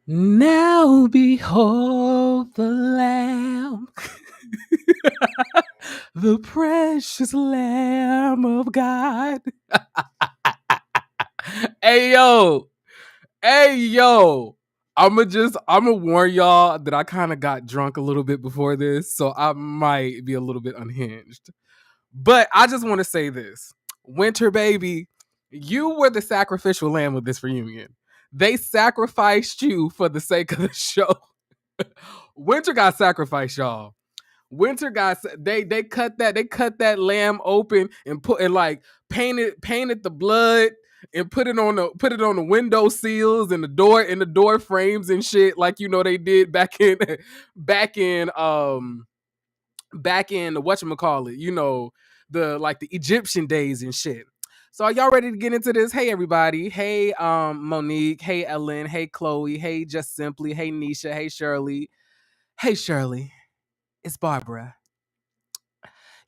Now behold the Lamb, the precious Lamb of God. Hey yo, hey yo. I'ma warn y'all that I kind of got drunk a little bit before this, so I might be a little bit unhinged. But I just want to say this. Winter baby, you were the sacrificial lamb of this reunion. They sacrificed you for the sake of the show. Winter got sacrificed, y'all. Winter got they cut that lamb open and put and like painted the blood and put it on the window seals and the door frames and shit like they did back in the whatchamacallit, the Egyptian days and shit. So are y'all ready to get into this? Hey everybody. Hey Monique. Hey Ellen. Hey Chloe. Hey Just Simply. Hey Nisha. Hey Shirley. Hey Shirley. It's Barbara.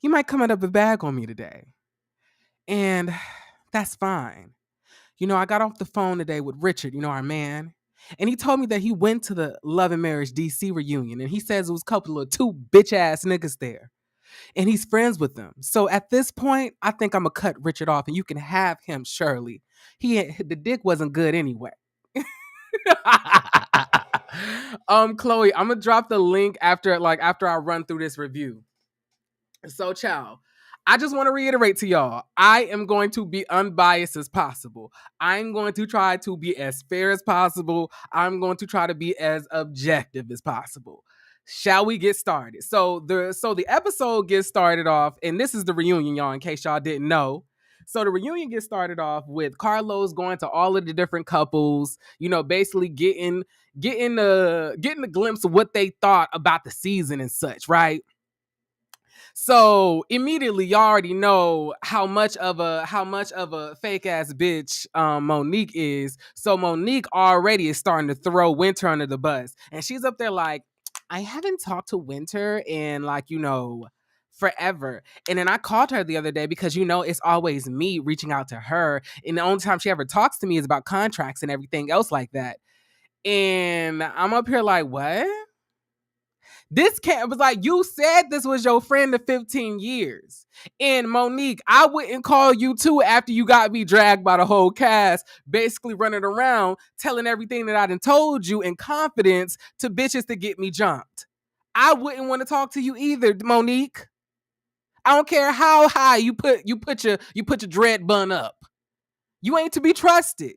You might come out of a bag on me today. And that's fine. I got off the phone today with Richard, our man. And he told me that he went to the Love and Marriage DC reunion. And he says it was a couple of two bitch ass niggas there. And he's friends with them. So at this point, I think I'm gonna cut Richard off, and you can have him, Shirley. The dick wasn't good anyway. Chloe, I'm gonna drop the link after I run through this review. So, child, I just want to reiterate to y'all, I am going to be unbiased as possible. I'm going to try to be as fair as possible. I'm going to try to be as objective as possible. Shall we get started? So the episode gets started off, and this is the reunion, y'all, in case y'all didn't know. So the reunion gets started off with Carlos going to all of the different couples, basically getting a glimpse of what they thought about the season and such, right? So immediately you already know how much of a fake ass bitch Monique is. So Monique already is starting to throw Winter under the bus. And she's up there like, I haven't talked to Winter in forever. And then I called her the other day because it's always me reaching out to her. And the only time she ever talks to me is about contracts and everything else like that. And I'm up here like, what? This cat was like, you said this was your friend of 15 years. And Monique, I wouldn't call you too after you got me dragged by the whole cast, basically running around telling everything that I done told you in confidence to bitches to get me jumped. I wouldn't want to talk to you either, Monique. I don't care how high you put your dread bun up. You ain't to be trusted.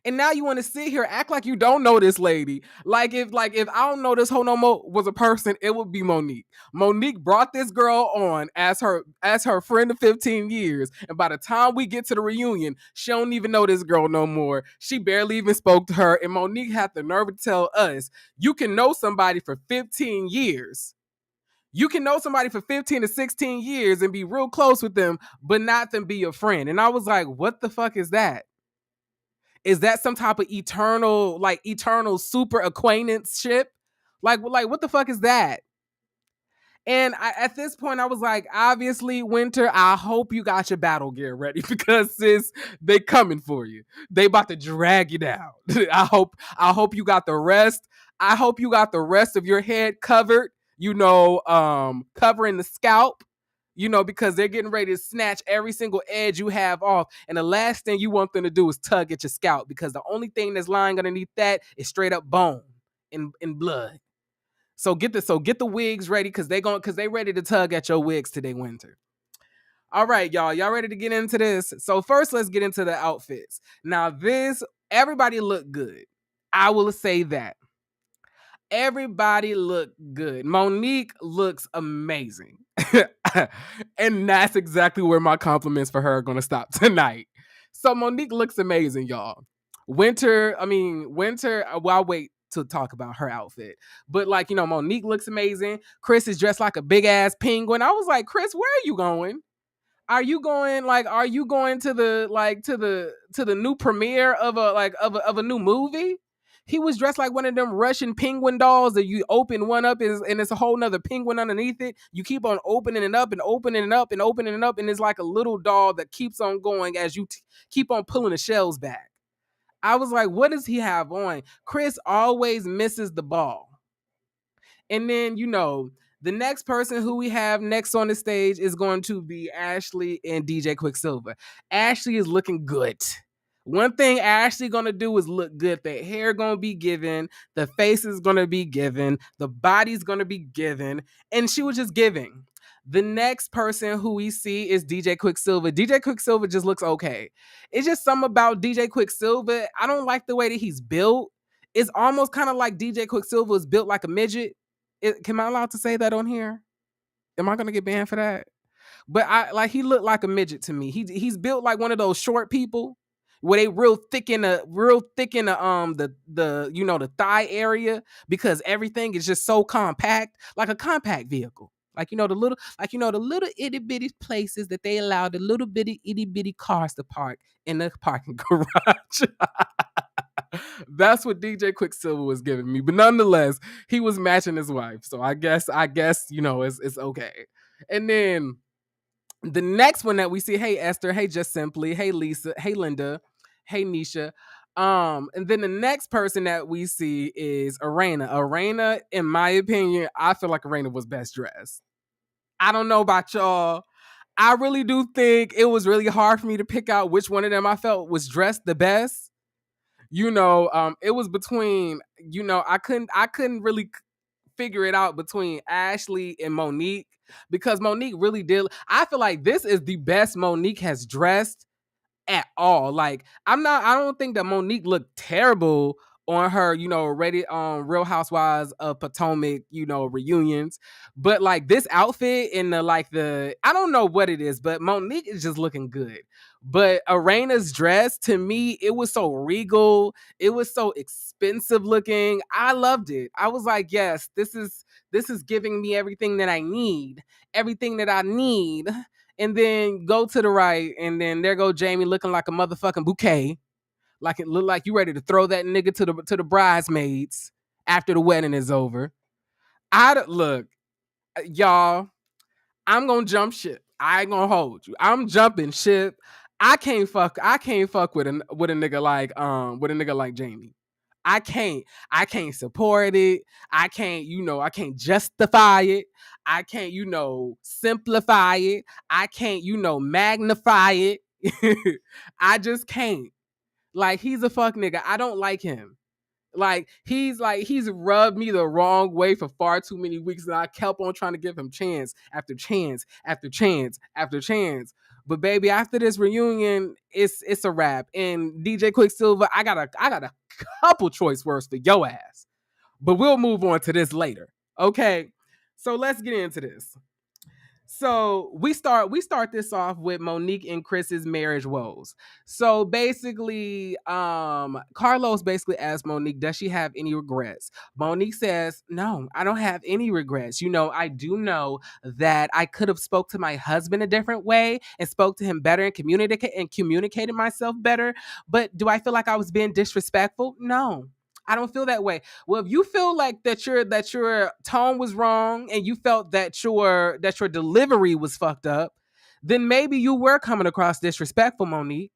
And now you want to sit here act like you don't know this lady. Like if I don't know this hoe no more was a person, it would be Monique. Monique brought this girl on as her friend of 15 years. And by the time we get to the reunion, she don't even know this girl no more. She barely even spoke to her. And Monique had the nerve to tell us, you can know somebody for 15 years. You can know somebody for 15 to 16 years and be real close with them, but not them be your friend. And I was like, what the fuck is that? Is that some type of eternal super acquaintanceship? Like what the fuck is that? And at this point, I was like, obviously, Winter, I hope you got your battle gear ready because sis, they coming for you. They about to drag you down. I hope you got the rest. I hope you got the rest of your head covered, covering the scalp, because they're getting ready to snatch every single edge you have off. And the last thing you want them to do is tug at your scalp because the only thing that's lying underneath that is straight up bone and blood. So get the wigs ready because they ready to tug at your wigs today, Winter. All right, y'all. Y'all ready to get into this? So first, let's get into the outfits. Now, everybody looked good. I will say that. Everybody looked good. Monique looks amazing. And that's exactly where my compliments for her are going to stop tonight. So Monique looks amazing, y'all. Winter, I'll wait to talk about her outfit. But Monique looks amazing. Chris is dressed like a big ass penguin. I was like, Chris, where are you going? Are you going to the new premiere of a new movie? He was dressed like one of them Russian penguin dolls that you open one up and it's a whole nother penguin underneath it. You keep on opening it up and opening it up and opening it up, and it's like a little doll that keeps on going as you keep on pulling the shells back. I was like, what does he have on? Chris always misses the ball. And then, the next person who we have next on the stage is going to be Ashley and DJ Quicksilver. Ashley is looking good. One thing Ashley gonna do is look good. The hair gonna be given, the face is gonna be given, the body's gonna be given, and she was just giving. The next person who we see is DJ Quicksilver. DJ Quicksilver just looks okay. It's just something about DJ Quicksilver. I don't like the way that he's built. It's almost kind of like DJ Quicksilver is built like a midget. Am I allowed to say that on here? Am I gonna get banned for that? But he looked like a midget to me. He's built like one of those short people where they real thick in the thigh area because everything is just so compact, like a compact vehicle. The little itty bitty places that they allow the little bitty itty bitty cars to park in the parking garage. That's what DJ Quicksilver was giving me. But nonetheless, he was matching his wife. So I guess, it's okay. And then the next one that we see, hey Esther, hey Just Simply, hey Lisa, hey Linda, hey Nisha. And then the next person that we see is Arena. Arena, in my opinion, I feel like Arena was best dressed. I don't know about y'all. I really do think it was really hard for me to pick out which one of them I felt was dressed the best. It was between, I couldn't really figure it out between Ashley and Monique because Monique really did. I feel like this is the best Monique has dressed at all. Like, I don't think that Monique looked terrible on her, already Real Housewives of Potomac, reunions. But like this outfit and the I don't know what it is, but Monique is just looking good. But Arena's dress, to me, it was so regal. It was so expensive looking. I loved it. I was like, yes, this is giving me everything that I need. Everything that I need. And then go to the right, and then there go Jamie looking like a motherfucking bouquet. Like it looked like you ready to throw that nigga to the bridesmaids after the wedding is over. Look, y'all, I'm gonna jump ship. I ain't gonna hold you. I'm jumping ship. I can't fuck with a nigga like Jamie. I can't support it. I can't justify it. I can't, simplify it. I can't, magnify it. I just can't. Like, he's a fuck nigga. I don't like him. He's rubbed me the wrong way for far too many weeks, and I kept on trying to give him chance after chance after chance after chance. But baby, after this reunion, it's a wrap. And DJ Quicksilver, I got a couple choice words for your ass. But we'll move on to this later. Okay. So let's get into this. So we start this off with Monique and Chris's marriage woes. So basically, Carlos basically asked Monique, does she have any regrets? Monique says, no, I don't have any regrets. I do know that I could have spoke to my husband a different way and spoke to him better and communicated myself better. But do I feel like I was being disrespectful? No. I don't feel that way. Well, if you feel like that your tone was wrong and you felt that your delivery was fucked up, then maybe you were coming across disrespectful, Monique.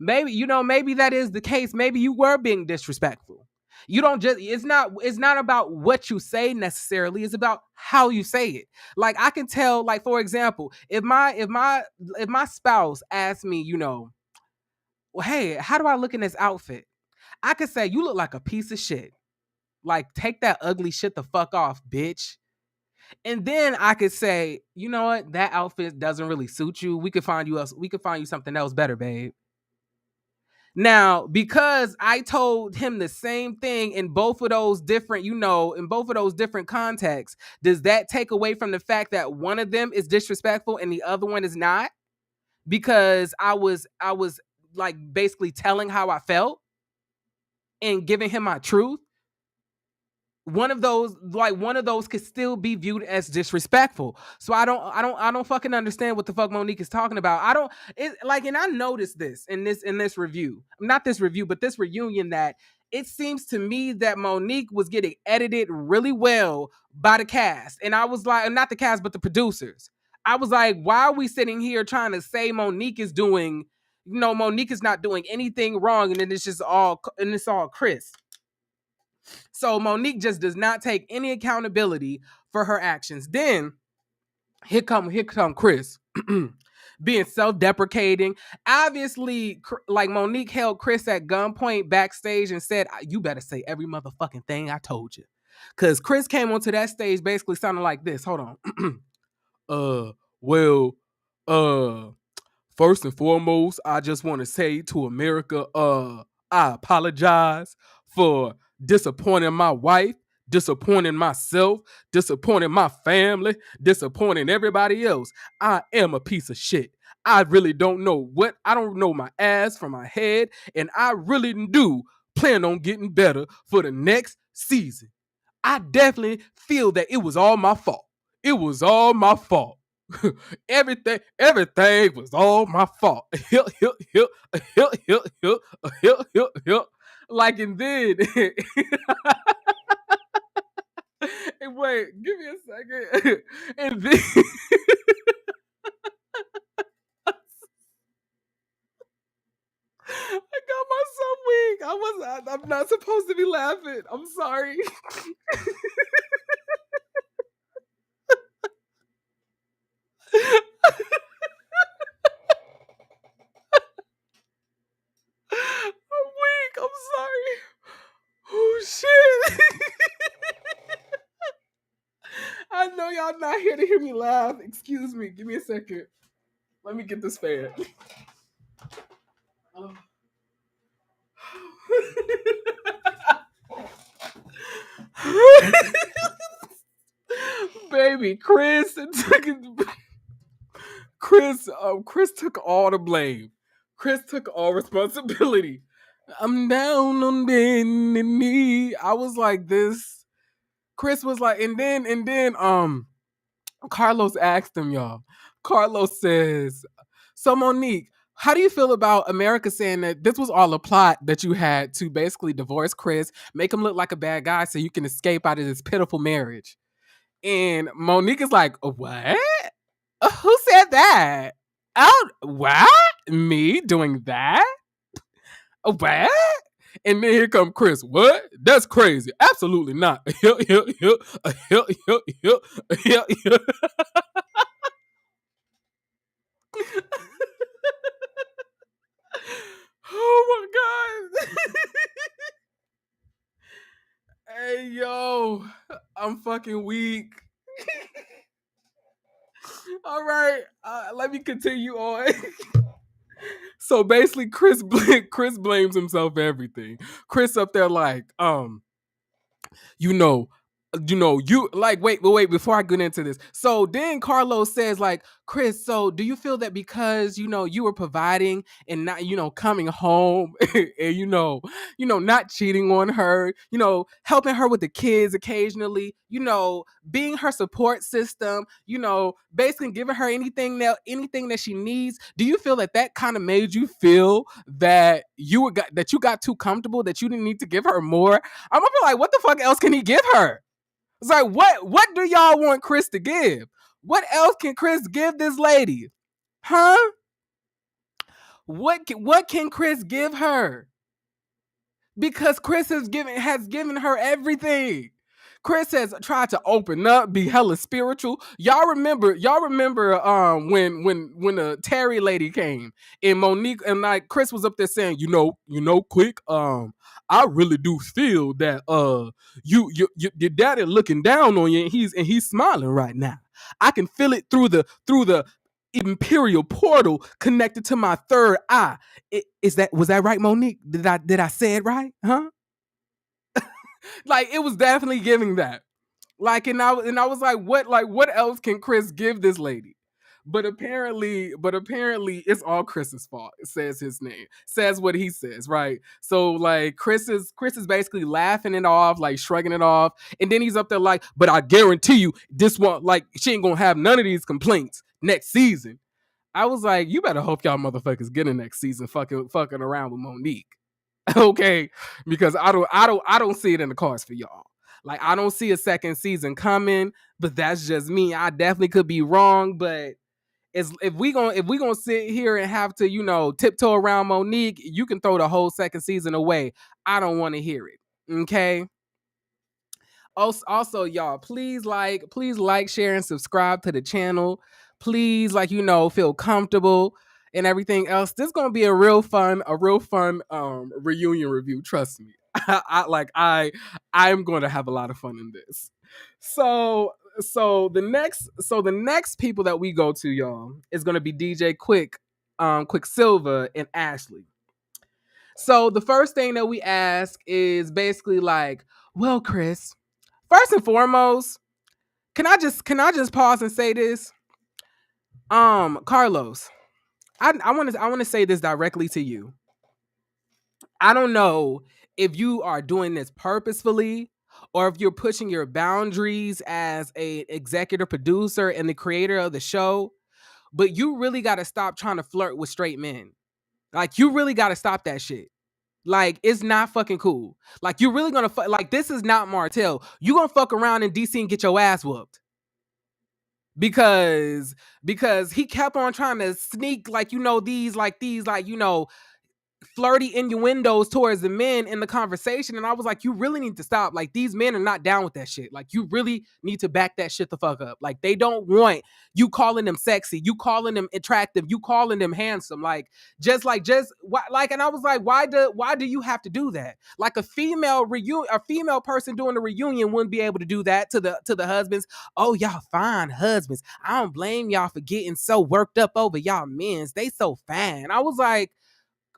Maybe that is the case. Maybe you were being disrespectful. You don't just it's not about what you say necessarily, it's about how you say it. Like, I can tell, like, for example, if my spouse asks me, well, hey, how do I look in this outfit? I could say, you look like a piece of shit. Like, take that ugly shit the fuck off, bitch. And then I could say, you know what? That outfit doesn't really suit you. We could find you something else better, babe. Now, because I told him the same thing in both of those different, contexts, does that take away from the fact that one of them is disrespectful and the other one is not? Because I was like basically telling how I felt and giving him my truth. One of those could still be viewed as disrespectful. So I don't fucking understand what the fuck Monique is talking about. And I noticed this in this review. Not this review, but this reunion, that it seems to me that Monique was getting edited really well by the cast. And I was like, not the cast, but the producers. I was like, why are we sitting here trying to say Monique is doing Monique is not doing anything wrong, and then it's all Chris. So Monique just does not take any accountability for her actions. Then here come Chris. Being self-deprecating. Obviously, like Monique held Chris at gunpoint backstage and said, "You better say every motherfucking thing I told you." Cause Chris came onto that stage basically sounding like this. Hold on. Well, first and foremost, I just want to say to America, I apologize for disappointing my wife, disappointing myself, disappointing my family, disappointing everybody else. I am a piece of shit. I really don't know I don't know my ass from my head, and I really do plan on getting better for the next season. I definitely feel that it was all my fault. It was all my fault. everything was all my fault. Like, and then and wait, give me a second. And then I got myself weak. I'm not supposed to be laughing. I'm sorry. I'm weak. I'm sorry. Oh shit. I know y'all not here to hear me laugh. Excuse me. Give me a second. Let me get this fan. Baby, Chris took all the blame. Chris took all responsibility. I'm down on bended knee. I was like this. Chris was like, and then Carlos asked him, y'all. Carlos says, "So Monique, how do you feel about America saying that this was all a plot that you had to basically divorce Chris, make him look like a bad guy so you can escape out of this pitiful marriage?" And Monique is like, "What? Who said that? Oh, what? Me doing that? What?" And then here come Chris. "What? That's crazy. Absolutely not." Oh my god. Hey yo, I'm fucking weak. All right, let me continue on. So basically, Chris blames himself for everything. Chris up there like, you know, you like, wait, before I get into this. So then Carlos says, like, "Chris, so do you feel that because, you were providing and not, coming home and, not cheating on her, helping her with the kids occasionally, being her support system, basically giving her anything that she needs. Do you feel that that kind of made you feel that you got too comfortable, that you didn't need to give her more?" I'm gonna be like, what the fuck else can he give her? It's like, what do y'all want Chris to give? What else can Chris give this lady? Huh? What can Chris give her? Because Chris has given her everything. Chris has tried to open up, be hella spiritual. Y'all remember when the Terry lady came and Monique and like Chris was up there saying, Quick, I really do feel that your daddy looking down on you and he's smiling right now. I can feel it through the imperial portal connected to my third eye. Was that right, Monique? Did I say it right? Huh? Like, it was definitely giving that. Like, and I was like, what else can Chris give this lady? But apparently it's all Chris's fault. It says his name. Says what he says, right? So like Chris is basically laughing it off, like shrugging it off. And then he's up there like, "But I guarantee you, this one, like, she ain't gonna have none of these complaints next season." I was like, you better hope y'all motherfuckers get in next season fucking around with Monique. Okay? Because I don't see it in the cards for y'all. Like, I don't see a second season coming, but that's just me. I definitely could be wrong, but is if we gonna sit here and have to, tiptoe around Monique, you can throw the whole second season away. I don't want to hear it. Okay. Also, y'all, please like, share, and subscribe to the channel. Please, feel comfortable and everything else. This is gonna be a real fun reunion review. Trust me. I'm going to have a lot of fun in this. So the next people that we go to, y'all, is gonna be DJ Quicksilver and Ashley. So the first thing that we ask is basically like, well, Chris, first and foremost, can I just pause and say this? Carlos, I want to say this directly to you. I don't know if you are doing this purposefully or if you're pushing your boundaries as a executive producer and the creator of the show, but you really got to stop trying to flirt with straight men. Like, you really got to stop that shit. Like, it's not fucking cool. Like, you're really gonna like, this is not Martell. You gonna fuck around in DC and get your ass whooped because he kept on trying to sneak these flirty innuendos towards the men in the conversation, and I was like, you really need to stop. Like, these men are not down with that shit. Like, you really need to back that shit the fuck up. Like, they don't want you calling them sexy, you calling them attractive, you calling them handsome. And I was like, why do you have to do that? Like, a female person doing a reunion wouldn't be able to do that to the husbands. Oh, y'all fine husbands, I don't blame y'all for getting so worked up over y'all men's, they so fine. I was like,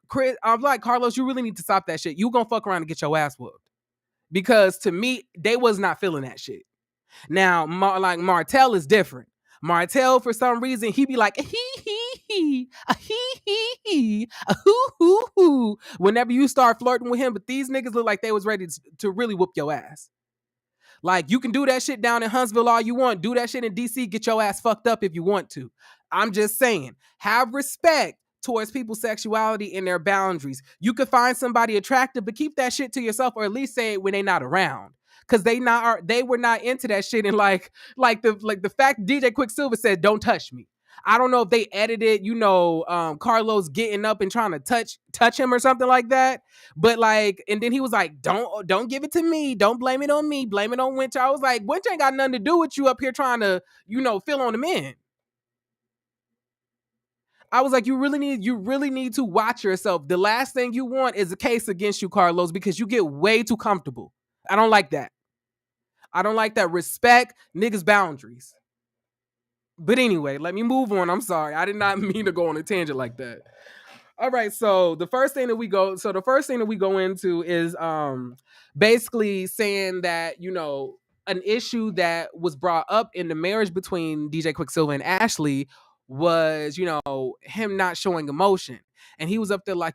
Chris, I'm like, Carlos, you really need to stop that shit. You gonna fuck around and get your ass whooped. Because to me, they was not feeling that shit. Now, Martell is different. Martell, for some reason, he be like, a hee, a hoo hoo hoo, whenever you start flirting with him. But these niggas look like they was ready to really whoop your ass. Like, you can do that shit down in Huntsville all you want. Do that shit in DC, get your ass fucked up if you want to. I'm just saying, have respect towards people's sexuality and their boundaries. You could find somebody attractive, but keep that shit to yourself, or at least say it when they not around. Cause they were not into that shit. And the fact DJ Quicksilver said, "Don't touch me." I don't know if they edited, Carlos getting up and trying to touch him or something like that. But and then he was like, don't give it to me. Don't blame it on me. Blame it on Winter. I was like, Winter ain't got nothing to do with you up here trying to, feel on the men. I was like, you really need to watch yourself. The last thing you want is a case against you, Carlos, because you get way too comfortable. I don't like that. Respect niggas' boundaries. But anyway, let me move on. I'm sorry. I did not mean to go on a tangent like that. All right, so the first thing that we go into is basically saying that, an issue that was brought up in the marriage between DJ Quicksilver and Ashley was, him not showing emotion. And he was up there like,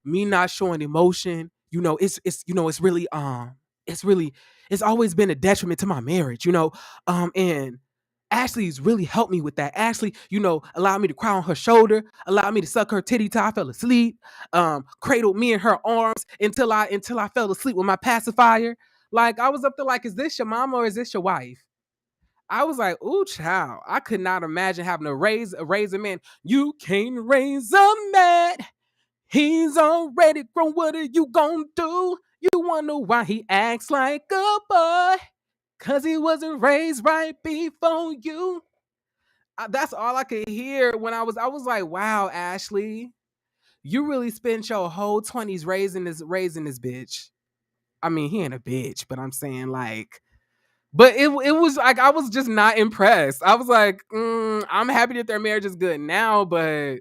me not showing emotion, it's really it's always been a detriment to my marriage, and Ashley's really helped me with that. Ashley, allowed me to cry on her shoulder, allowed me to suck her titty till I fell asleep, cradled me in her arms until I fell asleep with my pacifier. Like, I was up there like, is this your mama or is this your wife? I was like, ooh, child, I could not imagine having to raise a man. You can't raise a man. He's already grown. What are you gonna do? You wonder why he acts like a boy. Cause he wasn't raised right before you. That's all I could hear when I was like, wow, Ashley, you really spent your whole 20s raising this bitch. I mean, he ain't a bitch, but I'm saying, like, but it was like, I was just not impressed. I was like, I'm happy that their marriage is good now, but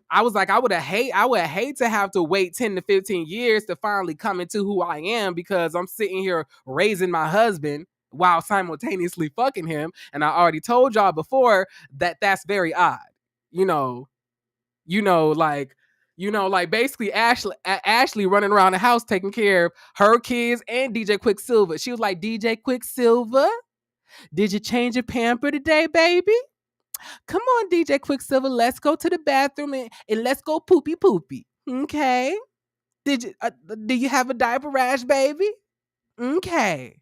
I was like, I would hate to have to wait 10 to 15 years to finally come into who I am, because I'm sitting here raising my husband while simultaneously fucking him. And I already told y'all before that that's very odd. Like basically Ashley running around the house taking care of her kids and DJ Quicksilver. She was like, DJ Quicksilver, did you change your pamper today, baby? Come on, DJ Quicksilver, let's go to the bathroom and let's go poopy. Okay. Do you have a diaper rash, baby? Okay.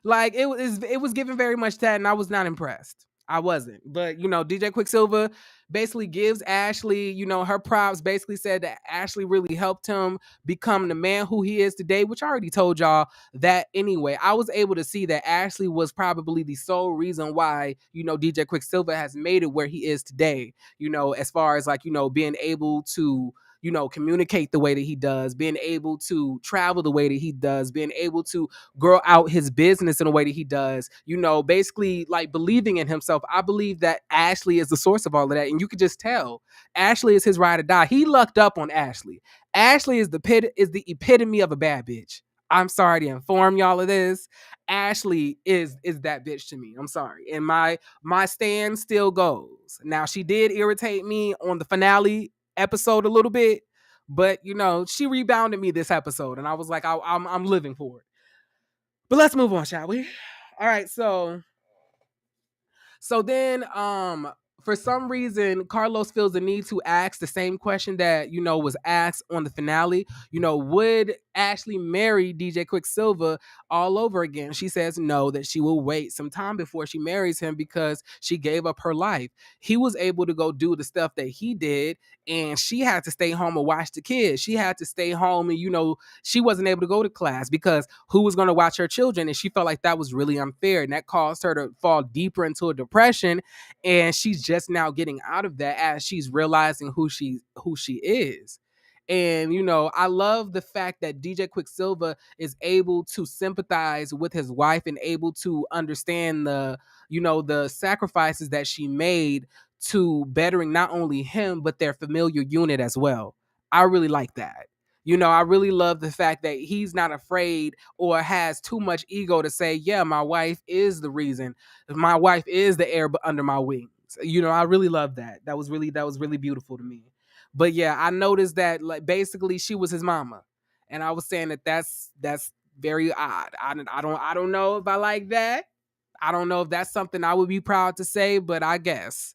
Like, it was given very much that, and I was not impressed. I wasn't. But, DJ Quicksilver basically gives Ashley, her props, basically said that Ashley really helped him become the man who he is today, which I already told y'all that anyway. I was able to see that Ashley was probably the sole reason why, DJ Quicksilver has made it where he is today, as far as like, being able to communicate the way that he does, being able to travel the way that he does, being able to grow out his business in the way that he does, basically like believing in himself. I believe that Ashley is the source of all of that. And you could just tell Ashley is his ride or die. He lucked up on Ashley. Ashley is the epitome of a bad bitch. I'm sorry to inform y'all of this. Ashley is that bitch to me. I'm sorry. And my stand still goes. Now, she did irritate me on the finale episode a little bit, but she rebounded me this episode, and I was like, I'm living for it. But let's move on, shall we? All right, so then, for some reason, Carlos feels the need to ask the same question that, was asked on the finale. Would Ashley marry DJ Quicksilver all over again? She says no, that she will wait some time before she marries him because she gave up her life. He was able to go do the stuff that he did, and she had to stay home and watch the kids. She had to stay home and, she wasn't able to go to class because who was going to watch her children? And she felt like that was really unfair, and that caused her to fall deeper into a depression. And she's just now getting out of that as she's realizing who she is. And I love the fact that DJ Quicksilver is able to sympathize with his wife and able to understand the sacrifices that she made to bettering not only him but their familiar unit as well. I really like that. I really love the fact that he's not afraid or has too much ego to say, yeah, my wife is the reason. My wife is the air under my wings. I really love that. That was really beautiful to me. But yeah, I noticed that like basically she was his mama, and I was saying that's very odd. I don't know if I like that. I don't know if that's something I would be proud to say, but I guess.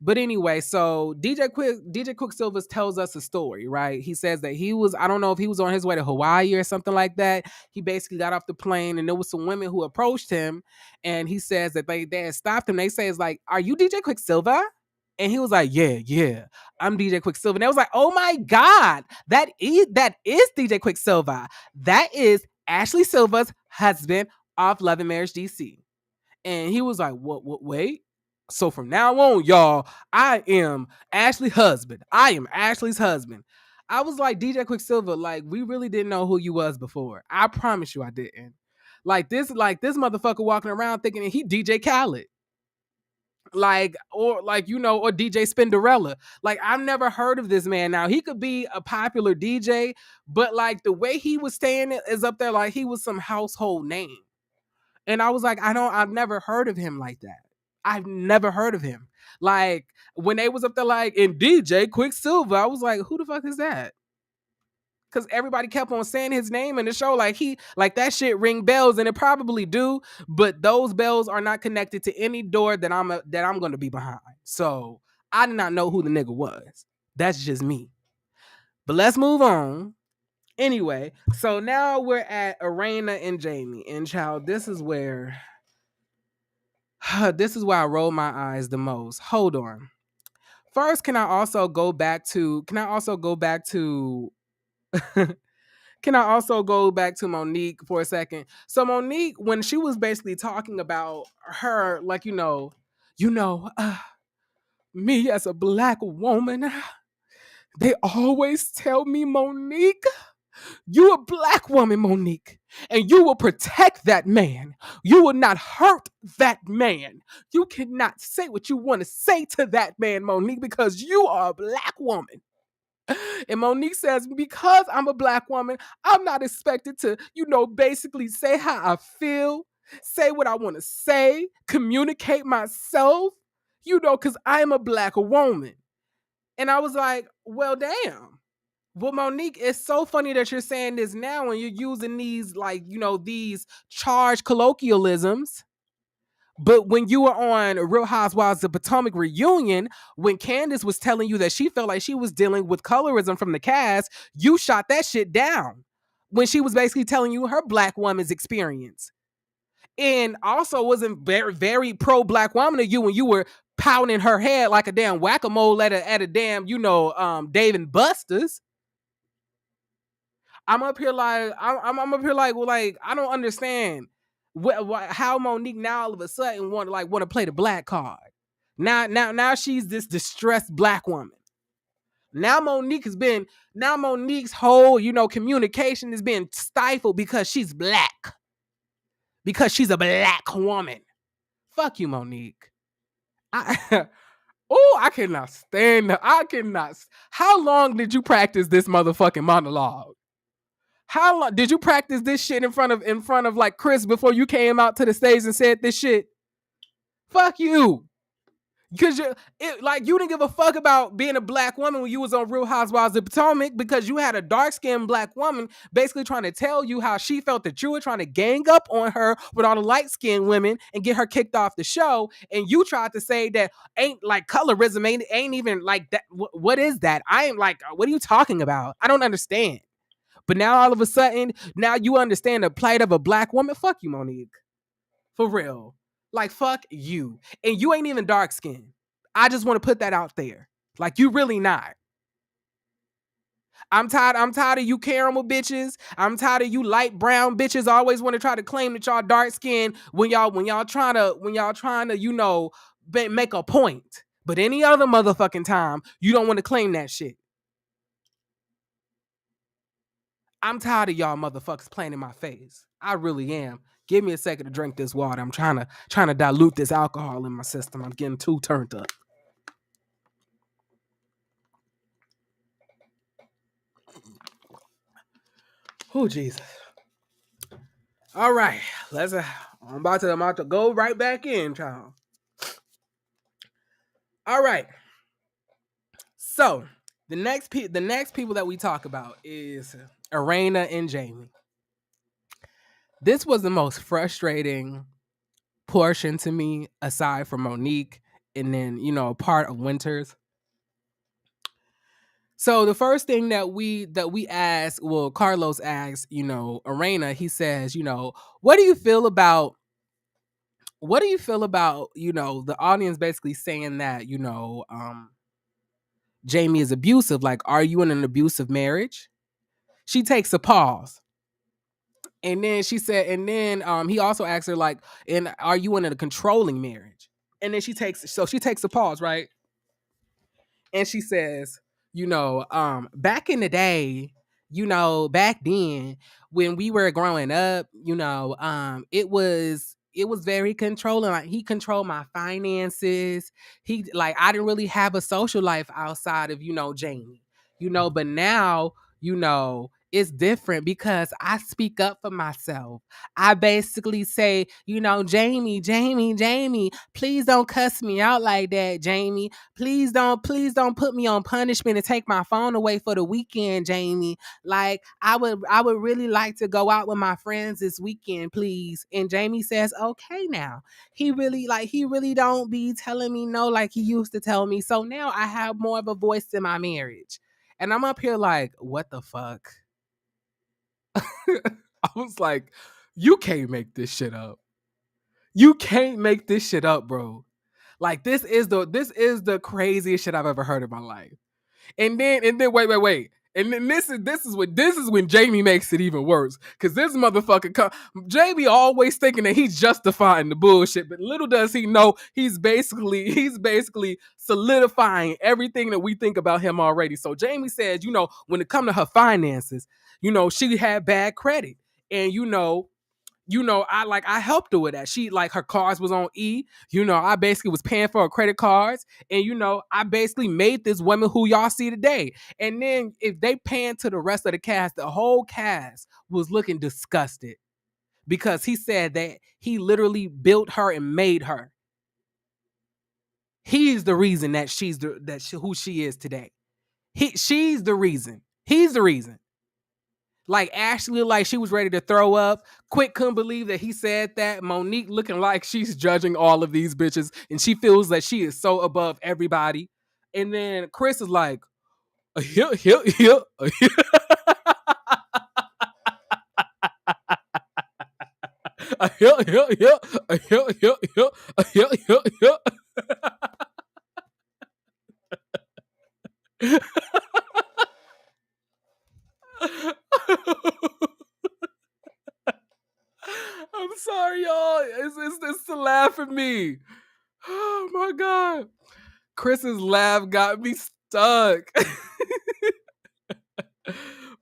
But anyway, so DJ Quicksilver tells us a story, right? He says that I don't know if he was on his way to Hawaii or something like that. He basically got off the plane and there was some women who approached him, and he says that they had stopped him. They say, it's like, "Are you DJ Quicksilver?" And he was like, yeah, I'm DJ Quicksilver. And they was like, "Oh my God, that is DJ Quicksilver. That is Ashley Silver's husband off Love and Marriage DC." And he was like, what, wait? So from now on, y'all, I am Ashley's husband. I am Ashley's husband. I was like, DJ Quicksilver, like, we really didn't know who you was before. I promise you I didn't. Like this motherfucker walking around thinking he DJ Khaled. Or DJ Spinderella. Like, I've never heard of this man. Now, he could be a popular DJ, but like the way he was saying it is up there like he was some household name. And I was like, I've never heard of him like that. I've never heard of him. Like, when they was up there like, in DJ Quicksilver, I was like, who the fuck is that? Because everybody kept on saying his name in the show, like that shit ring bells, and it probably do, but those bells are not connected to any door that I'm gonna be behind. So I did not know who the nigga was. That's just me. But let's move on. Anyway, so now we're at Arena and Jamie. And child, this is where I roll my eyes the most. Hold on. First, can I also go back to Monique for a second? So Monique, when she was basically talking about her, like, me as a black woman, they always tell me, Monique, you a black woman, Monique, and you will protect that man. You will not hurt that man. You cannot say what you want to say to that man, Monique, because you are a black woman. And Monique says, because I'm a black woman, I'm not expected to, basically say how I feel, say what I want to say, communicate myself, because I am a black woman. And I was like, well, damn. Well, Monique, it's so funny that you're saying this now and you're using these, these charged colloquialisms. But when you were on Real Housewives of Potomac reunion, when Candace was telling you that she felt like she was dealing with colorism from the cast, you shot that shit down when she was basically telling you her black woman's experience. and also wasn't very, very pro black woman to you when you were pounding her head like a damn whack-a-mole at a damn, Dave and Buster's. I'm up here like I'm up here like, well, like I don't understand how Monique now all of a sudden want to play the black card. Now she's this distressed black woman. Now Monique's whole, communication is being stifled because she's black. Because she's a black woman. Fuck you, Monique. I cannot stand her. How long did you practice this motherfucking monologue? How long did you practice this shit in front of like Chris before you came out to the stage and said this shit? Fuck you. Because you didn't give a fuck about being a black woman when you was on Real Housewives of Potomac, because you had a dark-skinned black woman basically trying to tell you how she felt that you were trying to gang up on her with all the light-skinned women and get her kicked off the show. And you tried to say that ain't like colorism, ain't even like that. What is that? I am like, what are you talking about? I don't understand. But now all of a sudden, now you understand the plight of a black woman. Fuck you, Monique. For real. Like, fuck you. And you ain't even dark skinned. I just want to put that out there. Like, you really not. I'm tired of you caramel bitches. I'm tired of you light brown bitches always want to try to claim that y'all dark skinned when y'all trying to, make a point. But any other motherfucking time, you don't want to claim that shit. I'm tired of y'all motherfuckers playing in my face. I really am. Give me a second to drink this water. I'm trying to dilute this alcohol in my system. I'm getting too turned up. Oh, Jesus. All right. I'm about to go right back in, child. All right. So, the next people that we talk about is Arena and Jamie. This was the most frustrating portion to me, aside from Monique and then, part of Winters. So the first thing that we asked, well, Carlos asked, Arena, he says, what do you feel about, the audience basically saying that, Jamie is abusive? Like, are you in an abusive marriage? She takes a pause. And then she said, he also asked her, like, and are you in a controlling marriage? And then she takes a pause, right? And she says, back in the day, back then when we were growing up, it was very controlling. Like, he controlled my finances. I didn't really have a social life outside of, Jamie, but now, it's different because I speak up for myself. I basically say, Jamie, please don't cuss me out like that, Jamie. Please don't put me on punishment and take my phone away for the weekend, Jamie. Like, I would really like to go out with my friends this weekend, please. And Jamie says, okay now. He really don't be telling me no like he used to tell me. So now I have more of a voice in my marriage. And I'm up here like, what the fuck? I was like, you can't make this shit up. You can't make this shit up, bro. Like, this is the craziest shit I've ever heard in my life. And then wait. And then this is when Jamie makes it even worse. Cause this motherfucker Jamie always thinking that he's justifying the bullshit, but little does he know he's basically solidifying everything that we think about him already. So Jamie says, when it come to her finances, she had bad credit. And I helped her with that. She, like, her cards was on E. I basically was paying for her credit cards. And, I basically made this woman who y'all see today. And then if they pan to the rest of the cast, the whole cast was looking disgusted because he said that he literally built her and made her. He's the reason that who she is today. She's the reason. He's the reason. Like, Ashley, like, she was ready to throw up. Quick couldn't believe that he said that. Monique looking like she's judging all of these bitches, and she feels that she is so above everybody. And then Chris is like, I'm sorry, y'all. It's to laugh at me. Oh my god. Chris's laugh got me stuck.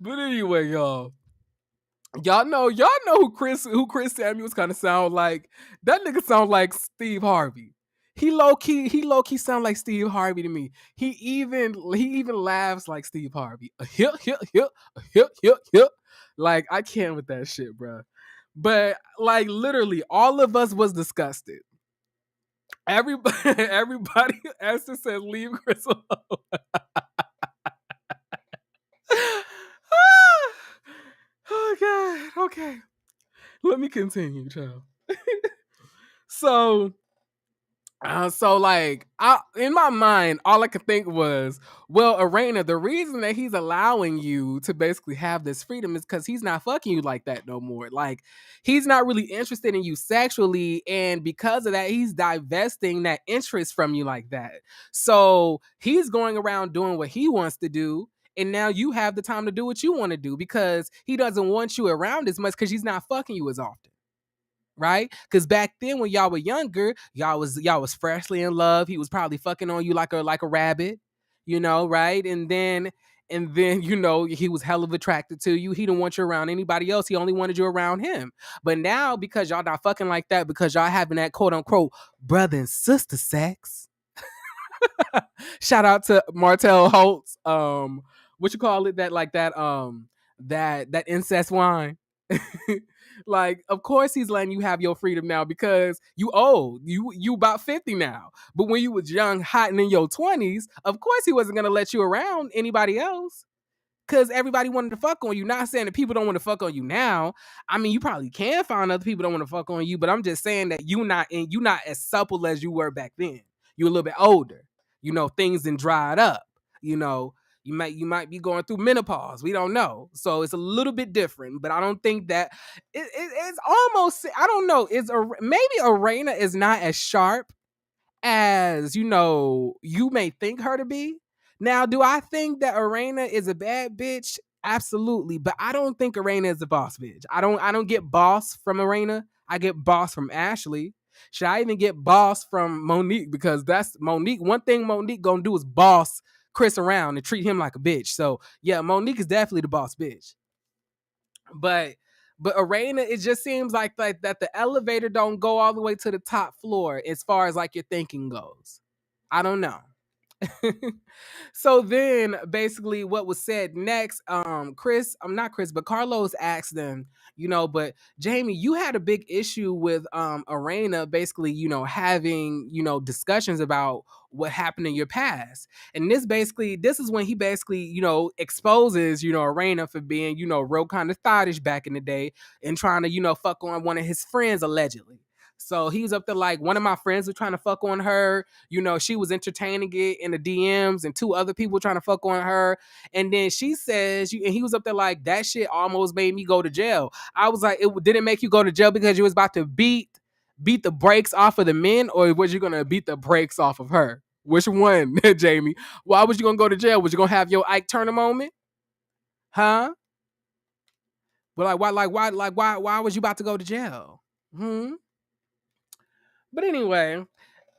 But anyway, y'all know who Chris Samuels kind of sound like. That nigga sound like Steve Harvey. He low key sound like Steve Harvey to me. He even laughs like Steve Harvey. Hip hip hip hip hip hip. Like I can't with that shit, bro. But like literally, all of us was disgusted. Everybody, Esther said, leave Chris alone. Oh god. Okay. Let me continue, child. So like in my mind, all I could think was, well, Arena, the reason that he's allowing you to basically have this freedom is because he's not fucking you like that no more. Like he's not really interested in you sexually, and because of that, he's divesting that interest from you like that. So he's going around doing what he wants to do. And now you have the time to do what you want to do because he doesn't want you around as much because he's not fucking you as often, right? Because back then when y'all were younger, y'all was freshly in love. He was probably fucking on you like a rabbit, right? And then he was hell of attracted to you. He didn't want you around anybody else. He only wanted you around him. But now because y'all not fucking like that, because y'all having that quote unquote brother and sister sex. Shout out to Martell Holtz. What you call it? That incest wine. Like, of course he's letting you have your freedom now because you old. You about 50 now. But when you was young, hot and in your 20s, of course he wasn't gonna let you around anybody else. Cause everybody wanted to fuck on you. Not saying that people don't want to fuck on you now. I mean, you probably can find other people that want to fuck on you, but I'm just saying that you not as supple as you were back then. You're a little bit older. Things done dried up. You might be going through menopause. We don't know. So it's a little bit different, but I don't think that it's almost, I don't know. Maybe Arena is not as sharp as you may think her to be. Now, do I think that Arena is a bad bitch? Absolutely, but I don't think Arena is a boss bitch. I don't get boss from Arena. I get boss from Ashley. Should I even get boss from Monique? Because that's Monique. One thing Monique gonna do is boss Chris around and treat him like a bitch. So yeah, Monique is definitely the boss bitch. But Arena, it just seems like that the elevator don't go all the way to the top floor as far as like your thinking goes. I don't know. So then basically what was said next, I'm not Chris, but Carlos asked them, but Jamie, you had a big issue with Arena basically, having, discussions about what happened in your past. And this is when he basically, exposes, Arena for being, real kind of thottish back in the day and trying to, fuck on one of his friends allegedly. So he was up there like, one of my friends was trying to fuck on her. She was entertaining it in the DMs and two other people trying to fuck on her. And then she says, and he was up there like, that shit almost made me go to jail. I was like, it didn't make you go to jail because you was about to beat the brakes off of the men, or was you going to beat the brakes off of her? Which one, Jamie? Why was you going to go to jail? Was you going to have your Ike Turner moment? Huh? But why was you about to go to jail? But anyway,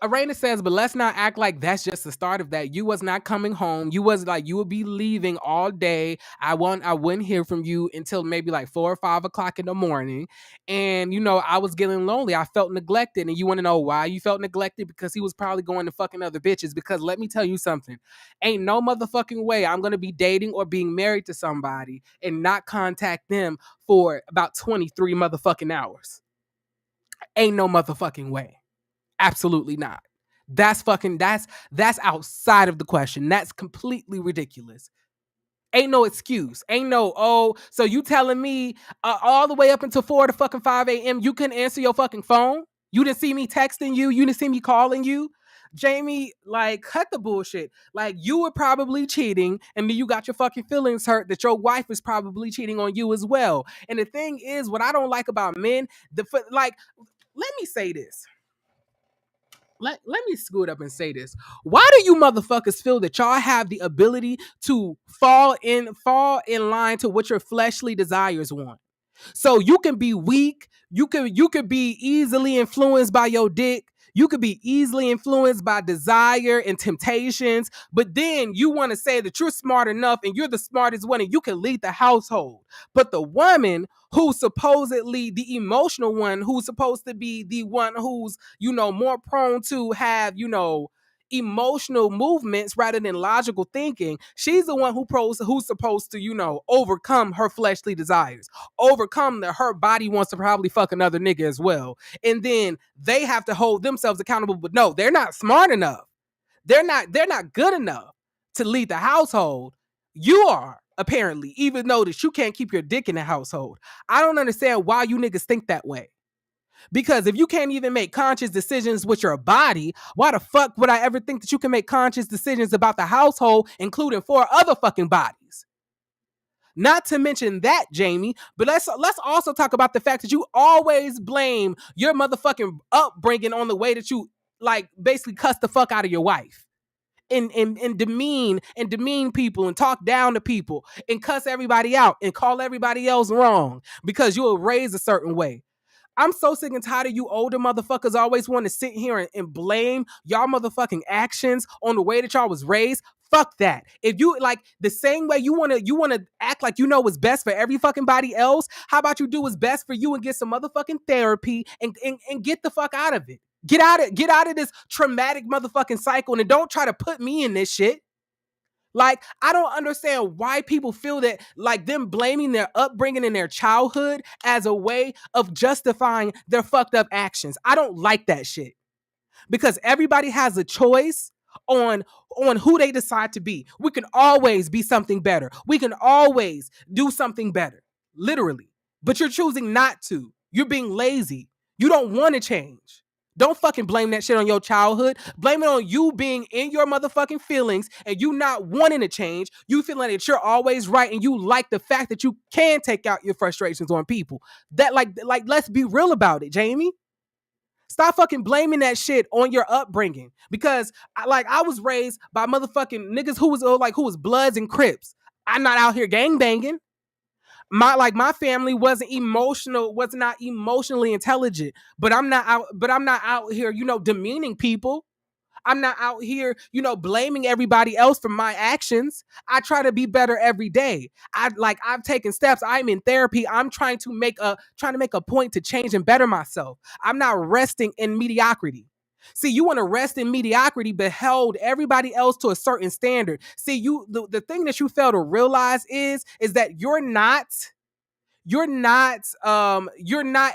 Arena says, but let's not act like that's just the start of that. You was not coming home. You was like, you would be leaving all day. I wouldn't hear from you until maybe like 4 or 5 o'clock in the morning. And, I was getting lonely. I felt neglected. And you want to know why you felt neglected? Because he was probably going to fucking other bitches. Because let me tell you something. Ain't no motherfucking way I'm going to be dating or being married to somebody and not contact them for about 23 motherfucking hours. Ain't no motherfucking way. Absolutely not. That's outside of the question. That's completely ridiculous. Ain't no excuse. Ain't no, so you telling me all the way up until 4 to fucking 5 a.m. you couldn't answer your fucking phone? You didn't see me texting you? You didn't see me calling you? Jamie, like, cut the bullshit. Like, you were probably cheating, and then you got your fucking feelings hurt that your wife is probably cheating on you as well. And the thing is, what I don't like about men, like, let me say this. Let me scoot up and say this. Why do you motherfuckers feel that y'all have the ability to fall in line to what your fleshly desires want? So you can be weak, you could be easily influenced by your dick, you could be easily influenced by desire and temptations, but then you want to say that you're smart enough and you're the smartest one and you can lead the household. But the woman who's supposedly the emotional one, who's supposed to be the one who's, more prone to have, emotional movements rather than logical thinking, she's the one who's supposed to, overcome her fleshly desires, overcome that her body wants to probably fuck another nigga as well. And then they have to hold themselves accountable, but no, they're not smart enough. They're not good enough to lead the household. You are, apparently, even though that you can't keep your dick in the household. I don't understand why you niggas think that way. Because if you can't even make conscious decisions with your body, why the fuck would I ever think that you can make conscious decisions about the household, including 4 other fucking bodies? Not to mention that, Jamie, but let's also talk about the fact that you always blame your motherfucking upbringing on the way that you, like, basically cuss the fuck out of your wife. And demean people and talk down to people and cuss everybody out and call everybody else wrong because you were raised a certain way. I'm so sick and tired of you older motherfuckers always want to sit here and blame y'all motherfucking actions on the way that y'all was raised. Fuck that. If you, like, the same way you wanna act like you know what's best for every fucking body else, how about you do what's best for you and get some motherfucking therapy and get the fuck out of it. Get out of this traumatic motherfucking cycle and don't try to put me in this shit. Like, I don't understand why people feel that, like, them blaming their upbringing and their childhood as a way of justifying their fucked up actions. I don't like that shit. Because everybody has a choice on who they decide to be. We can always be something better. We can always do something better. Literally. But you're choosing not to. You're being lazy. You don't want to change. Don't fucking blame that shit on your childhood. Blame it on you being in your motherfucking feelings and you not wanting to change. You feeling that you're always right and you like the fact that you can take out your frustrations on people. That, like, let's be real about it, Jamie. Stop fucking blaming that shit on your upbringing. Because I was raised by motherfucking niggas who was Bloods and Crips. I'm not out here gangbanging. My family was not emotionally intelligent, but I'm not out here, demeaning people. I'm not out here, blaming everybody else for my actions. I try to be better every day. I've taken steps. I'm in therapy. I'm trying to make a point to change and better myself. I'm not resting in mediocrity. See, you want to rest in mediocrity, but hold everybody else to a certain standard. See, the thing that you fail to realize is that you're not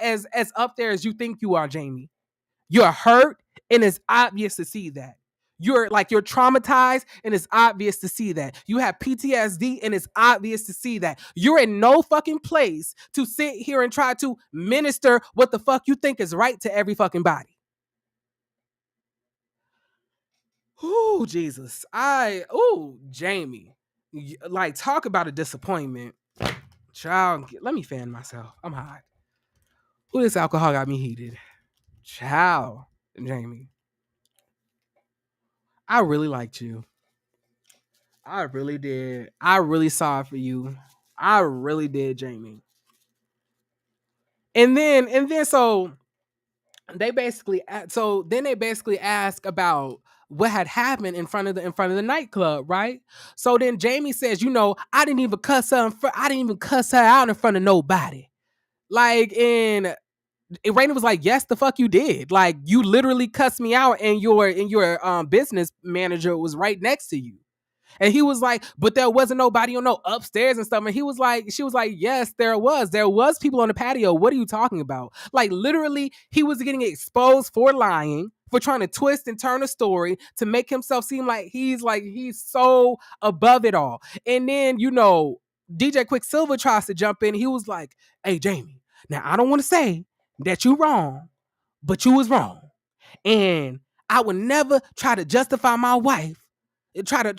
as up there as you think you are, Jamie. You're hurt, and it's obvious to see that. You're traumatized, and it's obvious to see that. You have PTSD, and it's obvious to see that. You're in no fucking place to sit here and try to minister what the fuck you think is right to every fucking body. Ooh, Jesus. Jamie. Like, talk about a disappointment. Child, let me fan myself. I'm hot. Ooh, this alcohol got me heated. Child, Jamie. I really liked you. I really did. I really saw it for you. I really did, Jamie. And then so they basically ask about what had happened in front of the nightclub, right? So then Jamie says, I didn't even cuss her out in front of nobody. Like, and Raina was like, yes, the fuck you did. Like, you literally cussed me out, and your business manager was right next to you. And he was like, but there wasn't nobody on no upstairs and stuff. And she was like, yes, there was. There was people on the patio. What are you talking about? Like, literally, he was getting exposed for lying, for trying to twist and turn a story to make himself seem like he's so above it all. And then, DJ Quicksilver tries to jump in. He was like, hey, Jamie, now I don't want to say that you wrong, but you was wrong. And I would never try to justify my wife. Try to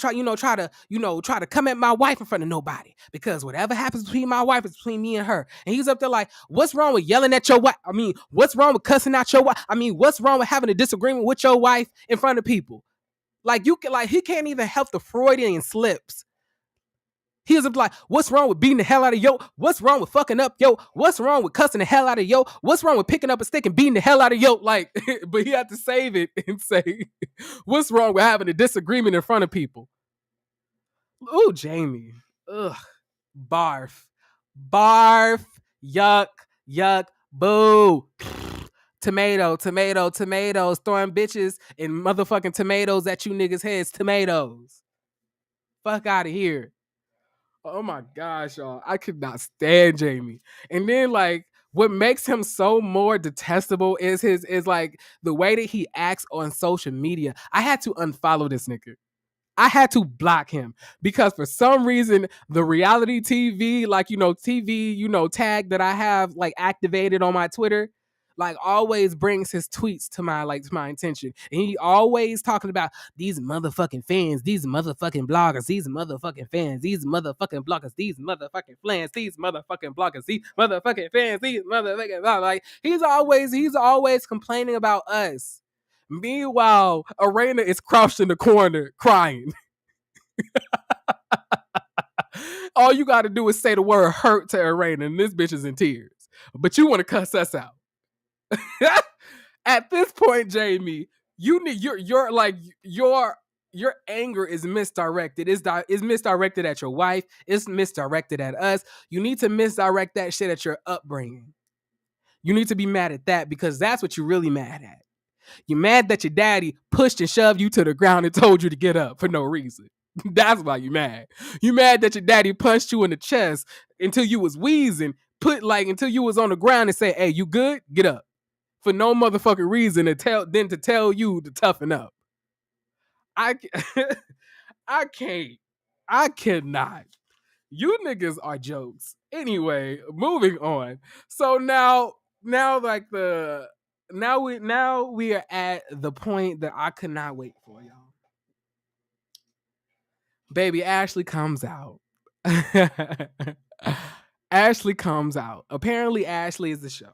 come at my wife in front of nobody, because whatever happens between my wife is between me and her. And he's up there like, what's wrong with yelling at your wife? I mean, what's wrong with cussing out your wife? I mean, what's wrong with having a disagreement with your wife in front of people? Like, you can, like, he can't even help the Freudian slips. He was like, what's wrong with beating the hell out of yo? What's wrong with fucking up yo? What's wrong with cussing the hell out of yo? What's wrong with picking up a stick and beating the hell out of yo? Like, but he had to save it and say, what's wrong with having a disagreement in front of people? Ooh, Jamie. Ugh. Barf. Barf. Yuck. Yuck. Boo. Tomatoes. Throwing bitches and motherfucking tomatoes at you niggas' heads. Tomatoes. Fuck out of here. Oh my gosh, y'all. I could not stand Jamie. And then, like, what makes him so more detestable is like the way that he acts on social media. I had to unfollow this nigga. I had to block him because for some reason the reality TV, like, TV, tag that I have like activated on my Twitter, like always brings his tweets to my attention. And he always talking about these motherfucking fans, these motherfucking bloggers, these motherfucking fans, these motherfucking bloggers, these motherfucking fans, these motherfucking bloggers, these motherfucking fans, these motherfucking bloggers. Like, he's always complaining about us. Meanwhile, Arena is crouched in the corner crying. All you got to do is say the word hurt to Arena, and this bitch is in tears. But you want to cuss us out. At this point, Jamie, your anger is misdirected. It's misdirected at your wife. It's misdirected at us. You need to misdirect that shit at your upbringing. You need to be mad at that, because that's what you're really mad at. You're mad that your daddy pushed and shoved you to the ground and told you to get up for no reason. That's why you're mad. You're mad that your daddy punched you in the chest until you was wheezing, until you was on the ground and say, hey, you good? Get up. For no motherfucking reason to tell you to toughen up. I can't. I cannot. You niggas are jokes. Anyway, moving on. So now we are at the point that I could not wait for, y'all. Baby, Ashley comes out. Ashley comes out. Apparently, Ashley is the show.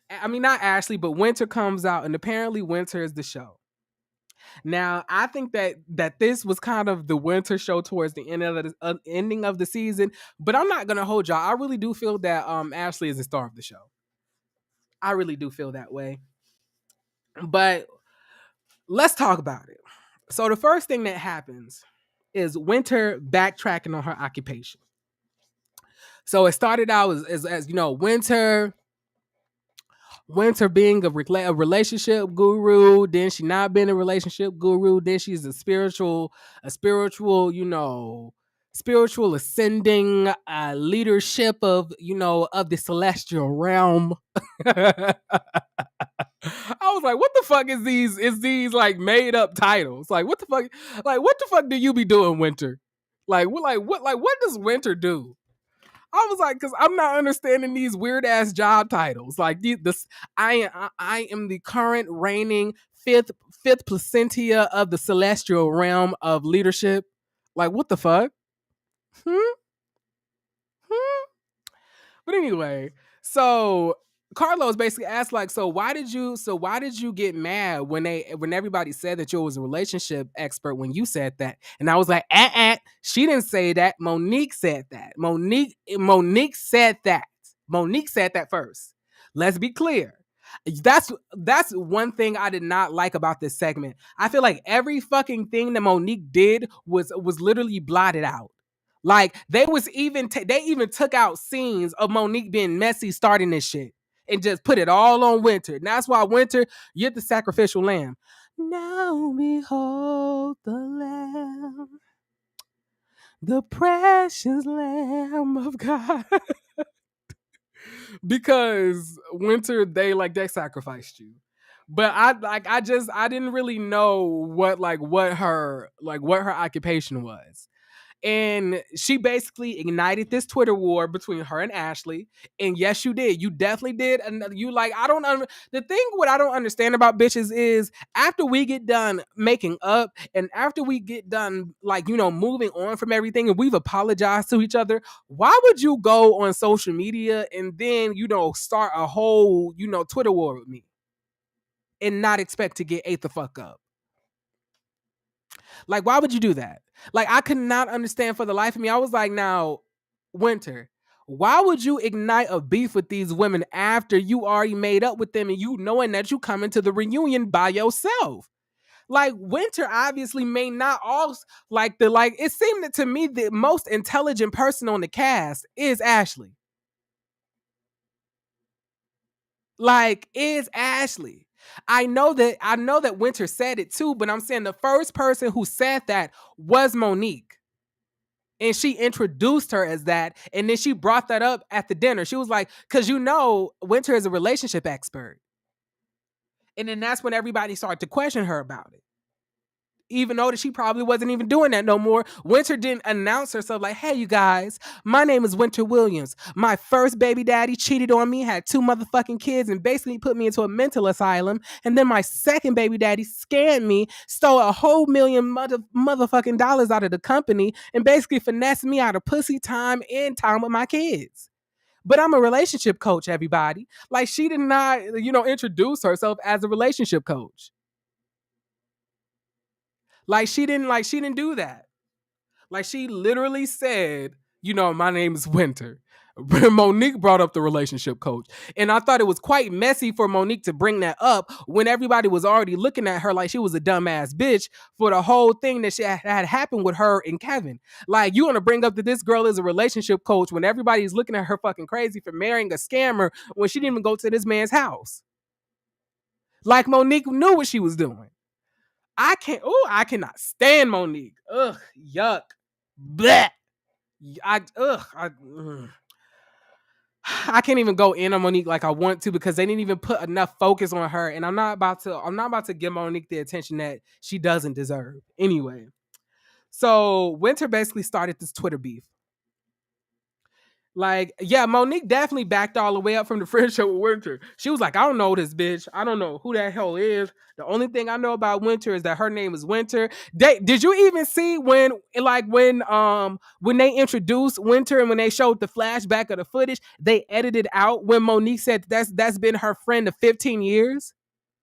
I mean, not Ashley, but Winter comes out, and apparently Winter is the show. Now, I think that this was kind of the Winter show towards the ending of the season, but I'm not gonna hold y'all. I really do feel that Ashley is the star of the show. I really do feel that way. But let's talk about it. So the first thing that happens is Winter backtracking on her occupation. So it started out as Winter being a relationship guru, then she not being a relationship guru, then she's a spiritual, spiritual ascending leadership of the celestial realm. I was like, what the fuck is these like made up titles? Like, what the fuck do you be doing, Winter? What does Winter do? I was like, because I'm not understanding these weird ass job titles. Like, I am the current reigning fifth placentia of the celestial realm of leadership. Like, what the fuck? But anyway, so Carlos basically asked, like, so why did you get mad when everybody said that you was a relationship expert when you said that? And I was like, she didn't say that. Monique said that. Monique said that. Monique said that first. Let's be clear. That's one thing I did not like about this segment. I feel like every fucking thing that Monique did was literally blotted out. Like, they even took out scenes of Monique being messy starting this shit and just put it all on Winter. And that's why, Winter, you're the sacrificial lamb. Now behold the lamb, the precious lamb of God. Because Winter, they sacrificed you. But I didn't really know what her occupation was. And she basically ignited this Twitter war between her and Ashley. And yes, you did. You definitely did. And you like, the thing what I don't understand about bitches is after we get done making up and after we get done, like, moving on from everything and we've apologized to each other, why would you go on social media and then, start a whole, Twitter war with me and not expect to get ate the fuck up? Like, why would you do that? Like, I could not understand for the life of me. I was like, now, Winter, why would you ignite a beef with these women after you already made up with them and you knowing that you coming to the reunion by yourself? Like, Winter obviously may not all it seemed that to me the most intelligent person on the cast is Ashley. Like, is Ashley. I know that Winter said it too, but I'm saying the first person who said that was Monique. And she introduced her as that. And then she brought that up at the dinner. She was like, because Winter is a relationship expert. And then that's when everybody started to question her about it. Even though that she probably wasn't even doing that no more. Winter didn't announce herself like, hey, you guys, my name is Winter Williams. My first baby daddy cheated on me, had 2 motherfucking kids, and basically put me into a mental asylum. And then my second baby daddy scammed me, stole a whole million motherfucking dollars out of the company, and basically finessed me out of pussy time and time with my kids. But I'm a relationship coach, everybody. Like, she did not, introduce herself as a relationship coach. She didn't do that. Like, she literally said, my name is Winter. Monique brought up the relationship coach. And I thought it was quite messy for Monique to bring that up when everybody was already looking at her like she was a dumbass bitch for the whole thing that had happened with her and Kevin. Like, you want to bring up that this girl is a relationship coach when everybody's looking at her fucking crazy for marrying a scammer when she didn't even go to this man's house. Like, Monique knew what she was doing. I cannot stand Monique. Ugh, yuck. Blech. I can't even go in on Monique like I want to because they didn't even put enough focus on her, and I'm not about to give Monique the attention that she doesn't deserve. Anyway, so Winter basically started this Twitter beef. Like, yeah, Monique definitely backed all the way up from the friendship with Winter. She was like, I don't know this bitch. I don't know who that hell is. The only thing I know about Winter is that her name is Winter. Did you even see when they introduced Winter and when they showed the flashback of the footage, they edited out when Monique said that's been her friend of 15 years,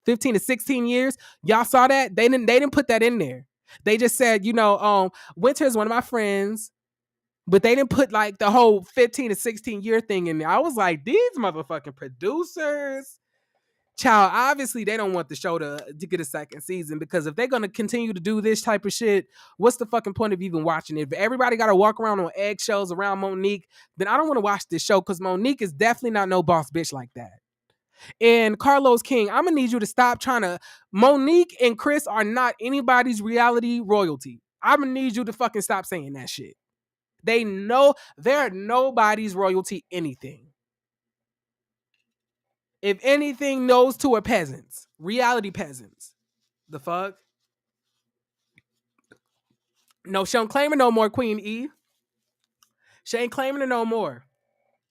15 to 16 years. Y'all saw that? They didn't put that in there. They just said, Winter is one of my friends. But they didn't put like the whole 15 to 16 year thing in there. I was like, these motherfucking producers, child, obviously they don't want the show to get a second season because if they're going to continue to do this type of shit, what's the fucking point of even watching it? If everybody got to walk around on eggshells around Monique, then I don't want to watch this show because Monique is definitely not no boss bitch like that. And Carlos King, I'm going to need you to stop trying to... Monique and Chris are not anybody's reality royalty. I'm going to need you to fucking stop saying that shit. They know they're nobody's royalty anything. If anything, those two are peasants. Reality peasants. The fuck? No, she don't claim her no more, Queen E. She ain't claiming her no more.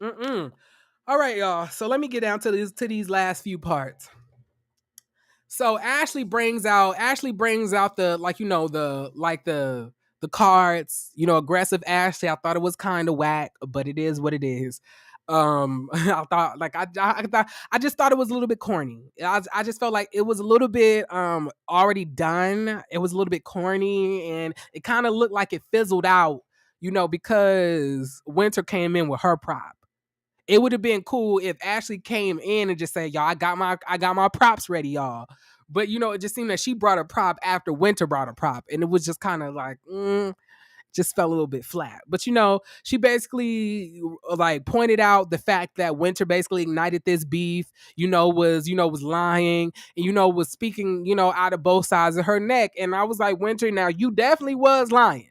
All right, y'all. So let me get down to these last few parts. So Ashley brings out the cards, aggressive Ashley. I thought it was kind of whack, but it is what it is. I thought I just thought it was a little bit corny. I just felt like it was a little bit already done. It was a little bit corny and it kind of looked like it fizzled out, because Winter came in with her prop. It would have been cool if Ashley came in and just said, y'all, I got my props ready, y'all. But it just seemed that she brought a prop after Winter brought a prop. And it was just kind of like, just fell a little bit flat. But she basically pointed out the fact that Winter basically ignited this beef, was lying and was speaking, out of both sides of her neck. And I was like, Winter, now you definitely was lying.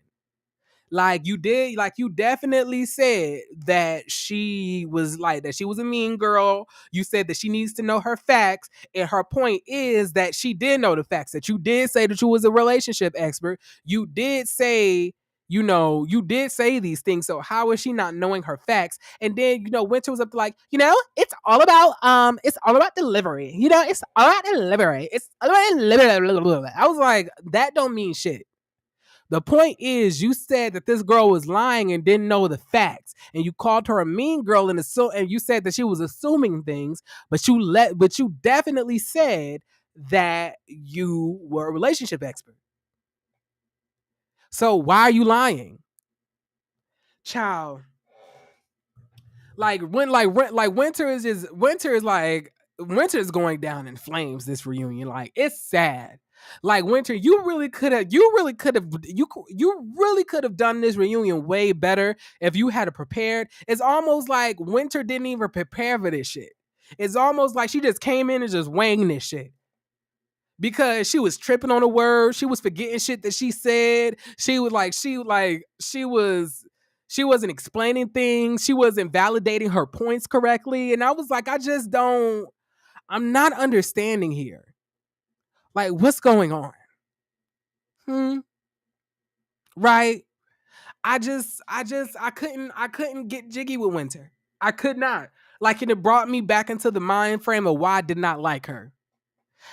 You definitely said that she was a mean girl. You said that she needs to know her facts. And her point is that she did know the facts, that you did say that you was a relationship expert. You did say, you did say these things. So how is she not knowing her facts? And then, Winter was up to like, it's all about delivery. It's all about delivery. It's all about delivery. I was like, that don't mean shit. The point is, you said that this girl was lying and didn't know the facts, and you called her a mean girl, and you said that she was assuming things, but you definitely said that you were a relationship expert. So why are you lying, child? Winter is going down in flames. This reunion, like, it's sad. Like, Winter, you really could have done this reunion way better if you had it prepared. It's almost like Winter didn't even prepare for this shit. It's almost like she just came in and just winged this shit. Because she was tripping on a word, she was forgetting shit that she said. She wasn't explaining things. She wasn't validating her points correctly. And I was like, I'm not understanding here. Like, what's going on? Right? I couldn't get jiggy with Winter. I could not. Like, and it brought me back into the mind frame of why I did not like her.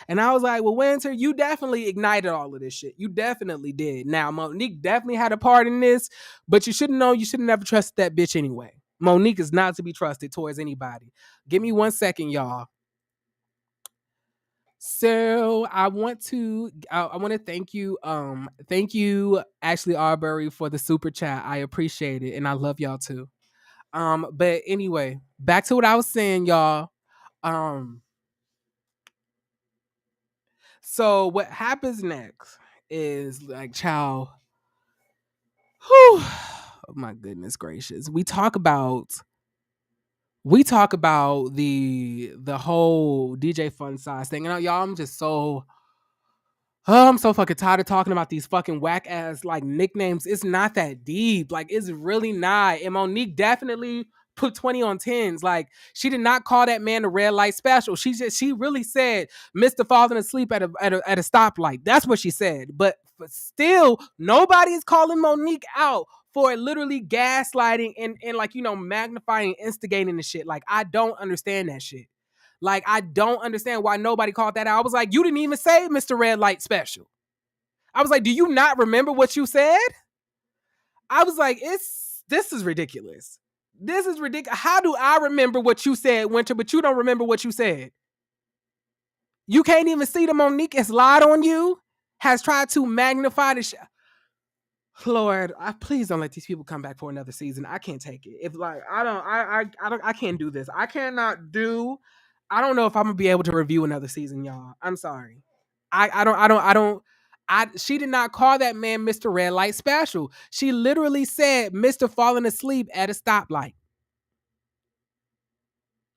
And I was like, well, Winter, you definitely ignited all of this shit. You definitely did. Now, Monique definitely had a part in this, but you should know you should never trust that bitch anyway. Monique is not to be trusted towards anybody. Give me 1 second, y'all. So I want to thank you Ashley Arbery for the super chat. I appreciate it, and I love y'all too. But anyway, back to what I was saying, y'all. So what happens next is like, child. Whew, oh my goodness gracious. We talk about the whole DJ Fun Size thing. And y'all, I'm so fucking tired of talking about these fucking whack ass like nicknames. It's not that deep. Like, it's really not. And Monique definitely put 20 on 10s. Like, she did not call that man a red light special. She really said Mr. Falling Asleep at a stoplight. That's what she said. But still, nobody is calling Monique out for literally gaslighting and like, magnifying and instigating the shit. Like, I don't understand that shit. Like, I don't understand why nobody called that out. I was like, you didn't even say Mr. Red Light Special. I was like, do you not remember what you said? I was like, this is ridiculous. This is ridiculous. How do I remember what you said, Winter, but you don't remember what you said? You can't even see the Monique has lied on you, has tried to magnify the shit. Lord, please don't let these people come back for another season. I can't take it. If like I can't do this. I don't know if I'm gonna be able to review another season, y'all. I'm sorry. She did not call that man Mr. Red Light Special. She literally said Mr. Falling Asleep at a stoplight.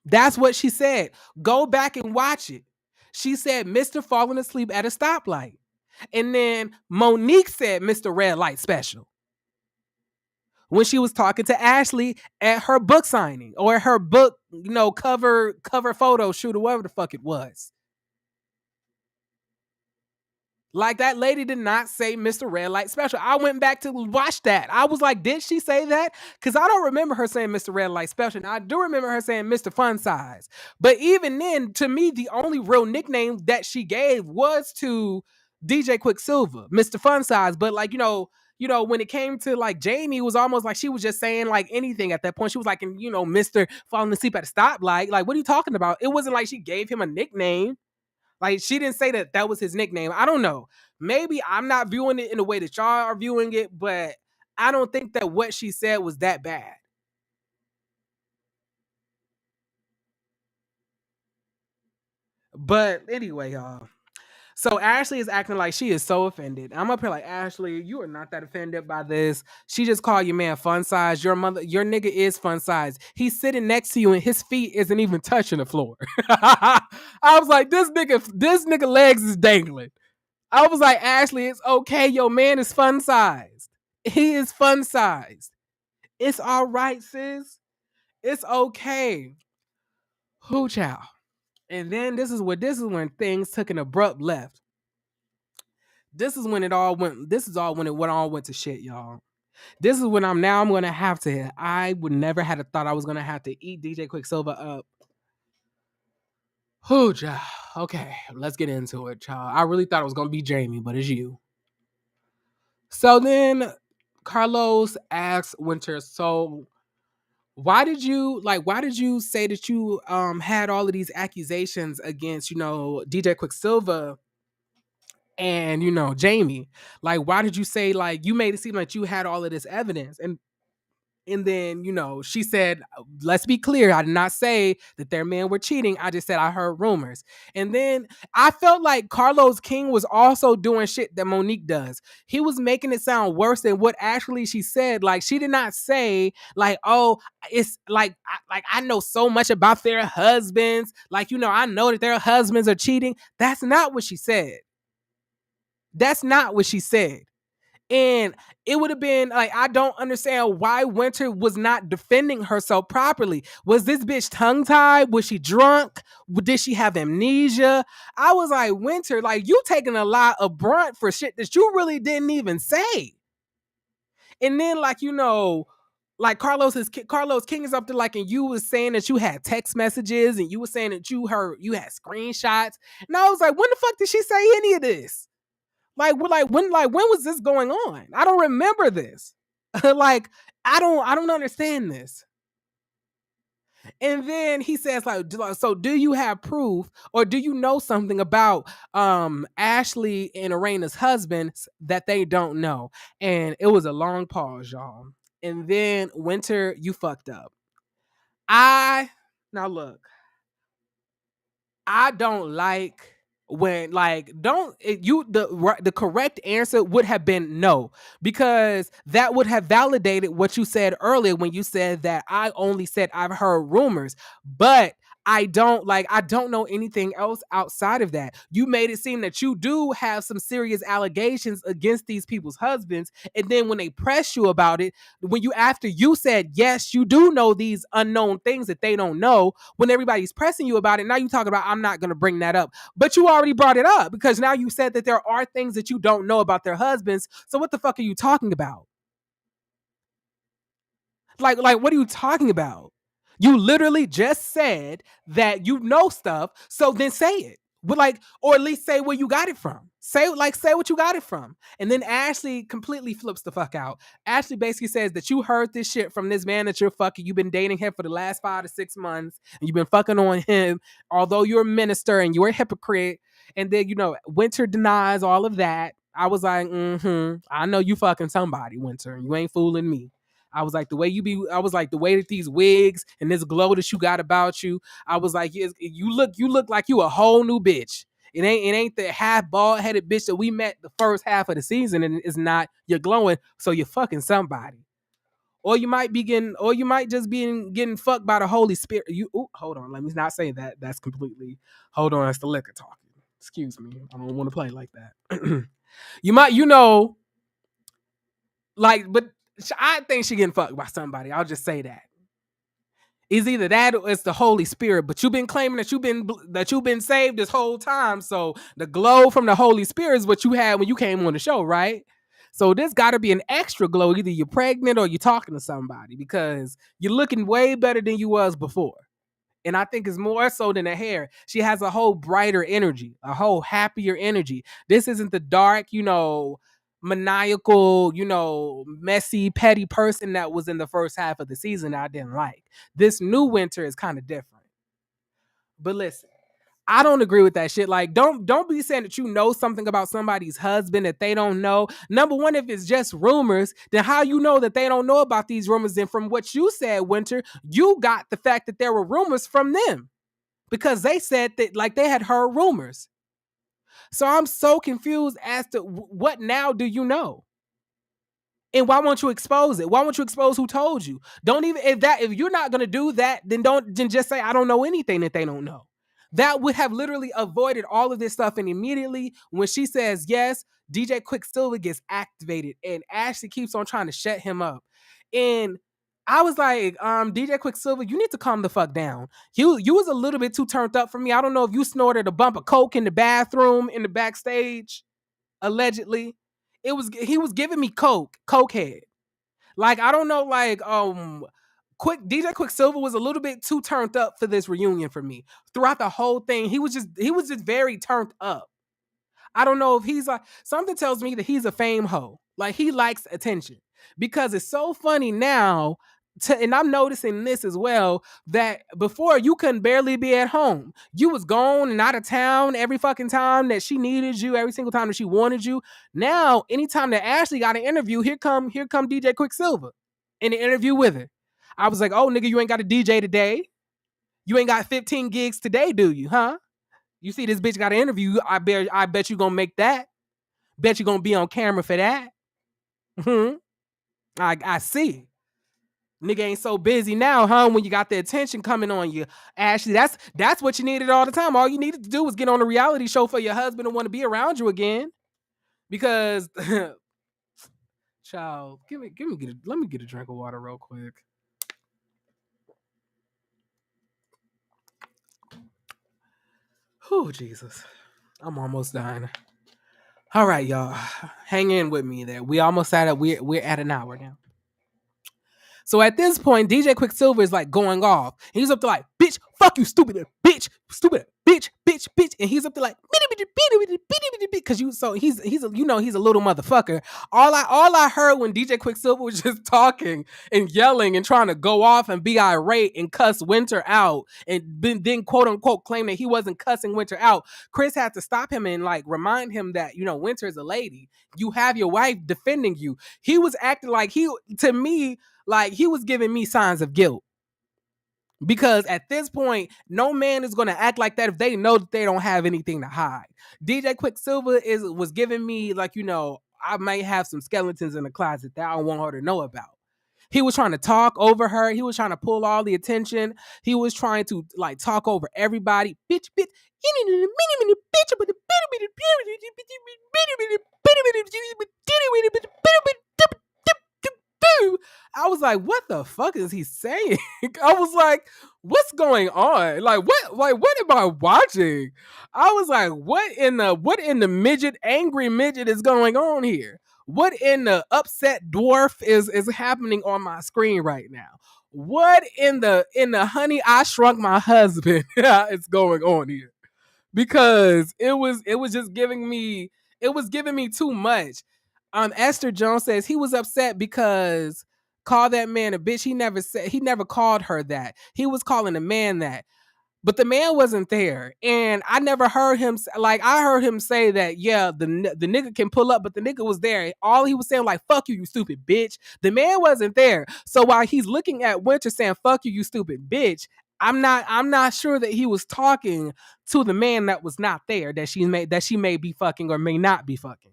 That's what she said. Go back and watch it. She said Mr. Falling Asleep at a stoplight. And then Monique said Mr. Red Light Special when she was talking to Ashley at her book signing or her book, cover photo shoot or whatever the fuck it was. Like, that lady did not say Mr. Red Light Special. I went back to watch that. I was like, did she say that? Because I don't remember her saying Mr. Red Light Special. Now, I do remember her saying Mr. Fun Size. But even then, to me, the only real nickname that she gave was to DJ Quicksilver, Mr. Fun Size. But like, when it came to like Jamie, it was almost like she was just saying like anything at that point. She was like, Mr. Falling Asleep at a stoplight. Like, what are you talking about? It wasn't like she gave him a nickname. Like, she didn't say that was his nickname. I don't know. Maybe I'm not viewing it in the way that y'all are viewing it, but I don't think that what she said was that bad. But anyway, y'all. So Ashley is acting like she is so offended. I'm up here like, Ashley, you are not that offended by this. She just called your man Fun Size. Your nigga is Fun Size. He's sitting next to you and his feet isn't even touching the floor. I was like, this nigga legs is dangling. I was like, Ashley, it's okay. Your man is fun sized. He is fun sized. It's all right, sis. It's okay. Who child? And then this is when things took an abrupt left. This is when it all went to shit, y'all. This is when I'm gonna have to. I would never had a thought I was gonna have to eat DJ Quicksilver up. Oh, child. Okay, let's get into it, child. I really thought it was gonna be Jamie, but it's you. So then Carlos asks Winter, so why did you say that you had all of these accusations against, DJ Quicksilver and Jamie? Like, why did you say, like, you made it seem like you had all of this evidence? And then, she said, let's be clear. I did not say that their men were cheating. I just said I heard rumors. And then I felt like Carlos King was also doing shit that Monique does. He was making it sound worse than what actually she said. Like, she did not say, like, oh, it's like, I know so much about their husbands. Like, I know that their husbands are cheating. That's not what she said. That's not what she said. And it would have been like, I don't understand why Winter was not defending herself properly. Was this bitch tongue tied? Was she drunk? Did she have amnesia? I was like, Winter, like, you taking a lot of brunt for shit that you really didn't even say. And then, like, like Carlos King is up to, like, and you was saying that you had text messages and you were saying that you had screenshots. And I was like, when the fuck did she say any of this? When was this going on? I don't remember this. Like, I don't understand this. And then he says, like, so do you have proof or do you know something about Ashley and Arena's husbands that they don't know? And it was a long pause, y'all. And then Winter, you fucked up. Now look, I don't like when, like, don't you the correct answer would have been no, because that would have validated what you said earlier when you said that I only said I've heard rumors, but I don't know anything else outside of that. You made it seem that you do have some serious allegations against these people's husbands, and then when they press you about it, after you said yes, you do know these unknown things that they don't know, when everybody's pressing you about it, now you talk about I'm not going to bring that up. But you already brought it up because now you said that there are things that you don't know about their husbands. So what the fuck are you talking about? Like what are you talking about? You literally just said that you know stuff, so then say it. But like, or at least say where you got it from. Say what you got it from. And then Ashley completely flips the fuck out. Ashley basically says that you heard this shit from this man that you're fucking. You've been dating him for the last 5 to 6 months, and you've been fucking on him, although you're a minister and you're a hypocrite. And then, Winter denies all of that. I was like, I know you fucking somebody, Winter. You ain't fooling me. I was like, the way that these wigs and this glow that you got about you, I was like, you look like you a whole new bitch. It ain't the half bald headed bitch that we met the first half of the season, and it's not. You're glowing, so you're fucking somebody. Or you might just be getting fucked by the Holy Spirit. Hold on, let me not say that. That's completely. Hold on, that's the liquor talking. Excuse me, I don't want to play like that. You might, like, but I think she getting fucked by somebody. I'll just say that. It's either that or it's the Holy Spirit. But you've been claiming that you've been saved this whole time. So the glow from the Holy Spirit is what you had when you came on the show, right? So there's got to be an extra glow. Either you're pregnant or you're talking to somebody, because you're looking way better than you was before. And I think it's more so than the hair. She has a whole brighter energy, a whole happier energy. This isn't the dark, maniacal, messy, petty person that was in the first half of the season that I didn't like. This new Winter is kind of different. But listen, I don't agree with that shit. Like, don't be saying that you know something about somebody's husband that they don't know. Number one, if it's just rumors, then how you know that they don't know about these rumors? And from what you said, Winter, you got the fact that there were rumors from them because they said that, like, they had heard rumors. So I'm so confused as to what now do you know? And why won't you expose it? Why won't you expose who told you? Don't even if you're not gonna do that, then just say I don't know anything that they don't know. That would have literally avoided all of this stuff. And immediately when she says yes, DJ Quicksilver gets activated and Ashley keeps on trying to shut him up. And I was like, DJ Quicksilver, you need to calm the fuck down. You was a little bit too turned up for me. I don't know if you snorted a bump of coke in the bathroom in the backstage, allegedly. He was giving me coke head. Like, I don't know, like, DJ Quicksilver was a little bit too turned up for this reunion for me. Throughout the whole thing, he was just very turned up. I don't know if he's like, something tells me that he's a fame hoe. Like, he likes attention. Because it's so funny now, and I'm noticing this as well, that before you couldn't barely be at home. You was gone and out of town every fucking time that she needed you, every single time that she wanted you. Now, anytime that Ashley got an interview, here come DJ Quicksilver in the interview with her. I was like, oh nigga, you ain't got a DJ today. You ain't got 15 gigs today, do you? Huh? You see this bitch got an interview. I bet you gonna make that. Bet you gonna be on camera for that. I see. Nigga ain't so busy now, huh? When you got the attention coming on you. Ashley, that's what you needed all the time. All you needed to do was get on a reality show for your husband and want to be around you again. Because child, let me get a drink of water real quick. Oh, Jesus. I'm almost dying. All right, y'all. Hang in with me there. We almost at it. We're at an hour now. So at this point, DJ Quicksilver is like going off. He's up to like, bitch, fuck you, stupid bitch, bitch. And he's up to like, because he's a little motherfucker. All I heard when DJ Quicksilver was just talking and yelling and trying to go off and be irate and cuss Winter out and then quote unquote claim that he wasn't cussing Winter out. Chris had to stop him and like remind him that, Winter is a lady. You have your wife defending you. He was acting like to me, like he was giving me signs of guilt. Because at this point, no man is going to act like that if they know that they don't have anything to hide. DJ Quicksilver was giving me like, I might have some skeletons in the closet that I want her to know about. He was trying to talk over her. He was trying to pull all the attention. He was trying to like talk over everybody. Bitch. I was like, what the fuck is he saying? I was like, what's going on? Like, what am I watching? I was like, what in the angry midget is going on here? What in the upset dwarf is happening on my screen right now? What in the honey, I shrunk my husband is going on here? Because it was just giving me too much. Esther Jones says he was upset because call that man a bitch. He never called her that. He was calling the man that. But the man wasn't there. And I never heard him, I heard him say that, yeah, the nigga can pull up, but the nigga was there. All he was saying, like, fuck you, you stupid bitch. The man wasn't there. So while he's looking at Winter saying, fuck you, you stupid bitch, I'm not sure that he was talking to the man that was not there, that she may be fucking or may not be fucking.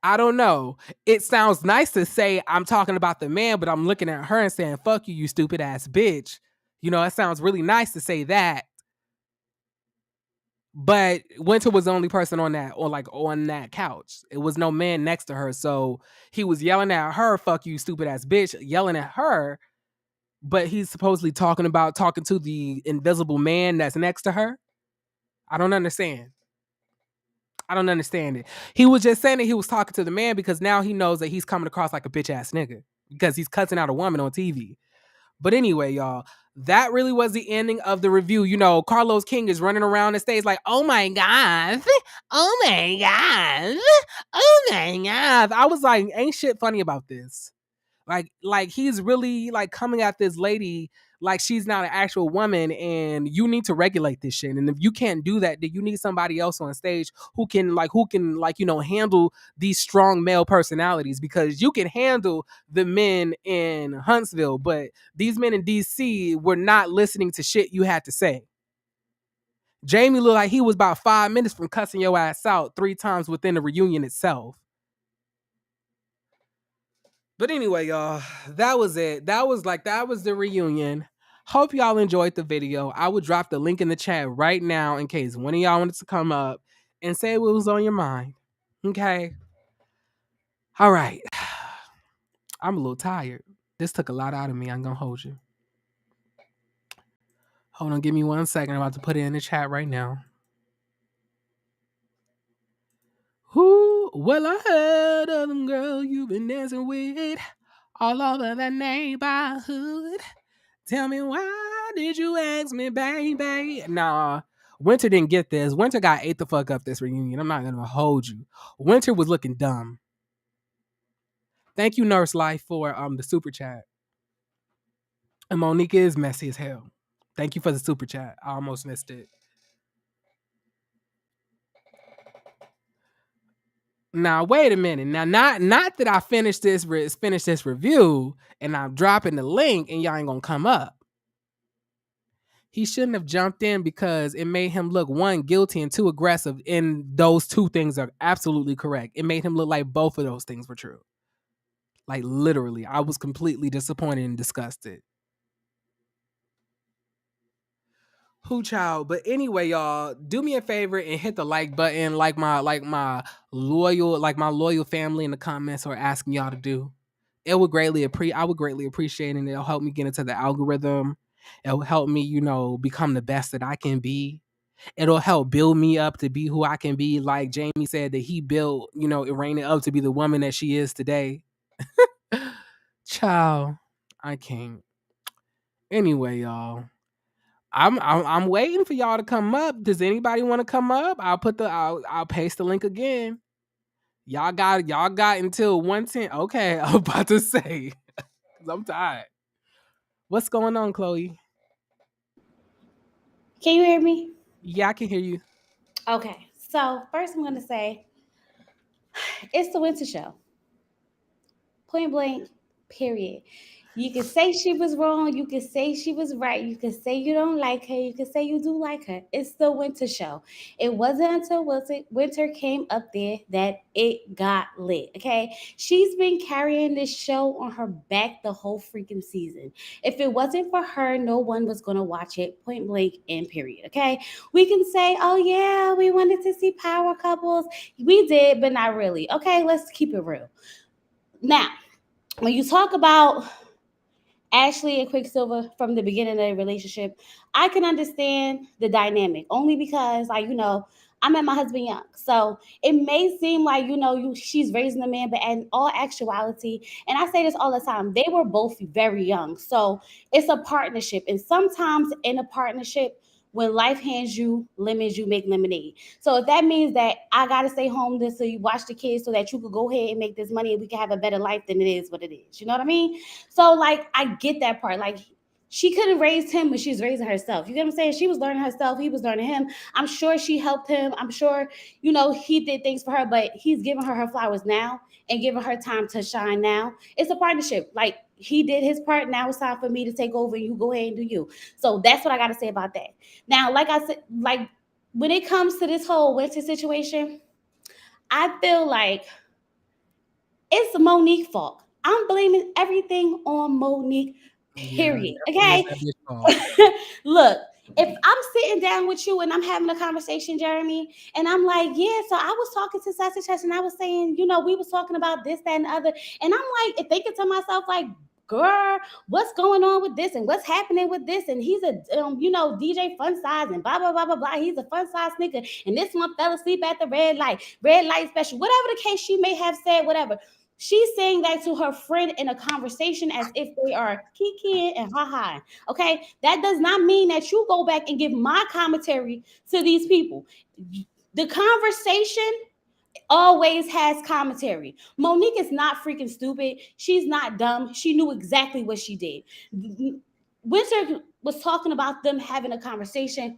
I don't know. It sounds nice to say I'm talking about the man, but I'm looking at her and saying, fuck you, you stupid ass bitch. It sounds really nice to say that. But Winter was the only person on that couch. It was no man next to her. So he was yelling at her, fuck you, stupid ass bitch, yelling at her. But he's supposedly talking to the invisible man that's next to her. I don't understand. it. He was just saying that he was talking to the man because now he knows that he's coming across like a bitch ass nigga because he's cussing out a woman on TV. But anyway, y'all, that really was the ending of the review. Carlos King is running around the stage like, oh my God. Oh my God. Oh my God. I was like, ain't shit funny about this. Like he's really like coming at this lady like she's not an actual woman, and you need to regulate this shit. And if you can't do that, then you need somebody else on stage who can handle these strong male personalities, because you can handle the men in Huntsville, but these men in DC were not listening to shit you had to say. Jamie looked like he was about 5 minutes from cussing your ass out 3 times within the reunion itself. But anyway, y'all, that was it. That was the reunion. Hope y'all enjoyed the video. I would drop the link in the chat right now in case one of y'all wanted to come up and say what was on your mind. Okay. All right. I'm a little tired. This took a lot out of me. I'm going to hold you. Hold on. Give me 1 second. I'm about to put it in the chat right now. Well, I heard of them girl you've been dancing with all over the neighborhood. Tell me why did you ask me, baby? Nah, Winter didn't get this. Winter got ate the fuck up this reunion. I'm not gonna hold you. Winter was looking dumb. Thank you, Nurse Life, for the super chat. And Monique is messy as hell. Thank you for the super chat. I almost missed it. Now wait a minute. Now not that I finished this review and I'm dropping the link and y'all ain't gonna come up. He shouldn't have jumped in because it made him look, one, guilty, and two, aggressive. And those two things are absolutely correct. It made him look like both of those things were true. Like literally, I was completely disappointed and disgusted. Who child? But anyway, y'all, do me a favor and hit the like button, like my loyal family in the comments are asking y'all to do. I would greatly appreciate it, and it'll help me get into the algorithm. It'll help me, become the best that I can be. It'll help build me up to be who I can be. Like Jamie said that he built, Irene up to be the woman that she is today. Child, I can't. Anyway, y'all. I'm waiting for y'all to come up. Does anybody want to come up? I'll paste the link again. Y'all got until 1:10. Okay, I'm about to say. 'Cause I'm tired. What's going on, Chloe? Can you hear me? Yeah, I can hear you. Okay. So first I'm gonna say it's the Winter Show. Point blank, period. You can say she was wrong. You can say she was right. You can say you don't like her. You can say you do like her. It's the Winter Show. It wasn't until Winter came up there that it got lit. Okay. She's been carrying this show on her back the whole freaking season. If it wasn't for her, no one was going to watch it, point blank and period. Okay. We can say, oh, yeah, we wanted to see power couples. We did, but not really. Okay. Let's keep it real. Now, when you talk about Ashley and Quicksilver from the beginning of the relationship, I can understand the dynamic only because, like, I met my husband young. So it may seem like, she's raising a man, but in all actuality, and I say this all the time, they were both very young. So it's a partnership. And sometimes in a partnership, when life hands you lemons, you make lemonade. So if that means that I gotta stay home so you watch the kids so that you could go ahead and make this money and we can have a better life, then it is what it is. You know what I mean? So like I get that part. Like she could have raised him, but she's raising herself. You get what I'm saying? She was learning herself. He was learning him. I'm sure she helped him. I'm sure, he did things for her, but he's giving her flowers now and giving her time to shine now. It's a partnership. Like he did his part. Now it's time for me to take over and you go ahead and do you. So that's what I got to say about that. Now, like I said, like when it comes to this whole Winter situation, I feel like it's Monique's fault. I'm blaming everything on Monique, Yeah, period. definitely is Okay? that bitch fault. Look, if I'm sitting down with you and I'm having a conversation, Jeremy, and I'm like, yeah, so I was talking to such and such, and I was saying, we was talking about this, that, and the other. And I'm like thinking to myself, like, girl, what's going on with this and what's happening with this? And he's a DJ fun size and blah blah blah blah blah. He's a fun size nigga. And this one fell asleep at the red light special, whatever the case she may have said, whatever. She's saying that to her friend in a conversation as if they are kikiing and ha-ha. Okay, that does not mean that you go back and give my commentary to these people. The conversation always has commentary. Monique is not freaking stupid. She's not dumb. She knew exactly what she did. Winter was talking about them having a conversation,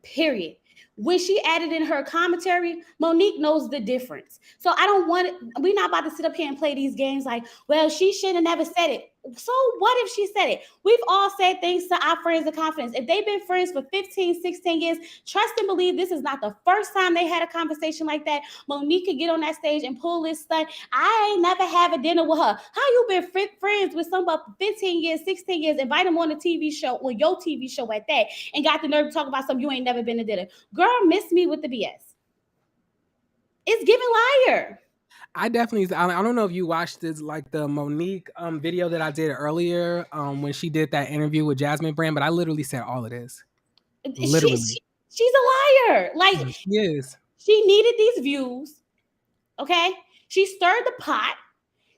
period. When she added in her commentary, Monique knows the difference. So I don't want it. We're not about to sit up here and play these games like, well, she should have never said it. So what if she said it? We've all said things to our friends of confidence. If they've been friends for 15, 16 years, trust and believe this is not the first time they had a conversation like that. Monique could get on that stage and pull this stunt. I ain't never have a dinner with her. How you been friends with somebody for 15 years, 16 years, invite them on a TV show, or your TV show at that, and got the nerve to talk about something you ain't never been to dinner? Girl, miss me with the BS. It's giving liar. I don't know if you watched this, like the Monique video that I did earlier when she did that interview with Jasmine Brand, but I literally said all of this. Literally. She's a liar. Like She is. she needed these views. Okay. She stirred the pot.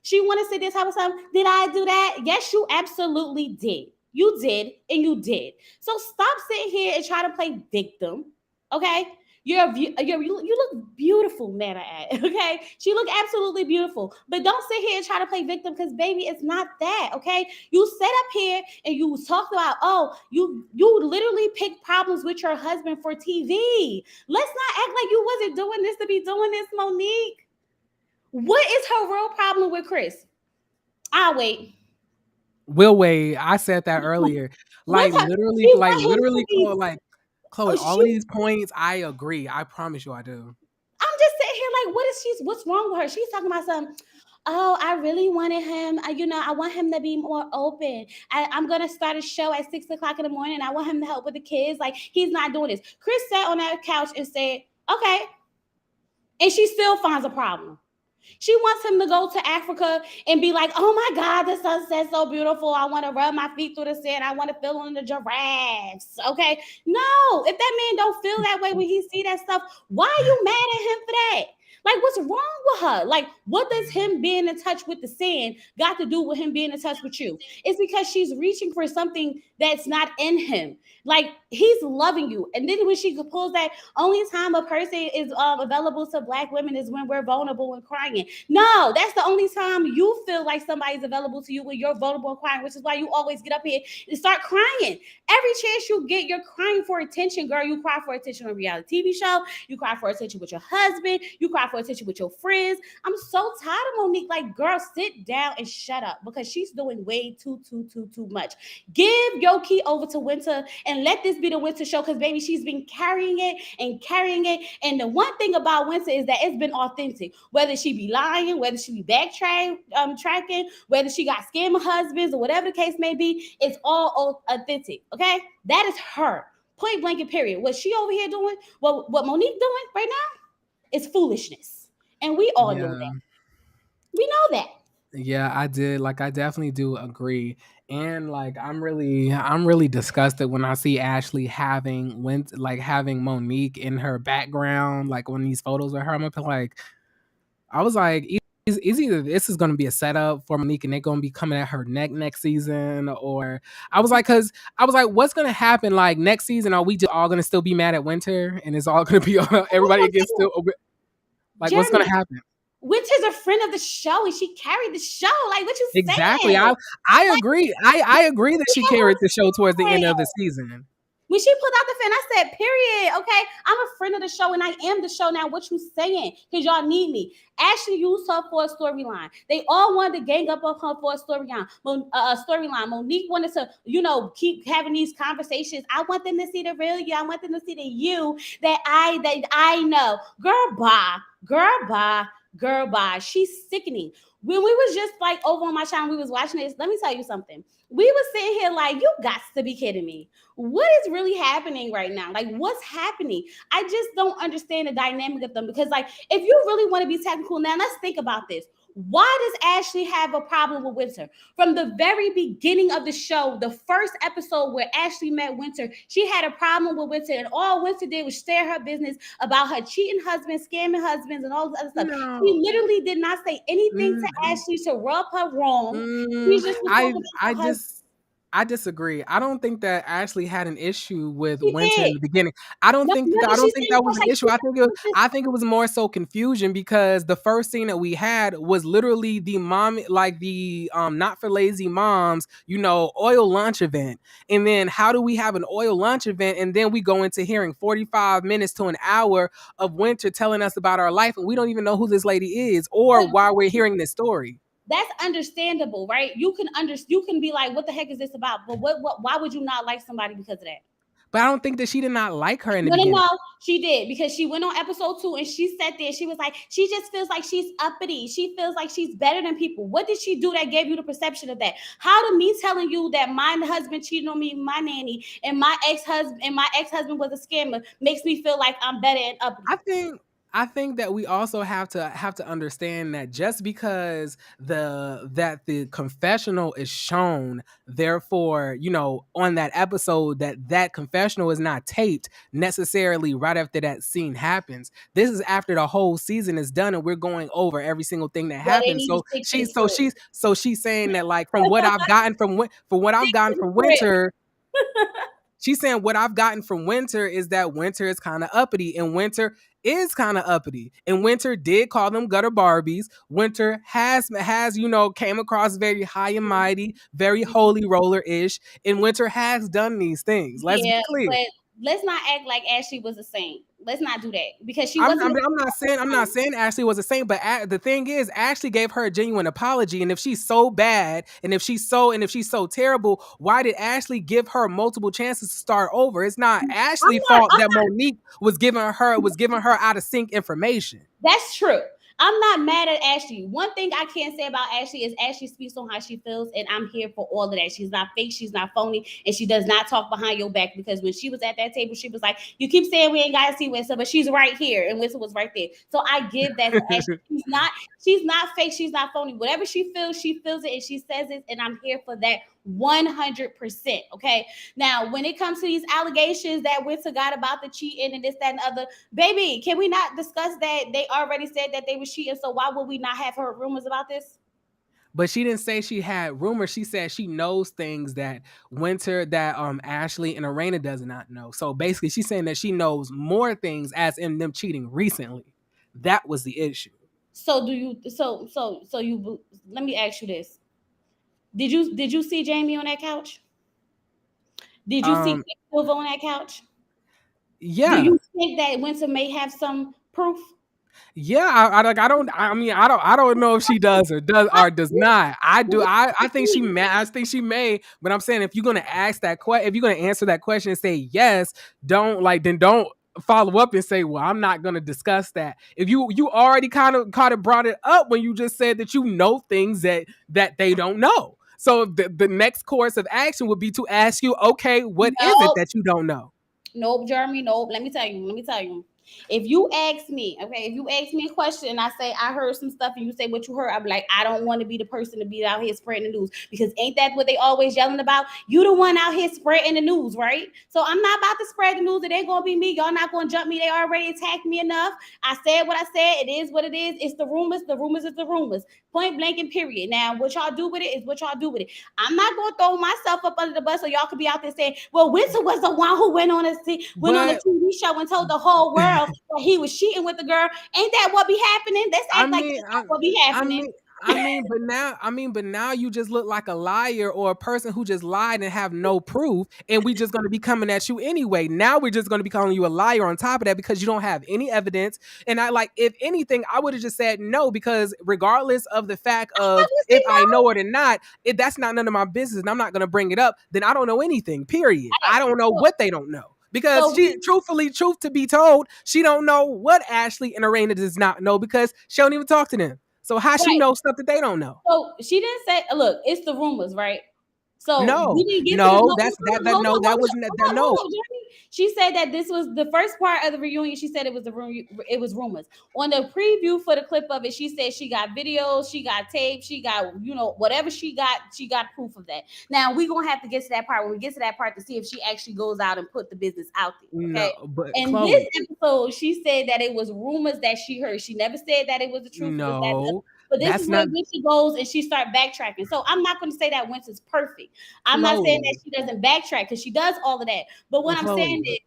She want to say this type of stuff. Did I do that? Yes, you absolutely did. You did, and you did. So stop sitting here and try to play victim. Okay, you look beautiful, Nana. Okay, she look absolutely beautiful. But don't sit here and try to play victim because baby, it's not that. Okay, you sat up here and you talked about you literally picked problems with your husband for TV. Let's not act like you wasn't doing this to be doing this, Monique. What is her real problem with Chris? I'll wait. Will wait. I said that earlier. What's her? She want him to Literally, be. Chloe, Oh, all of these points, I agree. I promise you I do. I'm just sitting here like, what's wrong with her? She's talking about some. Oh, I really wanted him. I want him to be more open. I'm gonna start a show at 6 o'clock in the morning. I want him to help with the kids. Like he's not doing this. Chris sat on that couch and said, "Okay," and she still finds a problem. She wants him to go to Africa and be like, oh my God, the sunset's so beautiful. I want to rub my feet through the sand. I want to feel on the giraffes. Okay. No, if that man don't feel that way when he see that stuff, why are you mad at him for that? Like, what's wrong with her? Like, what does him being in touch with the sand got to do with him being in touch with you? It's because she's reaching for something that's not in him. Like, he's loving you. And then when she pulls that only time a person is available to Black women is when we're vulnerable and crying. No, that's the only time you feel like somebody's available to you when you're vulnerable and crying, which is why you always get up here and start crying. Every chance you get, you're crying for attention, girl. You cry for attention on a reality TV show. You cry for attention with your husband. You cry for attention with your friends. I'm so tired of Monique. Like, girl, sit down and shut up because she's doing way too much. Give your key over to Winter and let this be the Winter show because, baby, she's been carrying it and carrying it. And the one thing about Winter is that it's been authentic. Whether she be lying, whether she be tracking, whether she got scammer husbands or whatever the case may be, it's all authentic. Okay, that is her. Point blank and period. What she over here doing, what Monique doing right now, is foolishness, and we all know that. We know that. Yeah, I did. Like, I definitely do agree. And like, I'm really disgusted when I see Ashley having Monique in her background, like when these photos of her. I'm up like, I was like, is either this is going to be a setup for Monique and they're going to be coming at her next season, or I was like, what's going to happen like next season? Are we just all going to still be mad at Winter and it's all going to be everybody against still like what's going Jeremy, to happen? Winter's a friend of the show, and she carried the show. Like, what you Exactly. saying? I agree. I agree that We she had her carried the show towards the end of the friend. season. When she put out the fan, I said, period. Okay. I'm a friend of the show and I am the show now. What you saying? Because y'all need me. Ashley used her for a storyline. They all wanted to gang up on her for a storyline. Monique wanted to, keep having these conversations. I want them to see the real you. I want them to see the you that I know. Girl, bye. She's sickening. When we was just like over on my channel, we was watching this. Let me tell you something. We was sitting here like, you got to be kidding me. What is really happening right now? Like, what's happening? I just don't understand the dynamic of them because, like, if you really want to be technical now, let's think about this. Why does Ashley have a problem with Winter? From the very beginning of the show, the first episode where Ashley met Winter, she had a problem with Winter, and all Winter did was share her business about her cheating husbands, scamming husbands, and all this other stuff. No. She literally did not say anything to Ashley to rub her wrong. She just was talking about her husband. I disagree. I don't think that Ashley had an issue with She Winter in did. the beginning. I don't No, think what I did she don't think say? that was an Like, issue. I think it was more so confusion because the first scene that we had was literally the mom, like the not for lazy moms, oil lunch event. And then how do we have an oil lunch event and then we go into hearing 45 minutes to an hour of Winter telling us about our life and we don't even know who this lady is or why we're hearing this story. That's understandable, right? You can be like, what the heck is this about? But why would you not like somebody because of that? But I don't think that she did not like her in the No, beginning. she did because she went on episode 2 and she sat there. She was like, she just feels like she's uppity. She feels like she's better than people. What did she do that gave you the perception of that? How to me telling you that my husband cheated on me, my nanny, and my ex-husband was a scammer makes me feel like I'm better and uppity? I think that we also have to understand that just because the confessional is shown, therefore, on that episode, that confessional is not taped necessarily right after that scene happens. This is after the whole season is done and we're going over every single thing that Well, they happens. need to So stick to the she's so script. she's so she's saying that, like, from what I've gotten from what I've Stick gotten to the from script. Winter, she's saying what I've gotten from Winter is that Winter is kind of uppity, and Winter is kind of uppity. And Winter did call them gutter Barbies. Winter has came across very high and mighty, very holy roller ish, and Winter has done these things. Let's be Yeah, clear. but let's not act like Ashley was a saint. Let's not do that because she I'm, wasn't. I'm, I'm not saying I'm not saying Ashley was the same, but the thing is, Ashley gave her a genuine apology. And if she's so bad, and if she's so terrible, why did Ashley give her multiple chances to start over? It's not I'm Ashley's not. fault that Monique was giving her out of sync information. That's true. I'm not mad at Ashley. One thing I can say about Ashley is Ashley speaks on how she feels, and I'm here for all of that. She's not fake, she's not phony, and she does not talk behind your back because when she was at that table, she was like, "You keep saying we ain't gotta see Winston, but she's right here," and Winston was right there. So I give that to Ashley. She's not fake, she's not phony. Whatever she feels it, and she says it, and I'm here for that 100%. Okay. Now, when it comes to these allegations that Winston got about the cheating and this, that, and the other, baby, can we not discuss that? They already said that they were cheating, so why would we not have heard rumors about this? But she didn't say she had rumors. She said she knows things that Ashley and Arena does not know. So basically, she's saying that she knows more things, as in them cheating recently. That was the issue. So do you? So you? Let me ask you this: Did you see Jamie on that couch? Did you see Um, Quicksilver on that couch? Do yeah, you think that Winter may have some proof? yeah. I don't know if she does or does not. I do. I think she may. I think she may. But I'm saying, if you're gonna if you're gonna answer that question and say yes, then don't follow up and say, well, I'm not gonna discuss that. If you already kind of brought it up when you just said that you know things that they don't know. So the next course of action would be to ask you, okay, what is it No, that you don't know? nope, Jeremy, nope. Let me tell you. If you ask me, okay, if you ask me a question and I say I heard some stuff and you say what you heard, I'm like, I don't want to be the person to be out here spreading the news because ain't that what they always yelling about? You the one out here spreading the news, right? So I'm not about to spread the news. It ain't gonna be me. Y'all not gonna jump me. They already attacked me enough. I said what I said. It is what it is. It's the rumors. The rumors is the rumors. Point blank and period. Now, what y'all do with it is what y'all do with it. I'm not gonna throw myself up under the bus so y'all could be out there saying, "Well, Winston was the one who went on the But TV show and told the whole world that he was cheating with the girl." Ain't that what be happening? Let's I act like mean, that's not what be I happening. mean, but now you just look like a liar or a person who just lied and have no proof, and we just going to be coming at you anyway. Now we're just going to be calling you a liar on top of that because you don't have any evidence. And if anything, I would have just said no, because regardless of the fact of if Obviously, I no. know it or not, that's not none of my business, and I'm not going to bring it up. Then I don't know anything. Period. I don't know So, what they don't know. Because so she, truth to be told, she don't know what Ashley and Arena does not know because she don't even talk to them. So how she right. knows stuff that they don't know? So she didn't say, look, it's the rumors, right? So we No, didn't get to the no, no, that's hold that on, that hold no, on, that hold was on, not hold that on, no. hold on, Jeremy. She said that this was the first part of the reunion. She said it was it was rumors. On the preview for the clip of it, she said she got videos, she got tape, she got, whatever she got proof of that. Now we gonna have to get to that part when we get to that part to see if she actually goes out and put the business out there. No, Okay. but In this Chloe, episode, she said that it was rumors that she heard. She never said that it was the truth. It was that. no, But this is that's where not Winter goes and she start backtracking. So I'm not going to say that Winter's perfect. I'm not saying that Chloe. she doesn't backtrack because she does all of that. But what I'm saying Chloe. is,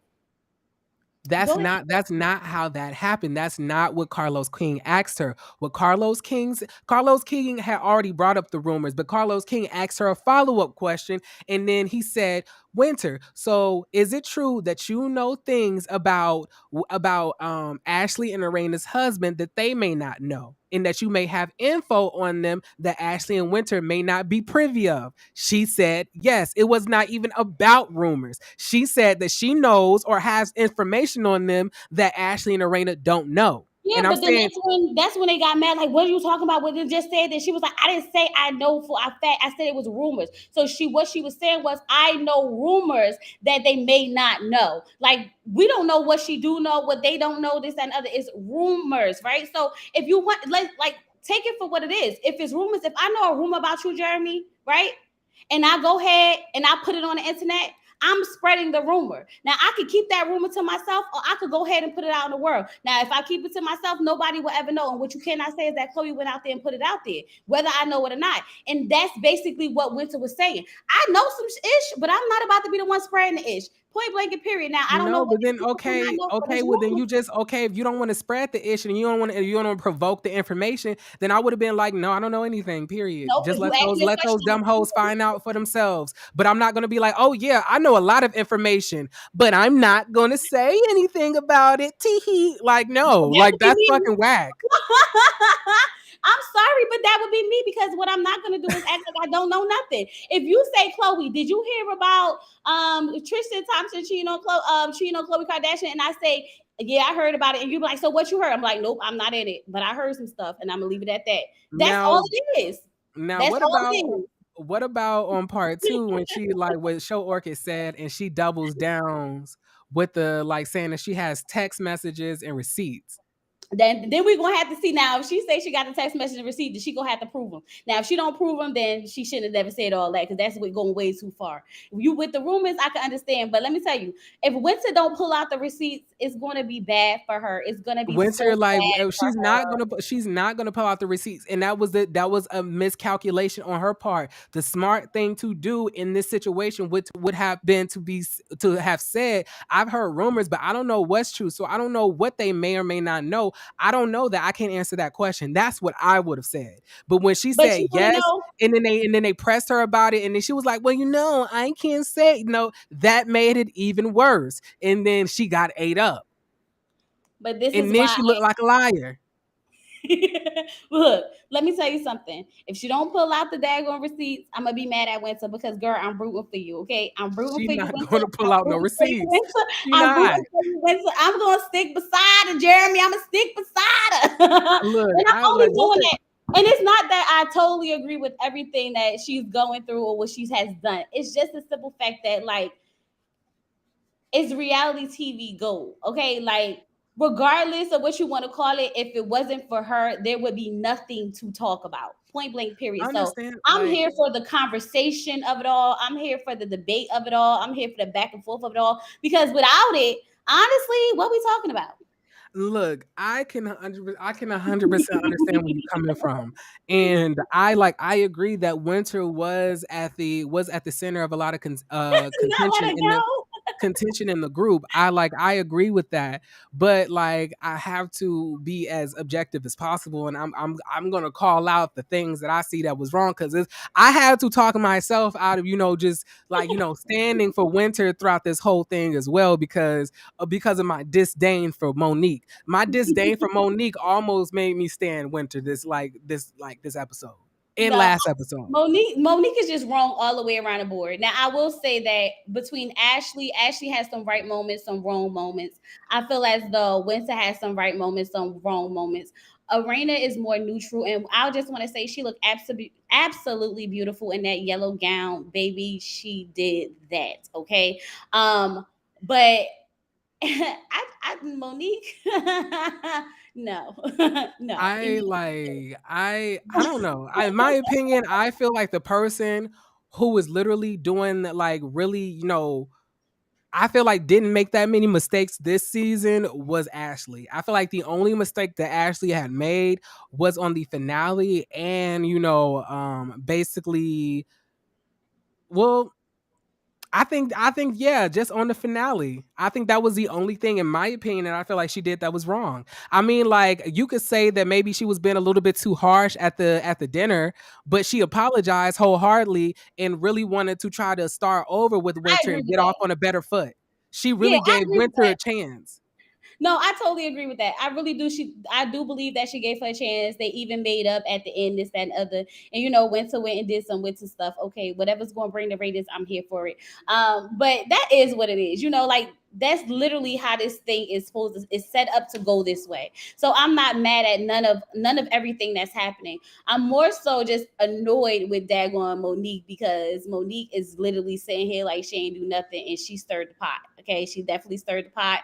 That's go ahead. not that's not how that happened. That's not what Carlos King asked her. What Carlos King had already brought up the rumors, but Carlos King asked her a follow-up question, and then he said, Winter, so is it true that you know things about Ashley and Arena's husband that they may not know? And that you may have info on them that Ashley and Winter may not be privy of. She said, yes, it was not even about rumors. She said that she knows or has information on them that Ashley and Arena don't know. Yeah, And I'm but then saying, that's when they got mad. Like, what are you talking about? What you just said that she was like, I didn't say I know for a fact. I said it was rumors. So what she was saying was, I know rumors that they may not know. Like, we don't know what she do know, what they don't know, this and other. It's rumors, right? So if you want, like take it for what it is. If it's rumors, if I know a rumor about you, Jeremy, right? And I go ahead and I put it on the internet, I'm spreading the rumor. Now I could keep that rumor to myself, or I could go ahead and put it out in the world. Now, if I keep it to myself, nobody will ever know. And what you cannot say is that Chloe went out there and put it out there, whether I know it or not. And that's basically what Winter was saying. I know some ish, but I'm not about to be the one spreading the ish. Point blank and period. Now I don't know no, what but these then people do not know, but okay, it's well then rumors. you just okay if you don't want to spread the issue and you don't want to provoke the information, then I would have been like, no, I don't know anything. Period. Nope. Just If you ask me a let those question, dumb hoes find out for themselves. But I'm not gonna be like, oh yeah, I know a lot of information, but I'm not gonna say anything about it. Tee like no, that like would be that's me. fucking whack. I'm sorry, but that would be me, because what I'm not gonna do is act like I don't know nothing. If you say, Chloe, did you hear about Tristan Thompson cheating on Chloe Kardashian? And I say, yeah, I heard about it. And you be like, so what you heard? I'm like, nope, I'm not in it, but I heard some stuff, and I'm gonna leave it at that. That's all Now it is. now That's all it what about on part two when she like what Show Orchid said and she doubles down with the like saying that she has text messages and receipts. then we're gonna have to see. Now if she say she got the text message and receipt, then she gonna have to prove them. Now if she don't prove them, then she shouldn't have never said all that, because that's going way too far. If you with the rumors, I can understand, but let me tell you, if Winter don't pull out the receipts, it's gonna be bad for her. It's gonna be so Winter, like bad for her. she's not gonna pull out the receipts, and that was a miscalculation on her part. The smart thing to do in this situation would have been to have said, I've heard rumors, but I don't know what's true, so I don't know what they may or may not know. I don't know that. I can't answer that question. That's what I would have said. But when she But said you wanna yes, know? and then they pressed her about it, and then she was like, well, I can't say no. That made it even worse, and then she got ate up. But this is And then why she looked like a liar. Look, let me tell you something. If she don't pull out the daggone receipts, I'm gonna be mad at Winter, because girl, I'm rooting for you. Okay, I'm rooting She for you, not Winter. gonna pull I'm out no rooting for you, receipts. Winter. She I'm not. rooting for you, Winter. I'm gonna stick beside her, Jeremy. I'm gonna stick beside her, Look, and I'm I only like what doing the that. And it's not that I totally agree with everything that she's going through or what she has done. It's just the simple fact that, like, it's reality TV gold. Okay, like, regardless of what you want to call it, if it wasn't for her, there would be nothing to talk about. Point blank, I period. So understand. I'm Like, here for the conversation of it all. I'm here for the debate of it all. I'm here for the back and forth of it all. Because without it, honestly, what we talking about? look, I can 100% understand where you're coming from, and I agree that Winter was at the center of a lot of To not let it go. contention in the group. I agree with that, but like I have to be as objective as possible, and I'm gonna call out the things that I see that was wrong because I had to talk myself out of just like standing for Winter throughout this whole thing as well because of my disdain for Monique. My disdain for Monique almost made me stand Winter this episode and No, last episode. Monique is just wrong all the way around the board. Now I will say that between Ashley has some right moments, some wrong moments. I feel as though Winter has some right moments, some wrong moments. Arena is more neutral, and I just want to say she looked absolutely beautiful in that yellow gown, baby. She did that, okay. But Monique, no, no. I don't know. In my opinion, I feel like the person who was literally doing like really, I feel like didn't make that many mistakes this season was Ashley. I feel like the only mistake that Ashley had made was on the finale and basically well I think yeah, just on the finale. I think that was the only thing in my opinion that I feel like she did that was wrong. I mean, like you could say that maybe she was being a little bit too harsh at the dinner, but she apologized wholeheartedly and really wanted to try to start over with I Winter agree and with get off that. on a better foot. She Yeah, really I gave agree with Winter that. a chance. No, I totally agree with that. I really do. I do believe that she gave her a chance. They even made up at the end, this, that, and other. And Winter went and did some Winter stuff. Okay, whatever's going to bring the ratings, I'm here for it. But that is what it is. Like That's literally how this thing is supposed to, it's set up to go this way. So I'm not mad at none of everything that's happening. I'm more so just annoyed with daggone Monique, because Monique is literally sitting here like she ain't do nothing, and she stirred the pot. Okay, she definitely stirred the pot,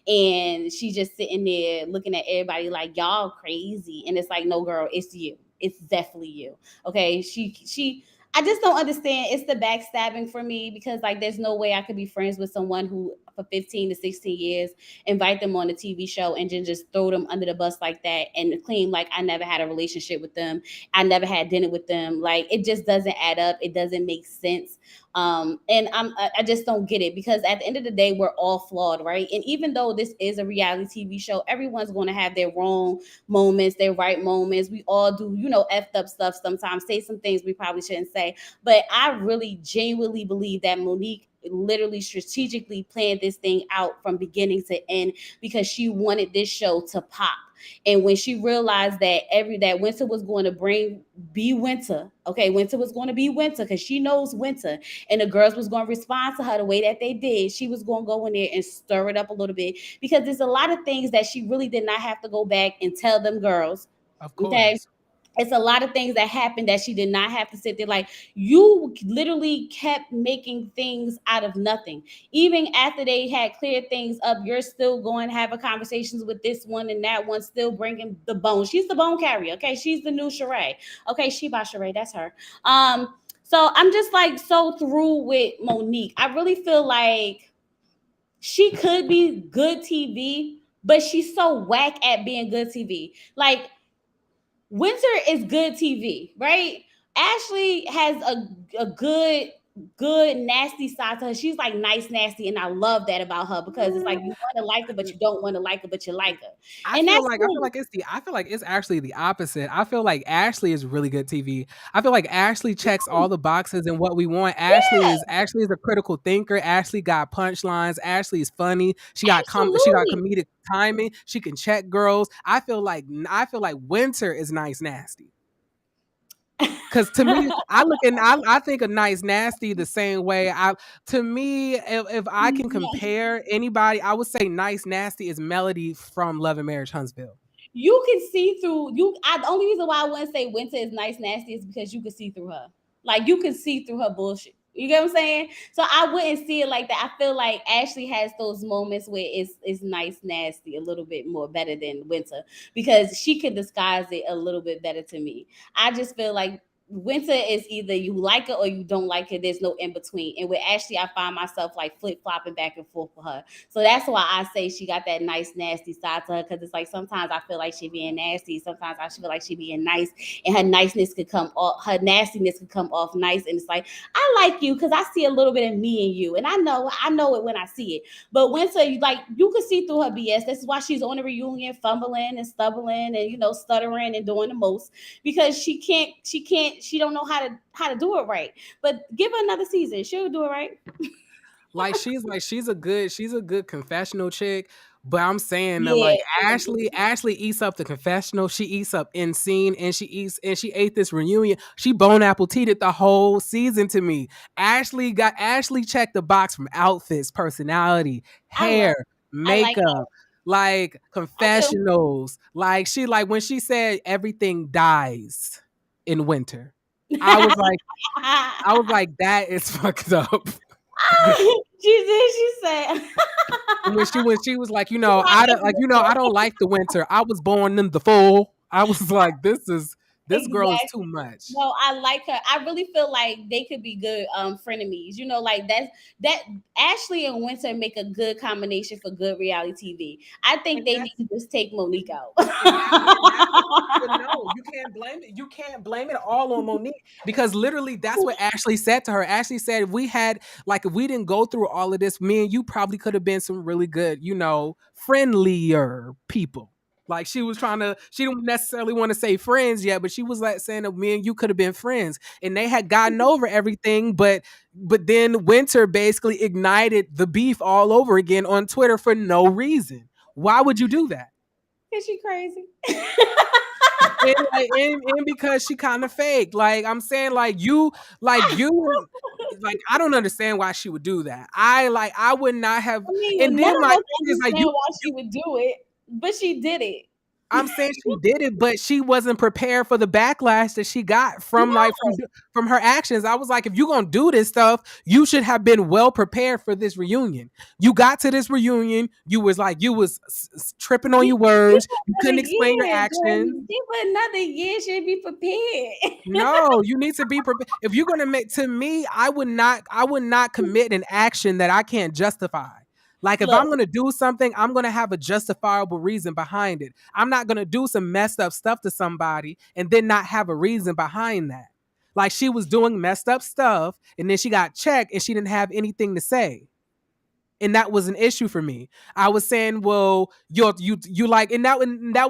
and she just sitting there looking at everybody like y'all crazy, and it's like, no, girl, it's you. It's definitely you. Okay, she. I just don't understand. It's the backstabbing for me, because like there's no way I could be friends with someone who for 15 to 16 years invite them on a TV show and then just throw them under the bus like that and claim like I never had a relationship with them. I never had dinner with them. Like it just doesn't add up. It doesn't make sense. And I just don't get it, because at the end of the day, we're all flawed, right? And even though this is a reality TV show, everyone's going to have their wrong moments, their right moments. We all do, effed up stuff sometimes, say some things we probably shouldn't say. But I really genuinely believe that Monique literally strategically planned this thing out from beginning to end, because she wanted this show to pop. And when she realized that that winter was going to be winter, okay, winter was going to be winter, because she knows winter, and the girls was going to respond to her the way that they did, she was going to go in there and stir it up a little bit, because there's a lot of things that she really did not have to go back and tell them girls. Of Okay, course. it's a lot of things that happened that she did not have to sit there. Like, you literally kept making things out of nothing. Even after they had cleared things up, you're still going to have a conversations with this one and that one, still bringing the bone. She's the bone carrier. Okay, she's the new Sheree. Okay, she by Sheree, that's her. So I'm just like so through with Monique. I really feel like she could be good TV, but she's so whack at being good TV. Like, Winter is good TV, right? Ashley has a good nasty side to her. She's like nice nasty, and I love that about her, because it's like you want to like her but you don't want to like her but you like her. And that's I feel cool. like it's actually the opposite. I feel like Ashley is really good TV. I feel like Ashley checks all the boxes and what we want. Yeah, Ashley is a critical thinker. Ashley got punchlines. Ashley is funny. She got absolutely. comedic timing. She can check girls. I feel like Winter is nice nasty. Cause to me, I think of nice nasty the same way. To me, if I can Yeah. compare anybody, I would say nice nasty is Melody from Love and Marriage Huntsville. You can see through you. The only reason why I wouldn't say Winter is nice nasty is because you can see through her. Like, you can see through her bullshit. You get what I'm saying? So I wouldn't see it like that. I feel like Ashley has those moments where it's nice nasty a little bit more better than Winter, because she can disguise it a little bit better to me. I just feel like Winter is either you like it or you don't like it. There's no in between. And with Ashley, I find myself like flip flopping back and forth with her. So that's why I say she got that nice, nasty side to her. Because it's like sometimes I feel like she being nasty. Sometimes I feel like she being nice, and her niceness could come off, her nastiness could come off nice. And it's like, I like you because I see a little bit of me in you, and I know it when I see it. But Winter, you can see through her BS. This is why she's on the reunion, fumbling and stumbling and stuttering and doing the most, because she don't know how to do it right. But give her another season, she'll do it right. She's a good confessional chick. But I'm saying that Yeah. like Ashley eats up the confessional. She eats up in scene, and she ate this reunion. She bone apple teated the whole season to me. Ashley checked the box from outfits, personality, I love hair, I like makeup, like I do. confessionals. Like when she said everything dies in winter. I was like I was like that is fucked up. She did. She said, When she was like, "Why I don't like the winter. I was born in the fall. I was like, this girl is too exactly?" much. No, I like her. I really feel like they could be good frenemies. Like that Ashley and Winter make a good combination for good reality TV. I think And they need that's to just take Monique out. exactly, and that's what. But no, you can't blame it. You can't blame it all on Monique, because literally that's what Ashley said to her. Ashley said, if we didn't go through all of this, me and you probably could have been some really good, friendlier people. Like she was trying to, she didn't necessarily want to say friends yet, but she was like saying that me and you could have been friends, and they had gotten over everything. But then Winter basically ignited the beef all over again on Twitter for no reason. Why would you do that? Is she crazy? And because she kind of fake. Like I'm saying, like you like I don't understand why she would do that. I would not have. I mean, And none then of my us thing is like understand why she would do it, but she did it. I'm saying she did it, but she wasn't prepared for the backlash that she got from No, from her actions. I was like, if you're gonna do this stuff, you should have been well prepared for this reunion. You got to this reunion, you was tripping on your give words, her you another couldn't explain your year, actions. girl. Give her another year. She'll be prepared. No, you need to be prepared. If you're gonna make to me, I would not commit an action that I can't justify. Like if Look, I'm gonna do something, I'm gonna have a justifiable reason behind it. I'm not gonna do some messed up stuff to somebody and then not have a reason behind that. Like she was doing messed up stuff and then she got checked and she didn't have anything to say, and that was an issue for me. I was saying, well, you like, and that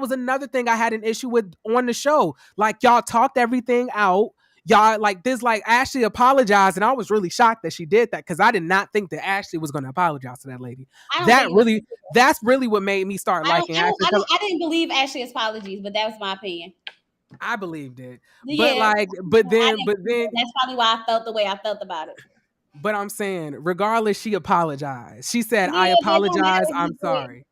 was another thing I had an issue with on the show. Like y'all talked everything out. Y'all like this, like Ashley apologized, and I was really shocked that she did that because I did not think that Ashley was going to apologize to that lady. I don't That think it was. really, that's really what made me start I don't. liking I don't. Ashley I because don't. I didn't believe Ashley's apologies, but that was my opinion. I believed it. But Yeah, like, I didn't. but then, That's probably why I felt the way I felt about it. but I'm saying, regardless, she apologized. She said, "I Yeah, that don't matter apologize. if I'm you do it. sorry."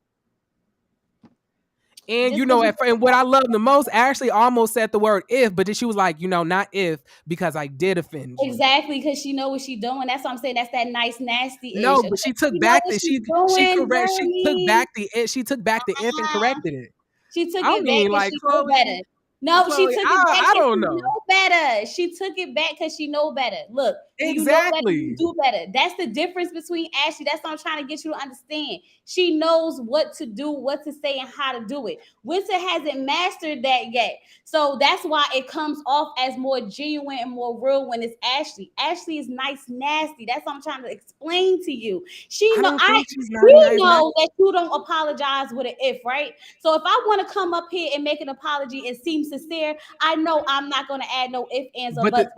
And Just because you and what I love the most, Ashley almost said the word if, but then she was like, not if, because I did offend you. exactly because she know what she doing. That's what I'm saying. That's that nice nasty ish. No, Okay, but she took she know back what the she's doing, Bernie. she took back the if and corrected it. She took I it back mean, because like she know Chloe, better. No, she Chloe, took it back I because don't she know. know better. She took it back because she know better. Look, when you know better, you Exactly. do better. That's the difference between Ashley. That's what I'm trying to get you to understand. She knows what to do, what to say, and how to do it. Winter hasn't mastered that yet. So that's why it comes off as more genuine and more real when it's Ashley. Ashley is nice, nasty. That's what I'm trying to explain to you. She I know don't I think she's not we nice. know that you don't apologize with an if, right? So if I want to come up here and make an apology and seem sincere, I know I'm not going to add no if, ands, or But the, buts.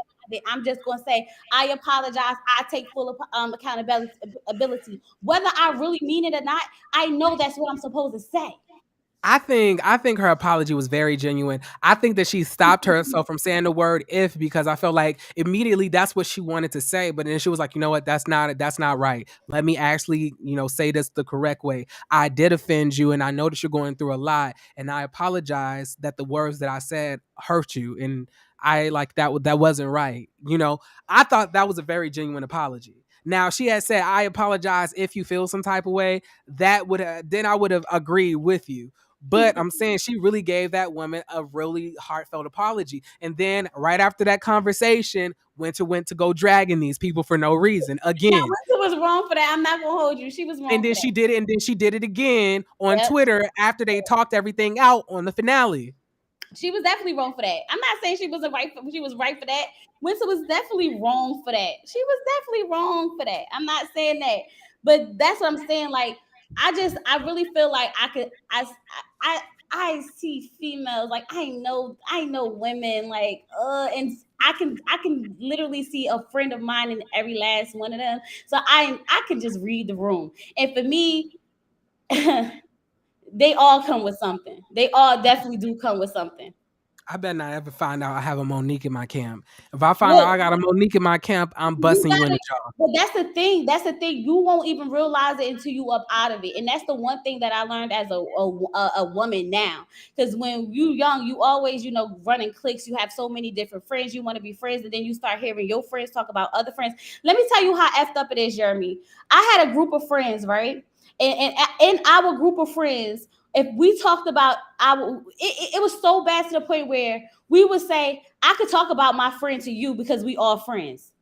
I'm just going to say, I apologize. I take full accountability. Whether I really mean it or not, I know that's what I'm supposed to say. I think her apology was very genuine. I think that she stopped herself from saying the word if because I felt like immediately that's what she wanted to say, but then she was like, you know what, that's not right. Let me actually, say this the correct way. I did offend you and I know that you're going through a lot and I apologize that the words that I said hurt you and I like that wasn't right. I thought that was a very genuine apology. Now she had said, "I apologize if you feel some type of way." That would then I would have agreed with you. But I'm saying she really gave that woman a really heartfelt apology. And then right after that conversation, Winter went to go dragging these people for no reason Now, again. Winter was wrong for that. I'm not going to hold you. She was And wrong then for she that. did it, and then she did it again on Yep. Twitter after they talked everything out on the finale. She was definitely wrong for that. I'm not saying she was right for that. Winter was definitely wrong for that. She was definitely wrong for that. I'm not saying that. But that's what I'm saying. Like, I really feel like I I see females like I know women like and I can literally see a friend of mine in every last one of them. So I can just read the room. And for me, they all come with something. They all definitely do come with something. I better not ever find out I have a Monique in my camp. If I find out Look, I got a Monique in my camp, I'm you busting you in gotta, the jaw. but that's the thing. That's the thing. You won't even realize it until you up out of it. And that's the one thing that I learned as a woman now. Because when you young, you always, running cliques. You have so many different friends. You want to be friends, and then you start hearing your friends talk about other friends. Let me tell you how effed up it is, Jeremy. I had a group of friends, right? And in our group of friends, if we talked about it was so bad to the point where we would say, I could talk about my friend to you because we all friends.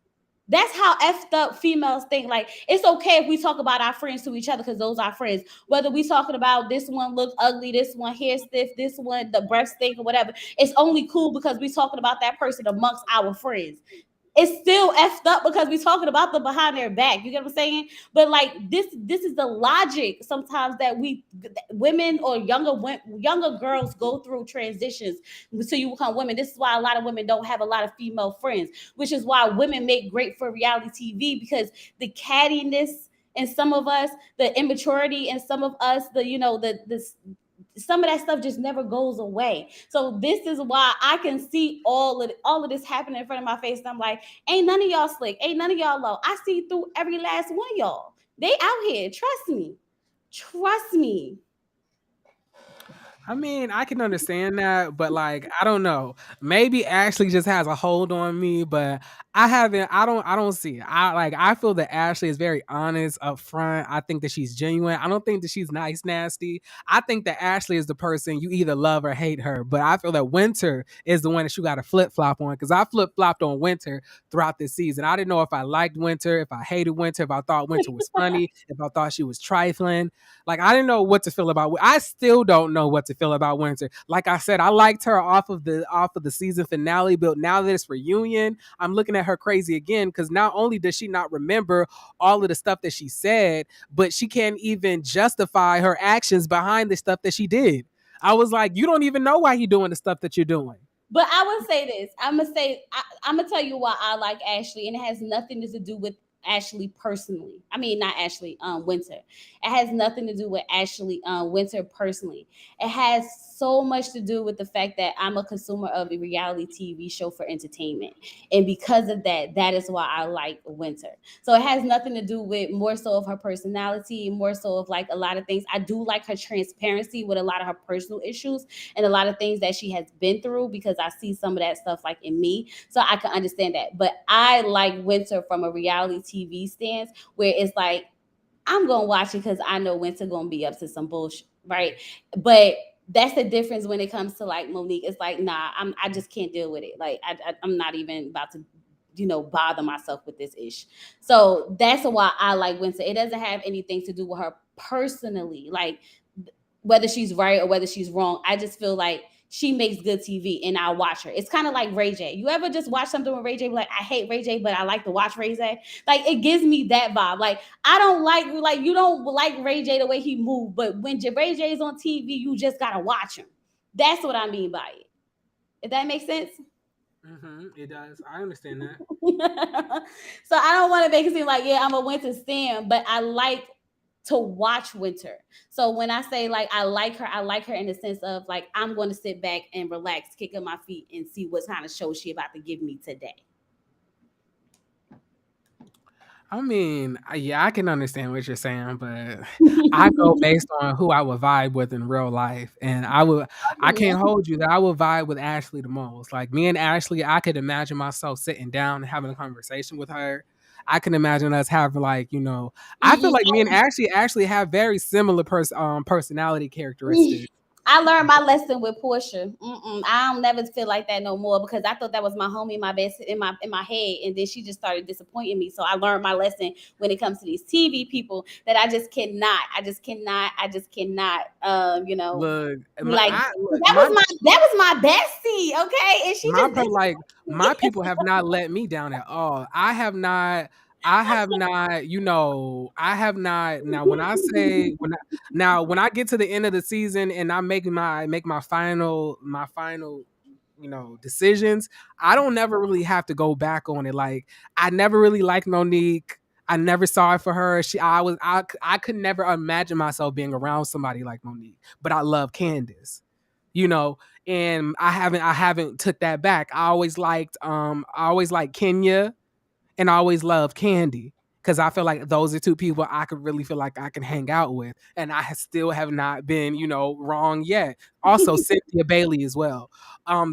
That's how effed up females think. Like, it's okay if we talk about our friends to each other because those are friends. Whether we talking about this one look ugly, this one hair stiff, this one the breath stink or whatever, it's only cool because we talking about that person amongst our friends. It's still effed up because we're talking about them behind their back. You get what I'm saying? But like this is the logic sometimes that women or younger girls go through transitions until you become women. This is why a lot of women don't have a lot of female friends, which is why women make great for reality TV because the cattiness in some of us, the immaturity in some of us, the some of that stuff just never goes away. So this is why I can see all of this happening in front of my face. And I'm like, ain't none of y'all slick, ain't none of y'all low. I see through every last one of y'all. They out here. Trust me. Trust me. I mean, I can understand that, but like, I don't know. Maybe Ashley just has a hold on me, but I don't see it. I feel that Ashley is very honest up front. I think that she's genuine. I don't think that she's nice nasty. I think that Ashley is the person you either love or hate her. But I feel that Winter is the one that you got to flip flop on, because I flip flopped on Winter throughout this season. I didn't know if I liked Winter, if I hated Winter, if I thought Winter was funny, if I thought she was trifling. Like, I didn't know what to feel about. I still don't know what to feel about Winter. Like I said, I liked her off of the season finale, but now that it's reunion, I'm looking at her crazy again, because not only does she not remember all of the stuff that she said, but she can't even justify her actions behind the stuff that she did. I was like, you don't even know why you're doing the stuff that you're doing. But I would say this. I'm gonna tell you why I like Ashley, and it has nothing to do with Ashley personally. I mean, not Ashley, Winter. It has nothing to do with Ashley, Winter personally. It has so much to do with the fact that I'm a consumer of a reality TV show for entertainment, and because of that, that is why I like Winter. So it has nothing to do with more so of her personality, more so of like a lot of things. I do like her transparency with a lot of her personal issues and a lot of things that she has been through, because I see some of that stuff like in me. So I can understand that. But I like Winter from a reality TV stance where it's like, I'm gonna watch it because I know Winter gonna be up to some bullshit, right? But that's the difference when it comes to like Monique. It's like, nah, I just can't deal with it. Like I'm not even about to, bother myself with this ish. So that's why I like Winter. It doesn't have anything to do with her personally. Like, whether she's right or whether she's wrong, I just feel like she makes good TV and I watch her. It's kind of like Ray J. You ever just watch something with Ray J, like, I hate Ray J, but I like to watch Ray J? Like, it gives me that vibe. Like, I don't like you don't like Ray J the way he moved, but when Ray J's on TV, you just gotta watch him. That's what I mean by it. If that makes sense. It does. I understand that. So I don't want to make it seem like, yeah, I'm a Winter stan, but I like to watch Winter. So when I say like I like her in the sense of like, I'm going to sit back and relax, kick up my feet, and see what kind of show she about to give me today. I mean, yeah, I can understand what you're saying, but I go based on who I would vibe with in real life, and I can't hold you that I would vibe with Ashley the most. Like, me and Ashley, I could imagine myself sitting down and having a conversation with her. I can imagine us having like, I feel like me and Ashley actually have very similar personality characteristics. I learned my lesson with Portia. I don't never feel like that no more, because I thought that was my homie, my best in my head, and then she just started disappointing me. So I learned my lesson when it comes to these TV people, that I just cannot, Look, like, that was my bestie, okay, and she just my people have not let me down at all. I have not, I have not. Now, when I say when I get to the end of the season and I make my final decisions, I don't never really have to go back on it. Like, I never really liked Monique. I never saw it for her. I could never imagine myself being around somebody like Monique. But I love Candace, you know, and I haven't took that back. I always liked Kenya, and I always loved Candy, because I feel like those are two people I could really feel like I can hang out with, and I still have not been, wrong yet. Also, Cynthia Bailey as well.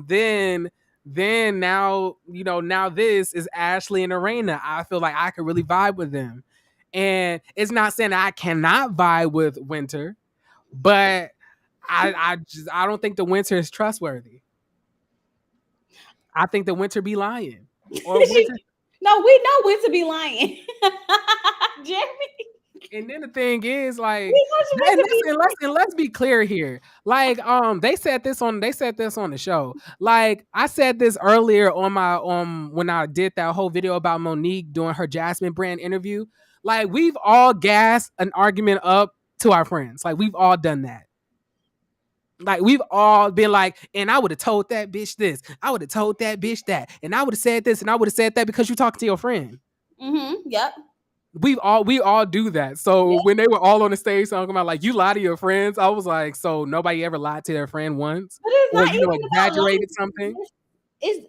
Then now, now this is Ashley and Arena. I feel like I could really vibe with them, and it's not saying I cannot vibe with Winter, but I don't think the Winter is trustworthy. I think the Winter be lying, or Winter. no, we know when to be lying. Jeremy, And then the thing is, like, we know she meant to be. and let's be clear here. Like, they said this on the show. Like, I said this earlier on my when I did that whole video about Monique doing her Jasmine brand interview. Like, we've all gassed an argument up to our friends. Like, we've all done that. Like, we've all been like, and I would have told that bitch this, I would have told that bitch that, and I would have said this, and I would have said that, because you're talking to your friend. Yep. we all do that. So when they were all on the stage talking about like you lie to your friends, I was like, so nobody ever lied to their friend once, But it's or not even about exaggerated something. lying.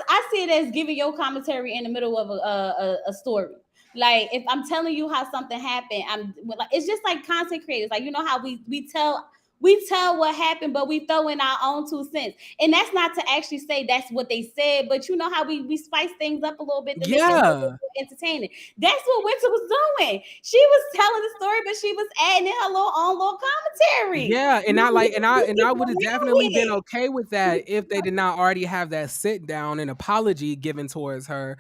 I see it as giving your commentary in the middle of a story. Like if I'm telling you how something happened, I'm like it's just like content creators. Like you know how we tell what happened, but we throw in our own 2 cents. And that's not to actually say that's what they said, but you know how we spice things up a little bit to make it a little bit Yeah, more entertaining. That's what Winter was doing. She was telling the story, but she was adding in her own little commentary. yeah, and I like, You and keep I it would have real definitely with been it. okay with that if they did not already have that sit down and apology given towards her.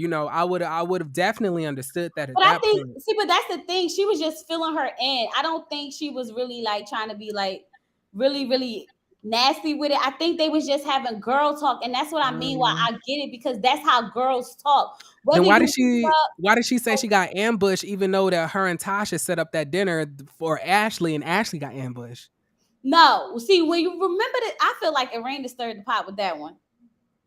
I would have definitely understood that at But I that think, point. see, but that's the thing. She was just filling her in. I don't think she was really like trying to be like really, really nasty with it. I think they was just having girl talk, and that's what I mean. Why Mm. I get it because that's how girls talk. Then Whether why you did grew she up, why did she say she got ambushed even though that her and Tasha set up that dinner for Ashley and Ashley got ambushed? no. See, when you remember that, I feel like Irene stirred the pot with that one.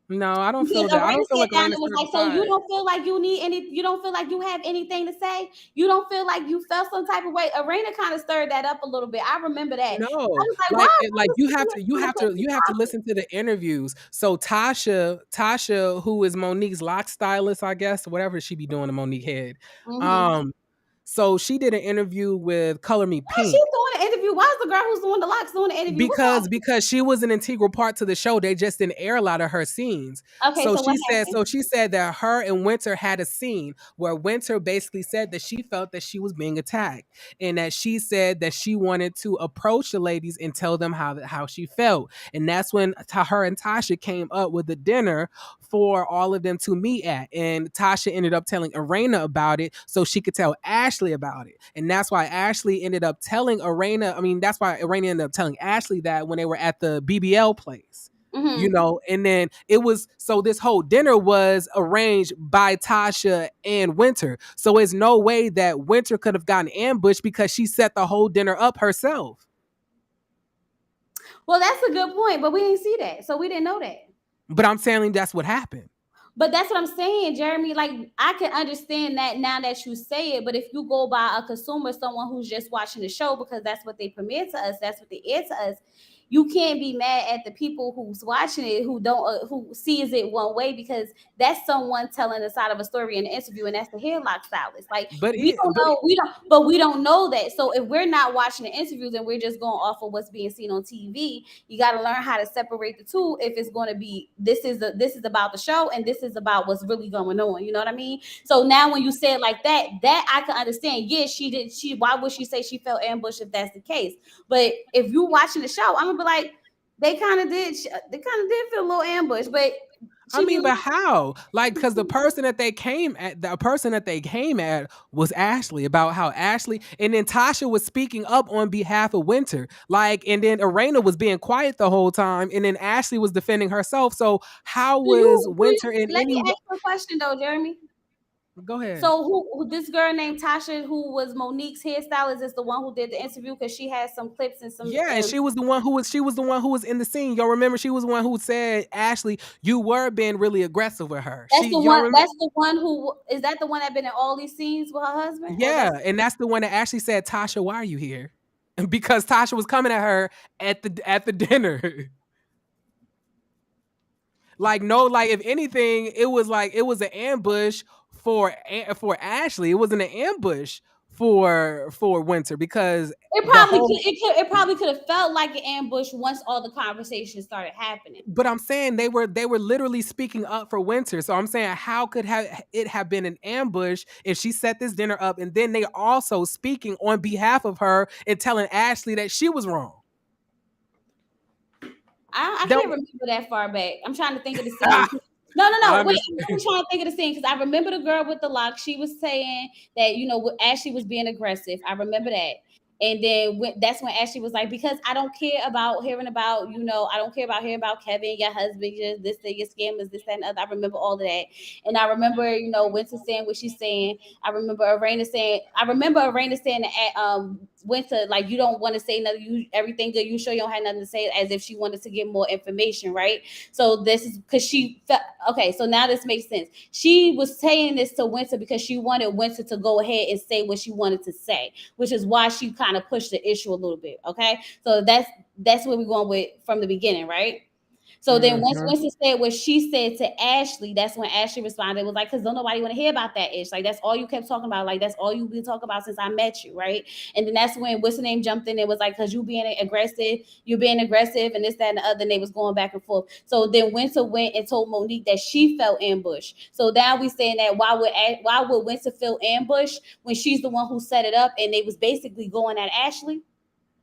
No, I don't Because feel that. I Arena don't feel sat like down Elena and was stirred the like, "So you pot. don't feel like you need any? You don't feel like you have anything to say? You don't feel like you felt some type of way?" Arena kind of stirred that up a little bit. I remember that. I No, was like, "Why like are like you you sitting have here to you trying to have put to me you have to listen to the interviews. So Tasha, who is Monique's lock stylist, I guess, whatever she be doing to Monique head. Mm-hmm. Um, so she did an interview with Color Me Why is Pink. she doing the interview? Why is the girl who's doing the locks doing the interview? What's Because she was an integral part to the show. They just didn't air a lot of her scenes. up? Okay, so what happened? So she said that her and Winter had a scene where Winter basically said that she felt that she was being attacked, and that she said that she wanted to approach the ladies and tell them how she felt. And that's when her and Tasha came up with a dinner for all of them to meet at. And Tasha ended up telling Arena about it so she could tell Ashley about it. And that's why Ashley ended up telling Arena, I mean, that's why Arena ended up telling Ashley that when they were at the BBL place. Mm-hmm. And then it was so this whole dinner was arranged by Tasha and Winter. So it's no way that Winter could have gotten ambushed because she set the whole dinner up herself. Well, that's a good point, but we didn't see that, so we didn't know that. But I'm saying that's what happened. But that's what I'm saying, Jeremy. Like I can understand that now that you say it, but if you go by a consumer, someone who's just watching the show because that's what they premiere to us, that's what they air to us, you can't be mad at the people who's watching it who don't who sees it one way because that's someone telling the side of a story in an interview, and that's the headlock stylist. Like But we it don't but know, but we don't know that. So if we're not watching the interviews and we're just going off of what's being seen on TV, you got to learn how to separate the two. If it's going to be this is about the show and this is about what's really going on. You know what I mean? So now when you say it like that, that I can understand. Yes, she did. Why would she say she felt ambushed if that's the case? But if you watching the show, I'm gonna be like, they kind of did. They kind of did feel a little ambush, but I she be mean, like, but how? Like, because the person that they came at was Ashley, about how Ashley, and then Tasha was speaking up on behalf of Winter. Like, and then Arena was being quiet the whole time, and then Ashley was defending herself. So how was do you? Winter in Let any? me ask you a question though, Jeremy. Go ahead. So who this girl named Tasha, who was Monique's hairstylist, is the one who did the interview because she had some clips and some. Yeah, and she was the one who was in the scene. Y'all remember she was the one who said, Ashley, you were being really aggressive with her. That's the Y'all one. remember? That's the one who is that the one that been in all these scenes with her husband, or Yeah, that's and that's the one that actually said, Tasha, why are you here? Because Tasha was coming at her at the dinner. Like, no, like if anything, it was an ambush for Ashley. It wasn't an ambush for Winter because the whole it probably could have felt like an ambush once all the conversations started happening. but I'm saying they were literally speaking up for Winter. So I'm saying how could it have been an ambush if she set this dinner up and then they also speaking on behalf of her and telling Ashley that she was wrong. I That can't remember that far back. I'm trying to think of the scene. No, no, I no. Wait, understand. I'm trying to think of the scene because I remember the girl with the lock. She was saying that Ashley was being aggressive. I remember that. And then that's when Ashley was like, because I don't care about hearing about, I don't care about hearing about Kevin, your husband, just this, your scammers, this, that, and other. I remember all of that. And I remember, Winter saying what she's saying. I remember Arena saying that Winter, like, you don't want to say nothing, you everything good, you sure you don't have nothing to say, as if she wanted to get more information, right? So this is because she felt, okay, so now this makes sense. She was saying this to Winter because she wanted Winter to go ahead and say what she wanted to say, which is why she kind of pushed the issue a little bit. Okay, so that's where we're going with from the beginning, right? So then once Mm-hmm. Winston said what she said to Ashley, that's when Ashley responded. It was like, because don't nobody want to hear about that ish. Like, that's all you kept talking about. Like, that's all you've been talking about since I met you, right? And then that's when what's the name jumped in and was like, because you're being aggressive, and this, that, and the other. And they was going back and forth. So then Winter went and told Monique that she felt ambushed. So now we saying that why would Winter feel ambushed when she's the one who set it up, and they was basically going at Ashley?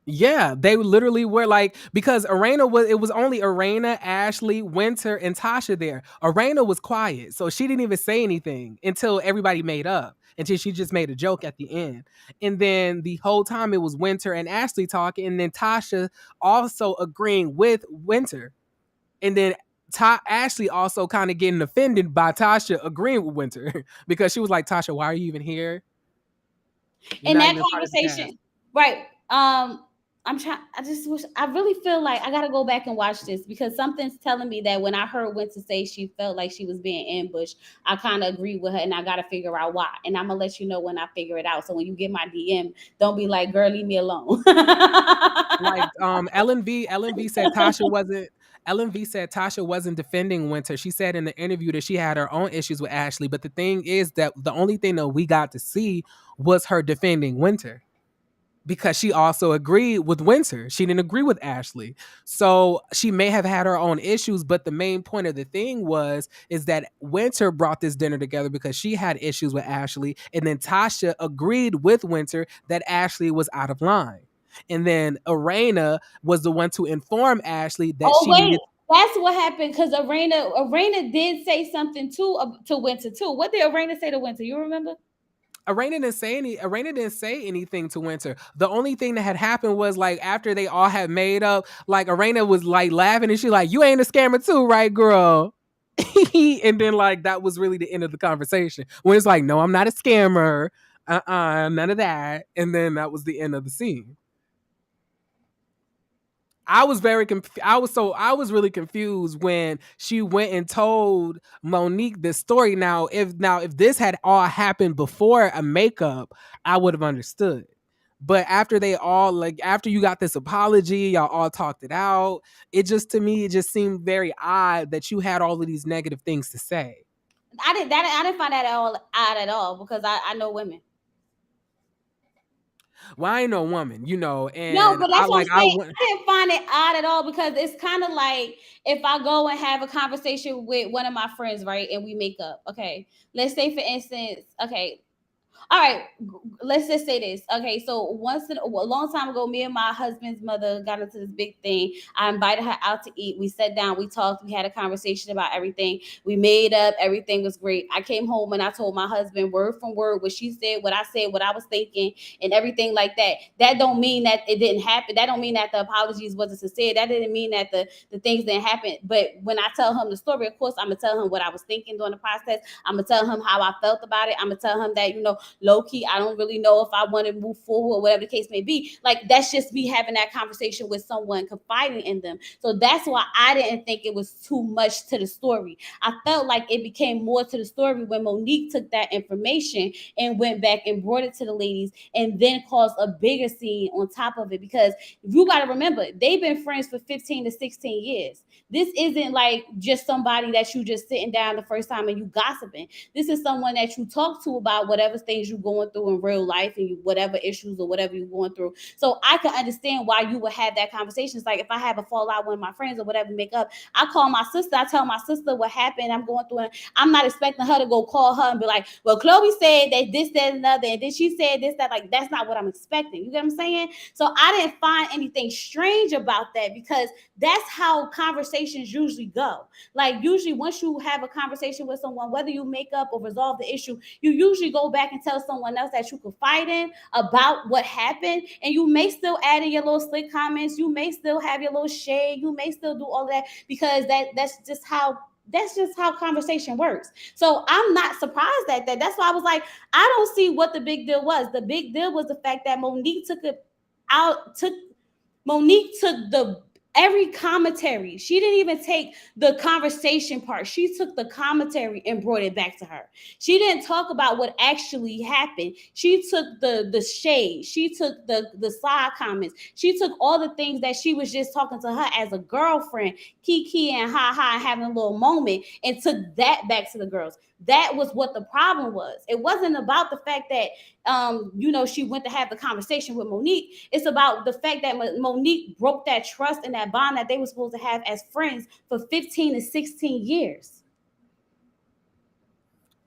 Yeah, they literally were like, because it was only Arena, Ashley, Winter, and Tasha there. Arena was quiet, so she didn't even say anything until everybody made up. Until she just made a joke at the end. And then the whole time it was Winter and Ashley talking, and then Tasha also agreeing with Winter. And then Ashley also kind of getting offended by Tasha agreeing with Winter because she was like, Tasha, why are you even here? You're In not that even part of the cast. conversation, right? I'm trying. I just wish. I really feel like I gotta go back and watch this, because something's telling me that when I heard Winter say she felt like she was being ambushed, I kind of agree with her, and I gotta figure out why. And I'm gonna let you know when I figure it out. So when you get my DM, don't be like, "Girl, leave me alone." Like Ellen V said Tasha wasn't defending Winter. She said in the interview that she had her own issues with Ashley, but the thing is that the only thing that we got to see was her defending Winter, because she also agreed with Winter. She didn't agree with Ashley. So she may have had her own issues, but the main point of the thing is that Winter brought this dinner together because she had issues with Ashley, and then Tasha agreed with Winter that Ashley was out of line. And then Arena was the one to inform Ashley that Oh she wait, needed. that's what happened, because Arena did say something to Winter too. What did Arena say to Winter? You remember? Arena didn't say anything to Winter. The only thing that had happened was like after they all had made up, like Arena was like laughing and she like, you ain't a scammer too, right, girl? And then like that was really the end of the conversation. When it's like, no, I'm not a scammer. None of that. And then that was the end of the scene. I was very I was really confused when she went and told Monique this story. Now if this had all happened before a makeup, I would have understood. But after after you got this apology, y'all all talked it out. It just to me it just seemed very odd that you had all of these negative things to say. I didn't find that at all odd at all, because I know women. Well, I ain't no woman, No, and but that's what I'm I saying. went. I didn't find it odd at all, because it's kind of like if I go and have a conversation with one of my friends, right, and we make up. Okay, let's say for instance, okay, all right, let's just say this. Okay, so a long time ago, me and my husband's mother got into this big thing. I invited her out to eat. We sat down, we talked, we had a conversation about everything. We made up, everything was great. I came home and I told my husband word from word what she said, what I was thinking, and everything like that. That don't mean that it didn't happen. That don't mean that the apologies wasn't sincere. That didn't mean that the things didn't happen. But when I tell him the story, of course, I'm gonna tell him what I was thinking during the process. I'm gonna tell him how I felt about it. I'm gonna tell him that, low key, I don't really know if I want to move forward, or whatever the case may be. Like, that's just me having that conversation with someone, confiding in them. So that's why I didn't think it was too much to the story. I felt like it became more to the story when Monique took that information and went back and brought it to the ladies, and then caused a bigger scene on top of it. Because you got to remember, they've been friends for 15 to 16 years. This isn't like just somebody that you just sitting down the first time and you gossiping. This is someone that you talk to about whatever things you're going through in real life, and whatever issues or whatever you're going through. So I can understand why you would have that conversation. It's like if I have a fallout with my friends or whatever, make up, I call my sister, I tell my sister what happened, I'm going through it. I'm not expecting her to go call her and be like, well, Chloe said that this, that, and another, and then she said this, that. Like, that's not what I'm expecting. You get what I'm saying? So I didn't find anything strange about that, because that's how conversations usually go. Like, usually once you have a conversation with someone, whether you make up or resolve the issue, you usually go back and tell someone else that you confide in about what happened, and you may still add in your little slick comments, you may still have your little shade, you may still do all that, because that's just how conversation works. So I'm not surprised at that. That's why I was like, I don't see what the big deal was. The big deal was the fact that Monique took it out took Monique took the every commentary. She didn't even take the conversation part. She took the commentary and brought it back to her. She didn't talk about what actually happened. She took the shade. She took the side comments. She took all the things that she was just talking to her as a girlfriend, kiki and ha ha, having a little moment, and took that back to the girls. That was what the problem was. It wasn't about the fact that she went to have the conversation with Monique. It's about the fact that Monique broke that trust and that bond that they were supposed to have as friends for 15 to 16 years.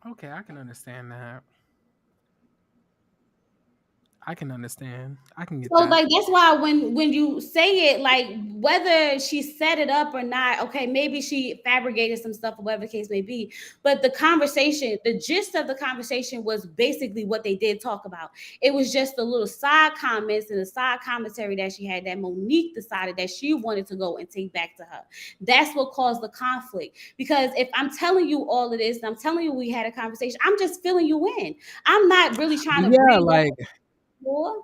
Okay, I can understand that. I can understand. I can get So that. like that's why when you say it, like whether she set it up or not, okay, maybe she fabricated some stuff or whatever the case may be. But the conversation, the gist of the conversation was basically what they did talk about. It was just the little side comments and the side commentary that she had that Monique decided that she wanted to go and take back to her. That's what caused the conflict. Because if I'm telling you all of this, and I'm telling you we had a conversation, I'm just filling you in. I'm not really trying to Yeah, bring up like more.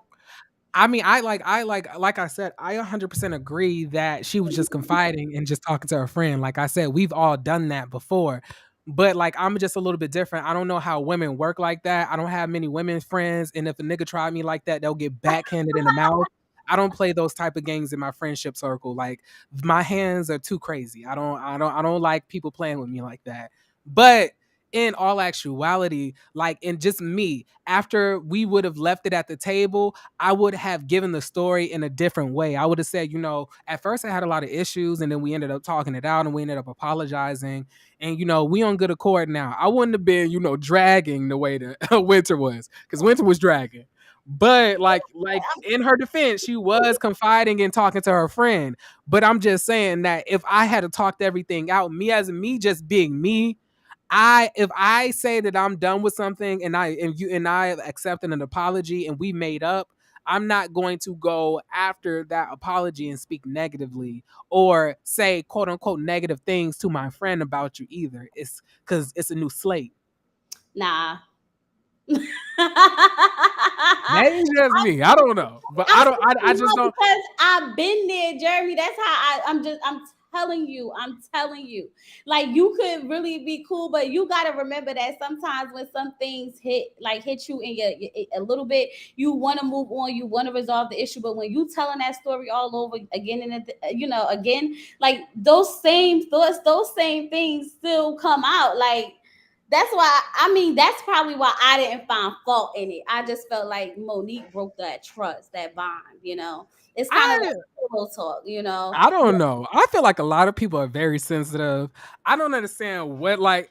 I mean, like I said, I 100% agree that she was just confiding and just talking to her friend. Like I said, we've all done that before. But like I'm just a little bit different. I don't know how women work like that. I don't have many women friends, and if a nigga try me like that, they'll get backhanded in the mouth. I don't play those type of games in my friendship circle. Like my hands are too crazy. I don't like people playing with me like that. But in all actuality, like in just me, after we would have left it at the table, I would have given the story in a different way. I would have said, at first I had a lot of issues and then we ended up talking it out and we ended up apologizing. And, we on good accord now. I wouldn't have been, dragging the way that Winter was, because Winter was dragging. But like in her defense, she was confiding and talking to her friend. But I'm just saying that if I had to talk everything out, me as me just being me, if I say that I'm done with something and I have accepted an apology and we made up, I'm not going to go after that apology and speak negatively or say quote unquote negative things to my friend about you either. It's because it's a new slate. Nah. Maybe it's just me. I don't know, but I'm I don't. I saying just no don't. because I've been there, Jeremy. That's how I'm telling you. Like you could really be cool, but you gotta remember that sometimes when some things hit you in a little bit, you want to move on, you want to resolve the issue. But when you telling that story all over again and again, like those same thoughts, those same things still come out. Like that's why that's probably why I didn't find fault in it. I just felt like Monique broke that trust, that bond. It's kind of I like pillow talk. I don't know. I feel like a lot of people are very sensitive. I don't understand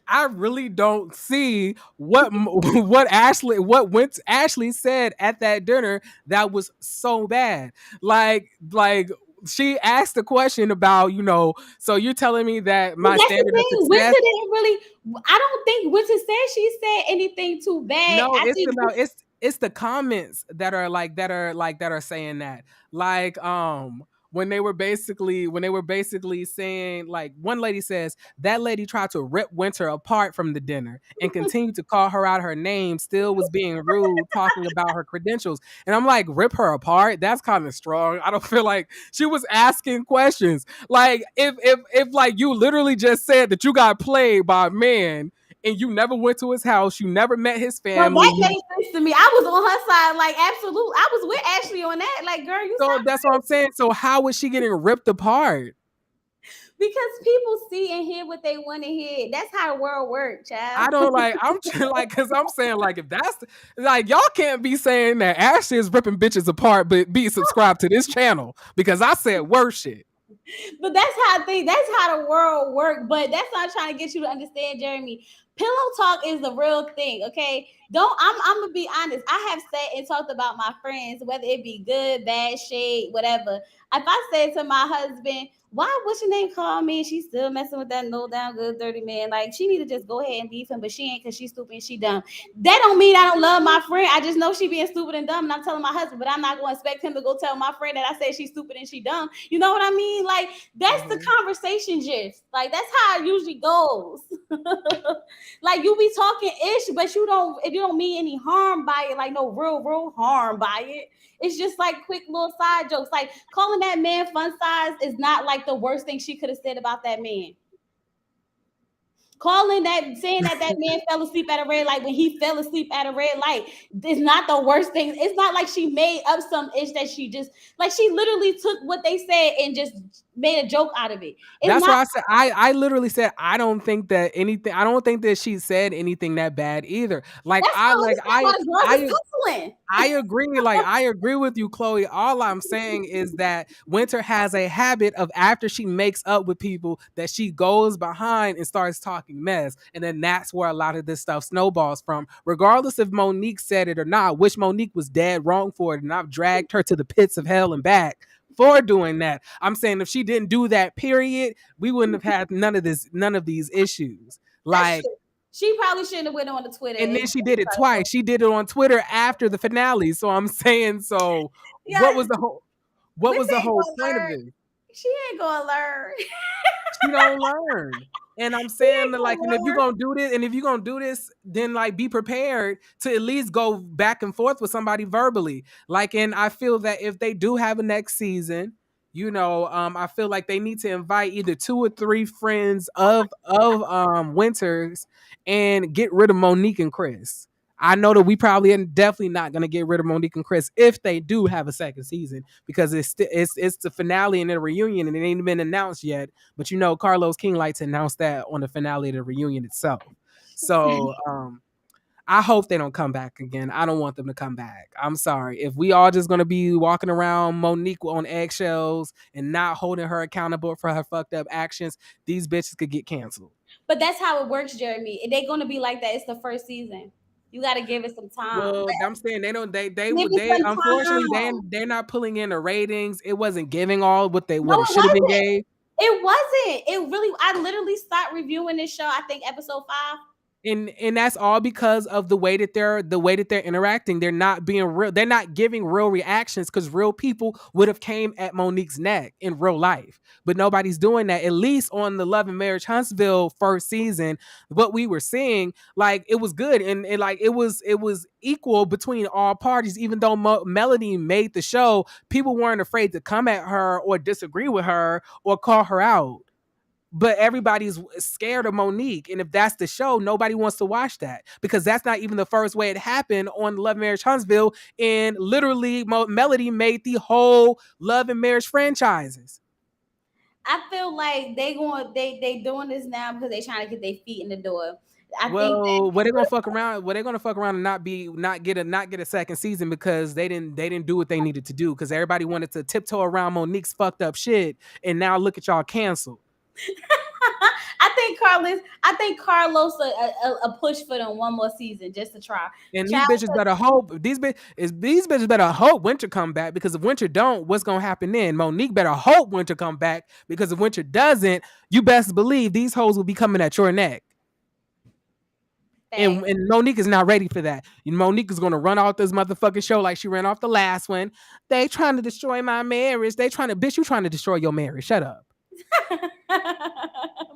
I really don't see what went Ashley said at that dinner that was so bad. Like she asked a question about, so you're telling me that But my that's the standard of thing. Winter success. didn't really. I don't think Winter said she said anything too bad. No, I it's think about it's the comments that are saying that. Like when they were basically saying, like, one lady says that lady tried to rip Winter apart from the dinner and continued to call her out her name, still was being rude, talking about her credentials. And I'm like, rip her apart? That's kind of strong. I don't feel like she was asking questions. Like if like you literally just said that you got played by a man and you never went to his house, you never met his no, family. that made sense to me. I was on her side, like absolute. I was with Ashley on that. Like, girl, you So sound that's what I'm saying. So how was she getting ripped apart? because people see and hear what they want to hear. That's how the world works, child. I don't like. I'm like, because I'm saying, like, if that's like, y'all can't be saying that Ashley is ripping bitches apart, but be subscribed to this channel because I said worse shit. But that's how the world works. But that's not trying to get you to understand, Jeremy. Pillow talk is the real thing, okay? Don't I'm gonna be honest. I have sat and talked about my friends, whether it be good, bad, shade, whatever. If I say to my husband, why what's your name call me? She's still messing with that no down good dirty man. Like she need to just go ahead and leave him, but she ain't because she's stupid and she dumb. That don't mean I don't love my friend. I just know she being stupid and dumb, and I'm telling my husband, but I'm not going to expect him to go tell my friend that I said she's stupid and she dumb. You know what I mean? Like that's the conversation gist. Like that's how it usually goes. Like you be talking ish, but you don't mean any harm by it, like no real harm by it. It's just like quick little side jokes. Like calling that man fun size is not like the worst thing she could have said about that man. Calling that, saying that that man fell asleep at a red light when he fell asleep at a red light is not the worst thing. It's not like she made up some ish that she just, like she literally took what they said and just made a joke out of it. It's That's not. why I said I literally said I don't think that anything. I don't think that she said anything that bad either. Like That's I how like it's not why the girls I is hustling. I agree. Like I agree with you, Chloe. All I'm saying is that Winter has a habit of after she makes up with people that she goes behind and starts talking mess, and then that's where a lot of this stuff snowballs from. Regardless if Monique said it or not, which Monique was dead wrong for it, and I've dragged her to the pits of hell and back for doing that. I'm saying if she didn't do that, period, we wouldn't have had none of these issues. That's Like true. She probably shouldn't have went on the Twitter and then and she did it twice. She did it on Twitter after the finale. So I'm saying, so what yeah, was the whole what Winter was the ain't whole gonna point of learn. this? She ain't gonna learn. She don't learn. And I'm She saying ain't that like, and if gonna you're learn. gonna do this, and if you're gonna do this, then like be prepared to at least go back and forth with somebody verbally. Like, and I feel that if they do have a next season, I feel like they need to invite either 2 or 3 friends of Winters and get rid of Monique and Chris. I know that we probably are definitely not gonna get rid of Monique and Chris if they do have a second season because it's the finale and the reunion and it ain't been announced yet. But Carlos King likes to announce that on the finale of the reunion itself. So I hope they don't come back again. I don't want them to come back. I'm sorry. If we all just gonna be walking around Monique on eggshells and not holding her accountable for her fucked up actions, these bitches could get canceled. But that's how it works, Jeremy. They're gonna be like that. It's the first season. You got to give it some time. Well, I'm saying they don't. Give it They some unfortunately time. they're not pulling in the ratings. It wasn't giving all No, what it it should have been wasn't. gave. It wasn't. It really. I literally stopped reviewing this show. I think episode 5. And that's all because of the way that they're interacting. They're not being real. They're not giving real reactions because real people would have came at Monique's neck in real life, but nobody's doing that. At least on the Love and Marriage Huntsville first season, what we were seeing, like it was good and like it was equal between all parties. Even though Melody made the show, people weren't afraid to come at her or disagree with her or call her out, but everybody's scared of Monique. And if that's the show, nobody wants to watch that because that's not even the first way it happened on Love and Marriage Huntsville. And literally, Melody made the whole Love and Marriage franchises. I feel like they doing this now because they trying to get their feet in the door. I think Well, what they gonna fuck around? What they gonna fuck around and not get a second season because they didn't do what they needed to do because everybody wanted to tiptoe around Monique's fucked up shit, and now look at y'all canceled. I think Carlos a push for them one more season just to try. And these Child, bitches better hope these bitches better hope Winter come back because if Winter don't, what's gonna happen then? Monique better hope Winter come back because if Winter doesn't, you best believe these hoes will be coming at your neck. And Monique is not ready for that. Monique is gonna run off this motherfucking show like she ran off the last one. They trying to destroy my marriage. They trying to bitch. You trying to destroy your marriage? Shut up.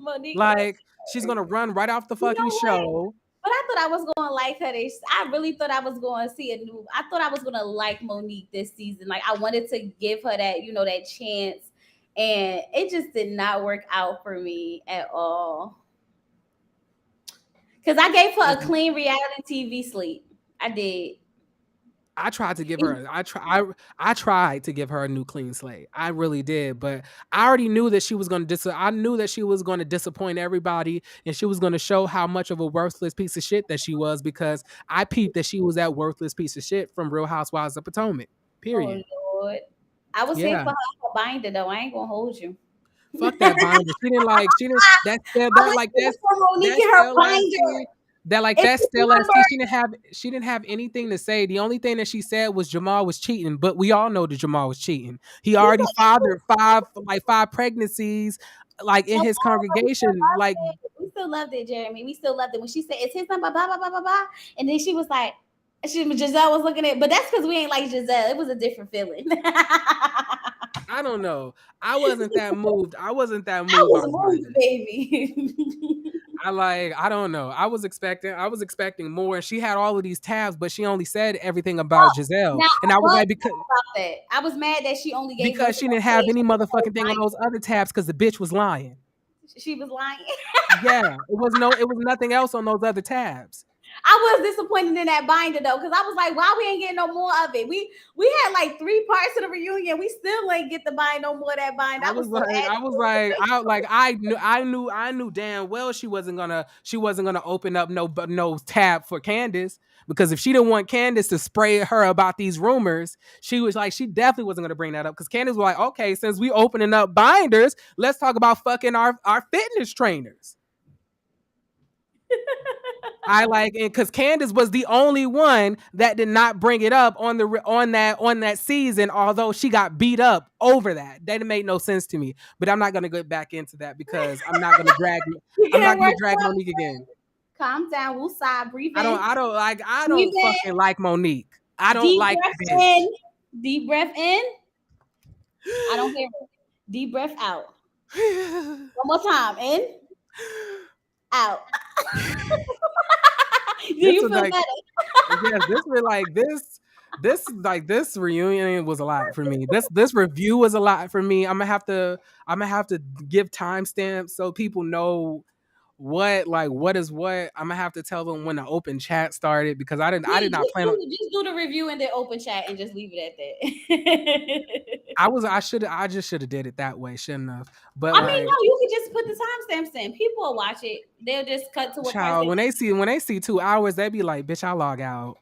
Monique, Like she's gonna run right off the you fucking know what? show. But I thought I was going to like her. I really thought I was going to see a new. I thought I was going to like Monique this season. Like I wanted to give her that, that chance, and it just did not work out for me at all. Because I gave her a clean reality TV sleep. I did. I tried to give her I tried to give her a new clean slate. I really did, but I already knew that she was going to I knew that she was going to disappoint everybody and she was going to show how much of a worthless piece of shit that she was because I peeped that she was that worthless piece of shit from Real Housewives of Potomac. Oh Period. Lord, I was here Yeah. for her binder though. I ain't gonna hold you. Fuck that binder. She didn't I was here for Monique and her that binder. If that you stale ass remember, tea. She didn't have anything to say. The only thing that she said was Jamal was cheating, but we all know that Jamal was cheating. He we already still, fathered five pregnancies like in his congregation. Like we still loved it, Jeremy. We still loved it when she said it's his number, blah blah blah blah blah, and then she was like, Giselle was looking at, but that's because we ain't like Giselle. It was a different feeling. I don't know. I wasn't that moved. I wasn't that I moved by was the moved, binder. baby. I don't know. I was expecting more. And she had all of these tabs, but she only said everything Oh, about Giselle. now And I I was was like, mad about that. I was mad that she only gave us because she one didn't have page. any motherfucking thing on those other tabs because the bitch was lying. She was lying. Yeah. It was nothing else on those other tabs. I was disappointed in that binder though, because I was like, why we ain't getting no more of it? We had like 3 parts of the reunion. We still ain't get to buy no more of that binder. I I was was so like, I was like, agitated. I knew damn well she wasn't gonna open up no tab for Candace, because if she didn't want Candace to spray her about these rumors, she definitely wasn't gonna bring that up, because Candace was like, okay, since we opening up binders, let's talk about fucking our fitness trainers. I like it because Candace was the only one that did not bring it up on that season, although she got beat up over that. That made no sense to me. But I'm not gonna get back into that because You I'm not can't gonna rush drag up. Monique again. Calm down. We'll sigh. Breathe I don't in. I don't like I Breathe don't in. fucking like Monique. I don't Deep like breath the in. bitch. Deep breath in. I don't hear it. Deep breath out. One more time. In. Out. Do This you was feel like better? yes, this reunion was a lot for me. This review was a lot for me. I'm gonna have to give timestamps so people know what is what. I'm gonna have to tell them when the open chat started because I did See, not plan on. just do the review and then open chat and just leave it at that. I just should have did it that way, shouldn't have. But I mean, like, no, you can just put the timestamps in. People will watch it. They'll just cut to what parts child, they. when they see 2 hours, they be like, bitch, I log out.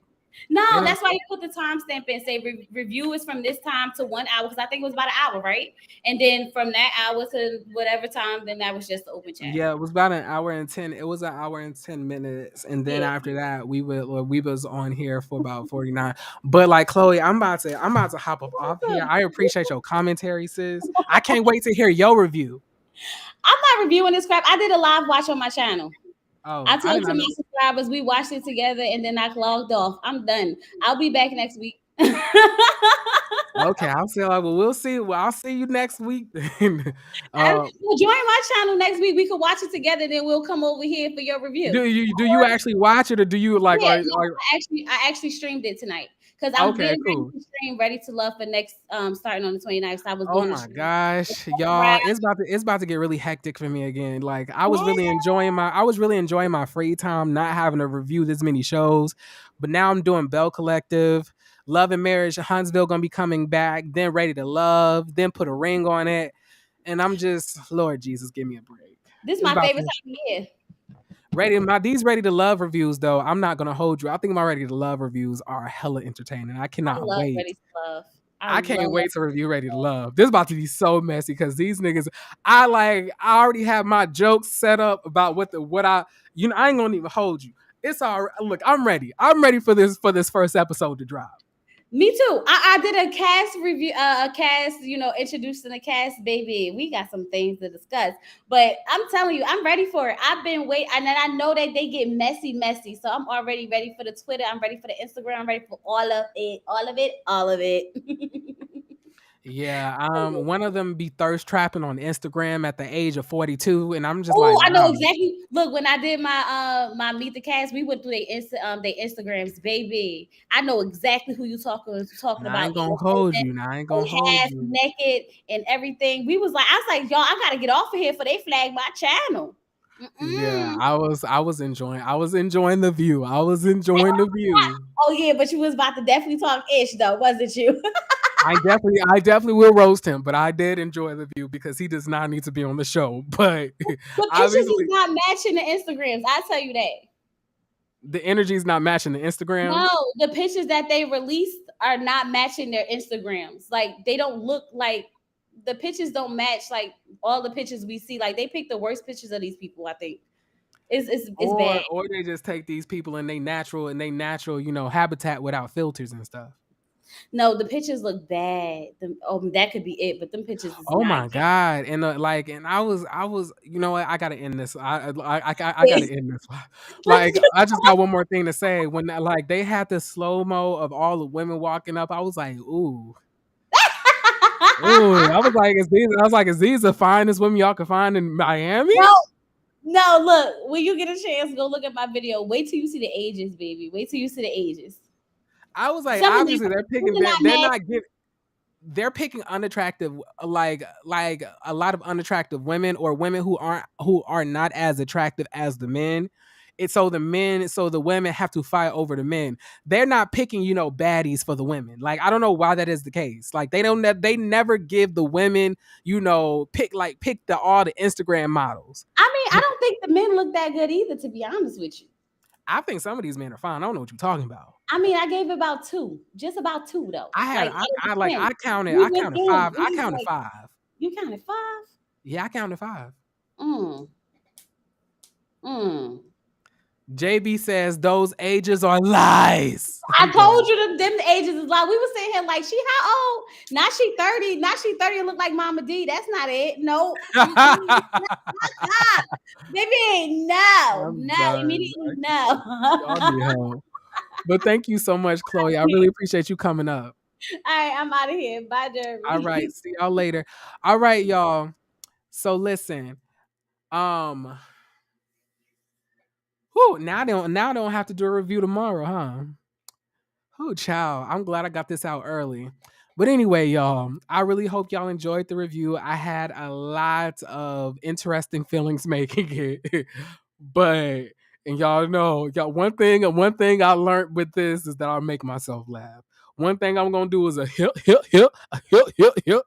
No, They don't. that's why you put the timestamp in. Say review is from this time to 1 hour because I think it was about an hour, right? And then from that hour to whatever time, then that was just the open chat. Yeah, it was about an hour and 10. It was an hour and 10 minutes, and then Yeah. after that, we was on here for about 49. But like Chloe, I'm about to hop up off here. I appreciate your commentary, sis. I can't wait to hear your review. I'm not reviewing this crap. I did a live watch on my channel. I Oh, I told did to not my know. subscribers we watched it together and then I logged off. I'm done. I'll be back next week. Okay, I'll say like, well, we'll see. Well, I'll see you next week. Then. Well, join my channel next week. We could watch it together. Then we'll come over here for your review. Do you actually watch it, or do you like Yeah, like no, like? I actually streamed it tonight because I'm Okay, getting ready cool. to stream Ready to Love for next starting on the 29th. So I was Oh doing a my stream. gosh, y'all, it's about to get really hectic for me again. Like I was really enjoying my free time, not having to review this many shows. But now I'm doing Bell Collective, Love and Marriage, Huntsville gonna be coming back, then Ready to Love, then put a ring on it. And I'm just, Lord Jesus, give me a break. This is It's my about favorite to time of year. these Ready to Love reviews though. I'm not gonna hold you. I think my Ready to Love reviews are hella entertaining. I I cannot love wait. Ready to Love. I I can't love. wait to review Ready to Love. This is about to be so messy because these niggas, I already have my jokes set up about I ain't gonna even hold you. It's all right. Look, I'm ready. I'm ready for this first episode to drop. Me too. I did a cast review, a cast, introducing the cast, baby. We got some things to discuss. But I'm telling you, I'm ready for it. I've been waiting, and then I know that they get messy, messy. So I'm already ready for the Twitter. I'm ready for the Instagram. I'm ready for all of it, all of it, all of it. Yeah, one of them be thirst trapping on Instagram at the age of 42, and I'm just like, Oh, I know wow. exactly. Look, when I did my meet the cast, we went through their Instagrams, baby. I know exactly who you talking Now I about. ain't gonna hold you. Now I ain't gonna They hold half you. naked and everything. I was like, y'all, I gotta get off of here for they flag my channel. Yeah, Mm-mm. I was enjoying the view. I was enjoying the view. Oh yeah, but you was about to definitely talk ish though, wasn't you? I definitely will roast him, but I did enjoy the view because he does not need to be on the show. But The pictures is obviously, not matching the Instagrams. I tell you that. the energy is not matching the Instagrams. No, the pictures that they released are not matching their Instagrams. Like they don't look like the pictures don't match like all the pictures we see. Like they picked the worst pictures of these people. I think it's bad. Or they just take these people in they natural, habitat without filters and stuff. No, the pictures look bad. That could be it, but them pictures is Oh not my god! And I was, you know what? I gotta end this. I gotta good. end this. Like, I just got one more thing to say. When like they had the slow mo of all the women walking up, I was like, ooh, ooh. I was like, is these the finest women y'all can find in Miami? No, No, look, when you get a chance, go look at my video. Wait till you see the ages, baby. Wait till you see the ages. I was like, Some of them obviously they're picking are that not they're mad. not giving they're picking unattractive like a lot of unattractive women or women who are not as attractive as the men. It's so the women have to fight over the men. They're not picking, baddies for the women. Like I don't know why that is the case. Like they never give the women, pick the all the Instagram models. I mean, I don't think the men look that good either, to be honest with you. I think some of these men are fine. I don't know what you're talking about. I mean, I gave it about two, just about two though. I had Like I, out of I like 10. I We went counted through them. five. It I was counted like five. you counted five. Yeah, I counted five. Mm. Mm. JB says those ages are lies. I told you them ages is like we were sitting here like she how old? Now she 30. Now she 30 and look like Mama D. That's not it. No. Baby, no. I'm No. done. Immediately no. Y'all need help. But thank you so much, Chloe. I really appreciate you coming up. All right, I'm out of here. Bye, All Jeremy. right. See y'all later. All right, y'all. So listen. Um now I don't have to do a review tomorrow, huh? Oh, child. I'm glad I got this out early. But anyway, y'all, I really hope y'all enjoyed the review. I had a lot of interesting feelings making it. But and y'all know, one thing I learned with this is that I'll make myself laugh. One thing I'm gonna do is a hip, hip, hip, a hip, hip, hip.